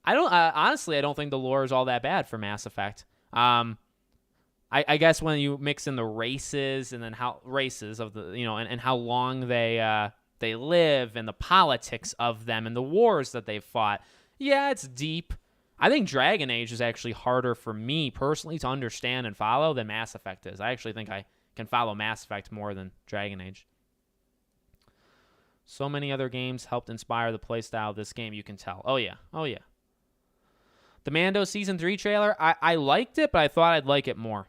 [SPEAKER 1] Honestly, I don't think the lore is all that bad for Mass Effect. I guess when you mix in the races and then how races of the, and how long they live and the politics of them and the wars that they've fought. Yeah, it's deep. I think Dragon Age is actually harder for me personally to understand and follow than Mass Effect is. I actually think I can follow Mass Effect more than Dragon Age. So many other games helped inspire the playstyle of this game, you can tell. Oh, yeah. The Mando Season 3 trailer, I liked it, but I thought I'd like it more.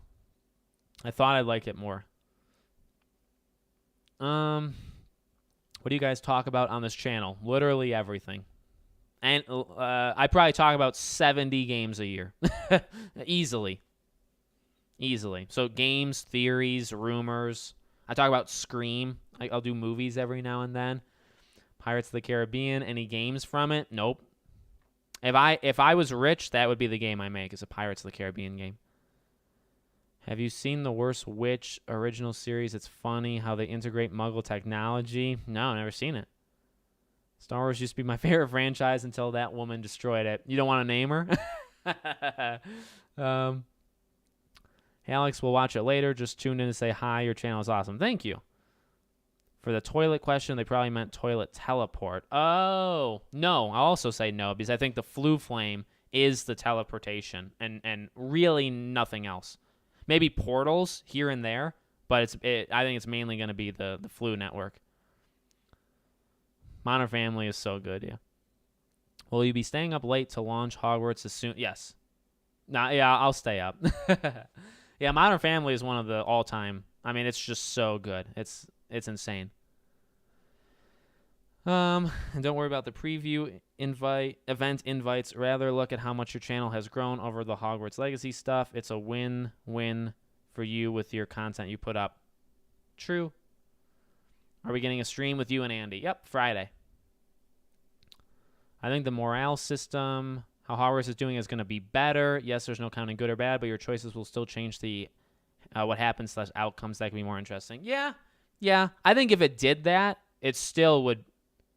[SPEAKER 1] What do you guys talk about on this channel? Literally everything. And I probably talk about 70 games a year. Easily. So games, theories, rumors. I talk about Scream. I'll do movies every now and then. Pirates of the Caribbean. Any games from it? Nope. If I was rich, that would be the game I make, is a Pirates of the Caribbean game. Have you seen The Worst Witch original series? It's funny how they integrate Muggle technology. No, never seen it. Star Wars used to be my favorite franchise until that woman destroyed it. You don't want to name her? Hey, Alex, we'll watch it later. Just tune in to say hi. Your channel is awesome. Thank you. For the toilet question, they probably meant toilet teleport. Oh, no. I'll also say no because I think the flue flame is the teleportation and really nothing else. Maybe portals here and there, but I think it's mainly going to be the flue network. Modern Family is so good, yeah. Will you be staying up late to launch Hogwarts as soon? Yes. I'll stay up. Yeah, Modern Family is one of the all-time. I mean, it's just so good. It's insane. And don't worry about the preview event invites. Rather look at how much your channel has grown over the Hogwarts Legacy stuff. It's a win-win for you with your content you put up. True. Are we getting a stream with you and Andy? Yep, Friday. I think the morale system, how Hogwarts is doing, is going to be better. Yes, there's no counting good or bad, but your choices will still change the what happens / outcomes. That can be more interesting. Yeah. I think if it did that, it still would.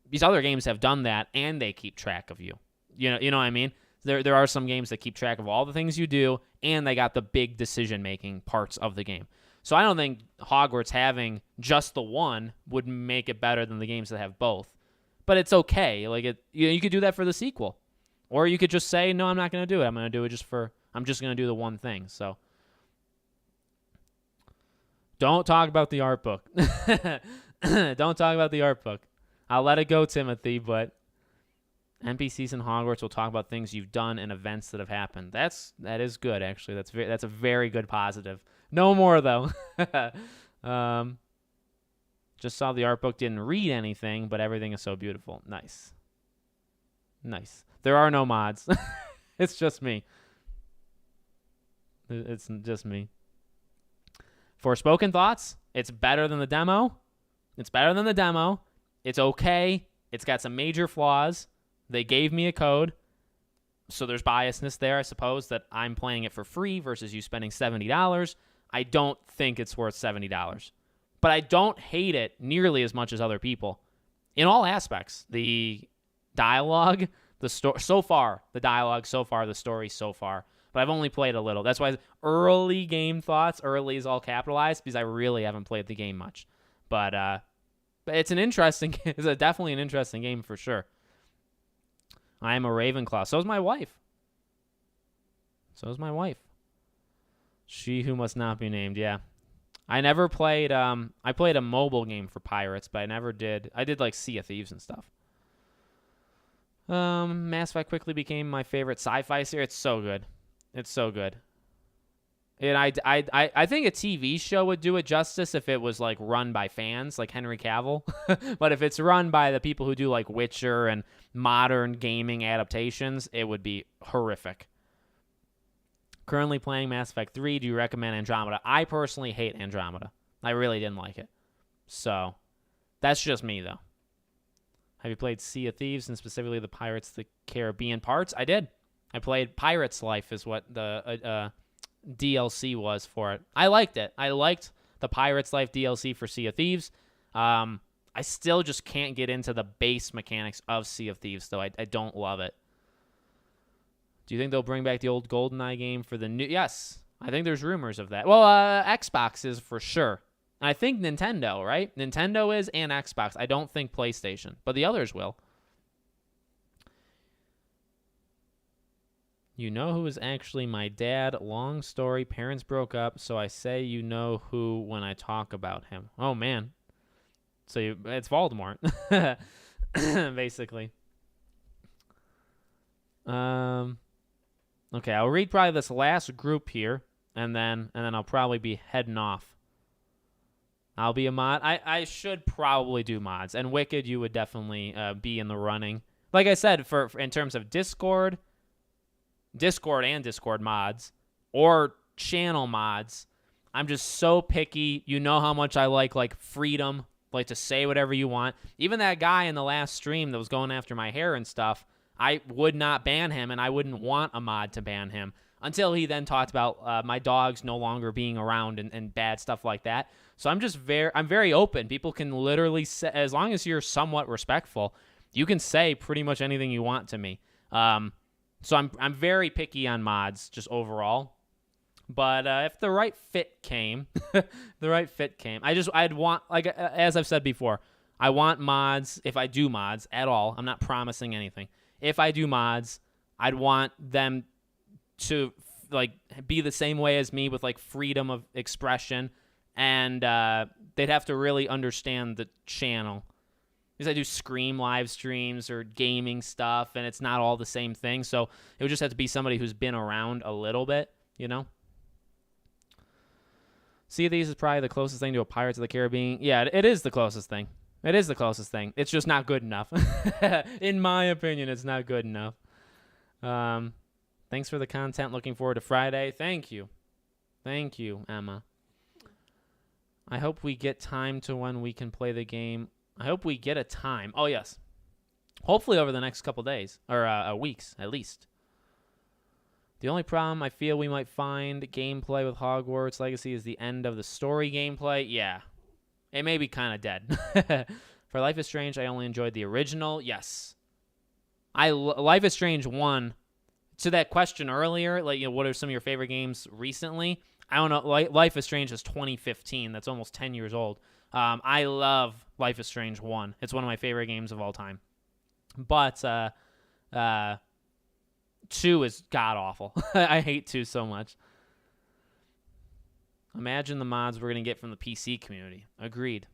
[SPEAKER 1] These other games have done that, and they keep track of you. You know what I mean? There are some games that keep track of all the things you do, and they got the big decision-making parts of the game. So I don't think Hogwarts having just the one would make it better than the games that have both. But it's okay. Like you could do that for the sequel. Or you could just say, no, I'm not going to do it. I'm going to do it I'm just going to do the one thing. So don't talk about the art book. Don't talk about the art book. I'll let it go, Timothy, but NPCs in Hogwarts will talk about things you've done and events that have happened. That is good, actually. That's a very good positive. No more though. Just saw the art book. Didn't read anything, but everything is so beautiful. Nice. There are no mods. It's just me. It's just me. Forspoken thoughts? It's better than the demo. It's okay. It's got some major flaws. They gave me a code, so there's biasness there, I suppose, that I'm playing it for free versus you spending $70. I don't think it's worth $70. But I don't hate it nearly as much as other people. In all aspects. The dialogue, the story so far, the story so far. But I've only played a little. That's why early game thoughts, early is all capitalized, because I really haven't played the game much. But it's definitely an interesting game for sure. I am a Ravenclaw. So is my wife. She who must not be named, yeah. I never played, I played a mobile game for Pirates, but I did like Sea of Thieves and stuff. Mass Effect quickly became my favorite sci-fi series. It's so good. And I think a TV show would do it justice if it was like run by fans like Henry Cavill. But if it's run by the people who do like Witcher and modern gaming adaptations, it would be horrific. Currently playing Mass Effect 3. Do you recommend Andromeda? I personally hate Andromeda. I really didn't like it. So that's just me though. Have you played Sea of Thieves and specifically the Pirates of the Caribbean parts? I did. I played Pirates Life is what the DLC was for it. I liked it. I liked the Pirates Life DLC for Sea of Thieves. I still just can't get into the base mechanics of Sea of Thieves, though. I don't love it. Do you think they'll bring back the old GoldenEye game for the new? Yes. I think there's rumors of that. Well, Xbox is for sure. I think Nintendo, right? Nintendo is and Xbox. I don't think PlayStation, but the others will. You know who is actually my dad. Long story. Parents broke up, so I say you know who when I talk about him. Oh, man. So it's Voldemort, basically. Okay, I'll read probably this last group here, and then I'll probably be heading off. I'll be a mod. I should probably do mods, and Wicked, you would definitely be in the running. Like I said, for in terms of Discord and Discord mods, or channel mods, I'm just so picky. You know how much I like freedom, like to say whatever you want. Even that guy in the last stream that was going after my hair and stuff, I would not ban him, and I wouldn't want a mod to ban him until he then talked about my dogs no longer being around and bad stuff like that. So I'm very open. People can literally say, as long as you're somewhat respectful, you can say pretty much anything you want to me. So I'm very picky on mods just overall. But if the right fit came, I'd want, like as I've said before, I want mods. If I do mods at all, I'm not promising anything. If I do mods, I'd want them to like be the same way as me with like freedom of expression, and they'd have to really understand the channel. Because I do Scream live streams or gaming stuff, and it's not all the same thing. So it would just have to be somebody who's been around a little bit, you know? Sea of Thieves is probably the closest thing to a Pirates of the Caribbean. Yeah, it is the closest thing. It's just not good enough. In my opinion, it's not good enough. Thanks for the content. Looking forward to Friday. Thank you, Emma. I hope we get time to when we can play the game. I hope we get a time. Oh, yes. Hopefully over the next couple days, or weeks, at least. The only problem I feel we might find gameplay with Hogwarts Legacy is the end of the story gameplay. Yeah. It may be kind of dead. For Life is Strange, I only enjoyed the original. Yes. Life is Strange 1, to that question earlier, like, you know, what are some of your favorite games recently? I don't know. Life is Strange is 2015. That's almost 10 years old. I love Life is Strange 1. It's one of my favorite games of all time. But 2 is god-awful. I hate 2 so much. Imagine the mods we're going to get from the PC community. Agreed.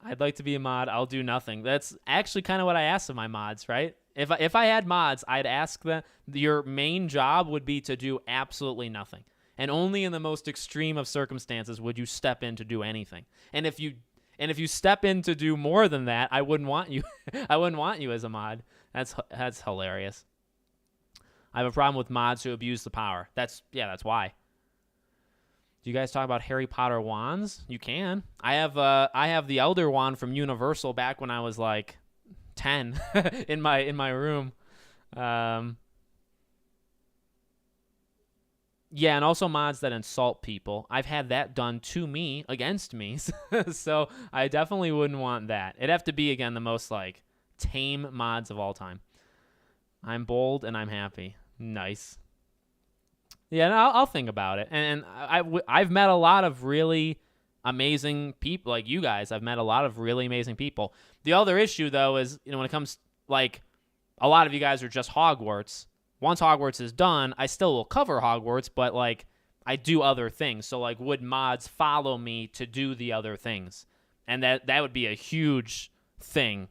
[SPEAKER 1] I'd like to be a mod. I'll do nothing. That's actually kind of what I asked of my mods, right? If I had mods, I'd ask them, your main job would be to do absolutely nothing. And only in the most extreme of circumstances would you step in to do anything. And if you step in to do more than that, I wouldn't want you. I wouldn't want you as a mod. That's hilarious. I have a problem with mods who abuse the power. That's why. Do you guys talk about Harry Potter wands? You can. I have the Elder Wand from Universal back when I was like 10 in my room. Yeah, and also mods that insult people. I've had that done to me, against me. So I definitely wouldn't want that. It'd have to be, again, the most like tame mods of all time. I'm bold and I'm happy. Nice. Yeah, no, I'll think about it. And I've met a lot of really amazing people, like you guys. I've met a lot of really amazing people. The other issue, though, is, when it comes, like, a lot of you guys are just Hogwarts. Once Hogwarts is done, I still will cover Hogwarts, but, like, I do other things. So, like, would mods follow me to do the other things? And that would be a huge thing.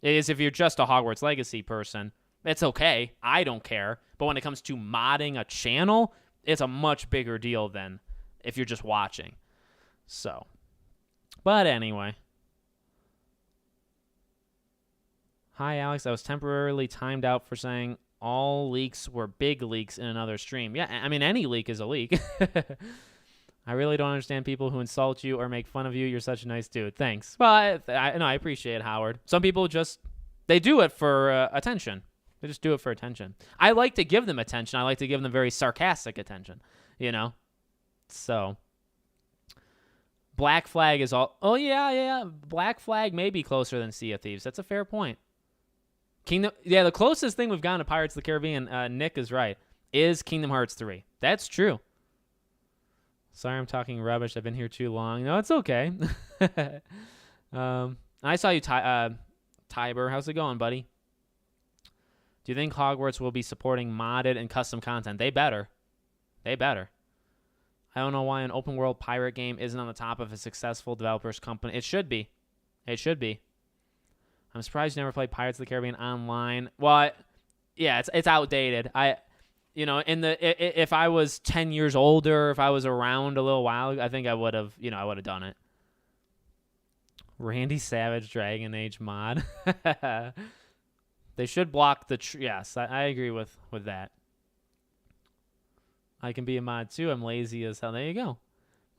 [SPEAKER 1] It is if you're just a Hogwarts Legacy person. It's okay. I don't care. But when it comes to modding a channel, it's a much bigger deal than if you're just watching. So, but anyway. Hi, Alex. I was temporarily timed out for saying all leaks were big leaks in another stream. Yeah, I mean, any leak is a leak. I really don't understand people who insult you or make fun of you. You're such a nice dude. Thanks. Well, I appreciate it, Howard. Some people they do it for attention. They just do it for attention. I like to give them attention. I like to give them very sarcastic attention, So, Black Flag is all... Oh, yeah. Black Flag may be closer than Sea of Thieves. That's a fair point. The closest thing we've gotten to Pirates of the Caribbean, Nick is right, is Kingdom Hearts 3. That's true. Sorry I'm talking rubbish. I've been here too long. No, it's okay. I saw you, Tiber. How's it going, buddy? Do you think Hogwarts will be supporting modded and custom content? They better. I don't know why an open world pirate game isn't on the top of a successful developer's company. It should be. I'm surprised you never played Pirates of the Caribbean online. Well, yeah, it's outdated. If I was 10 years older, if I was around a little while, I think I would have done it. Randy Savage Dragon Age mod. They should block the... yes, I agree with that. I can be a mod too. I'm lazy as hell. There you go.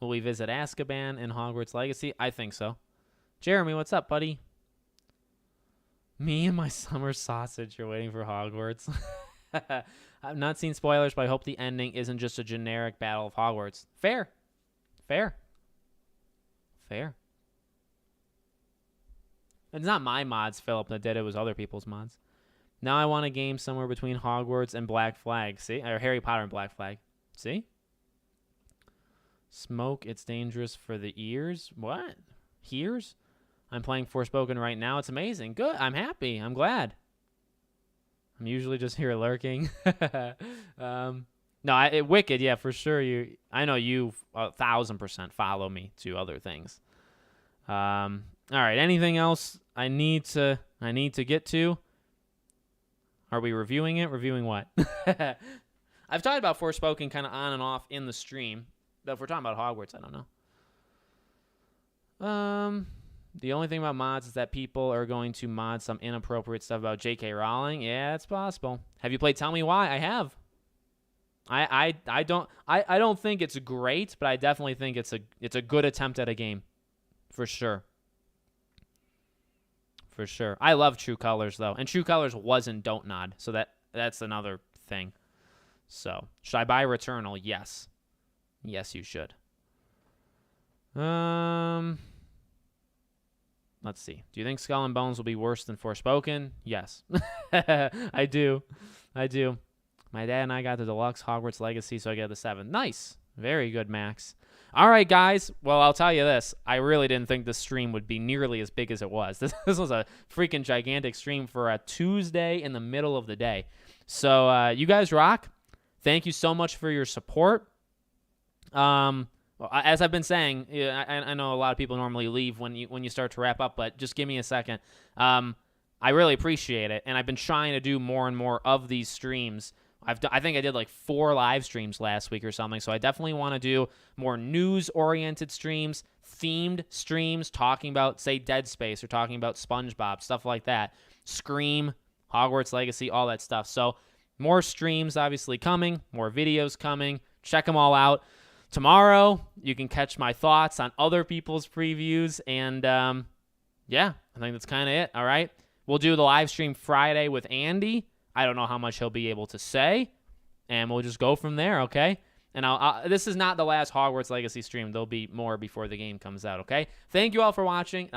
[SPEAKER 1] Will we visit Azkaban in Hogwarts Legacy? I think so. Jeremy, what's up, buddy? Me and my summer sausage. You're waiting for Hogwarts. I've not seen spoilers, but I hope the ending isn't just a generic Battle of Hogwarts. Fair. It's not my mods, Philip, that did it. It was other people's mods. Now I want a game somewhere between Hogwarts and Black Flag. See? Or Harry Potter and Black Flag. See? Smoke, it's dangerous for the ears. What? Hears? I'm playing Forspoken right now. It's amazing. Good. I'm happy. I'm glad. I'm usually just here lurking. Wicked, yeah, for sure. I know you 1,000% follow me to other things. All right. Anything else I need to get to? Are we reviewing it? Reviewing what? I've talked about Forspoken kind of on and off in the stream. But if we're talking about Hogwarts, I don't know. The only thing about mods is that people are going to mod some inappropriate stuff about J.K. Rowling. Yeah, it's possible. Have you played Tell Me Why? I have. I don't think it's great, but I definitely think it's a good attempt at a game. For sure. I love True Colors though. And True Colors wasn't Don't Nod. So that's another thing. So, should I buy Returnal? Yes. Yes, you should. Let's see. Do you think Skull and Bones will be worse than Forspoken? Yes. I do. My dad and I got the deluxe Hogwarts Legacy, so I get the 7. Nice. Very good, Max. All right, guys. Well, I'll tell you this. I really didn't think this stream would be nearly as big as it was. This was a freaking gigantic stream for a Tuesday in the middle of the day. So you guys rock. Thank you so much for your support. As I've been saying, I know a lot of people normally leave when you start to wrap up, but just give me a second. I really appreciate it, and I've been trying to do more and more of these streams. I think I did like 4 live streams last week or something, so I definitely want to do more news-oriented streams, themed streams, talking about, say, Dead Space or talking about SpongeBob, stuff like that. Scream, Hogwarts Legacy, all that stuff. So more streams obviously coming, more videos coming. Check them all out. Tomorrow, you can catch my thoughts on other people's previews, and yeah, I think that's kind of it, all right? We'll do the live stream Friday with Andy. I don't know how much he'll be able to say, and we'll just go from there, okay? And this is not the last Hogwarts Legacy stream. There'll be more before the game comes out, okay? Thank you all for watching.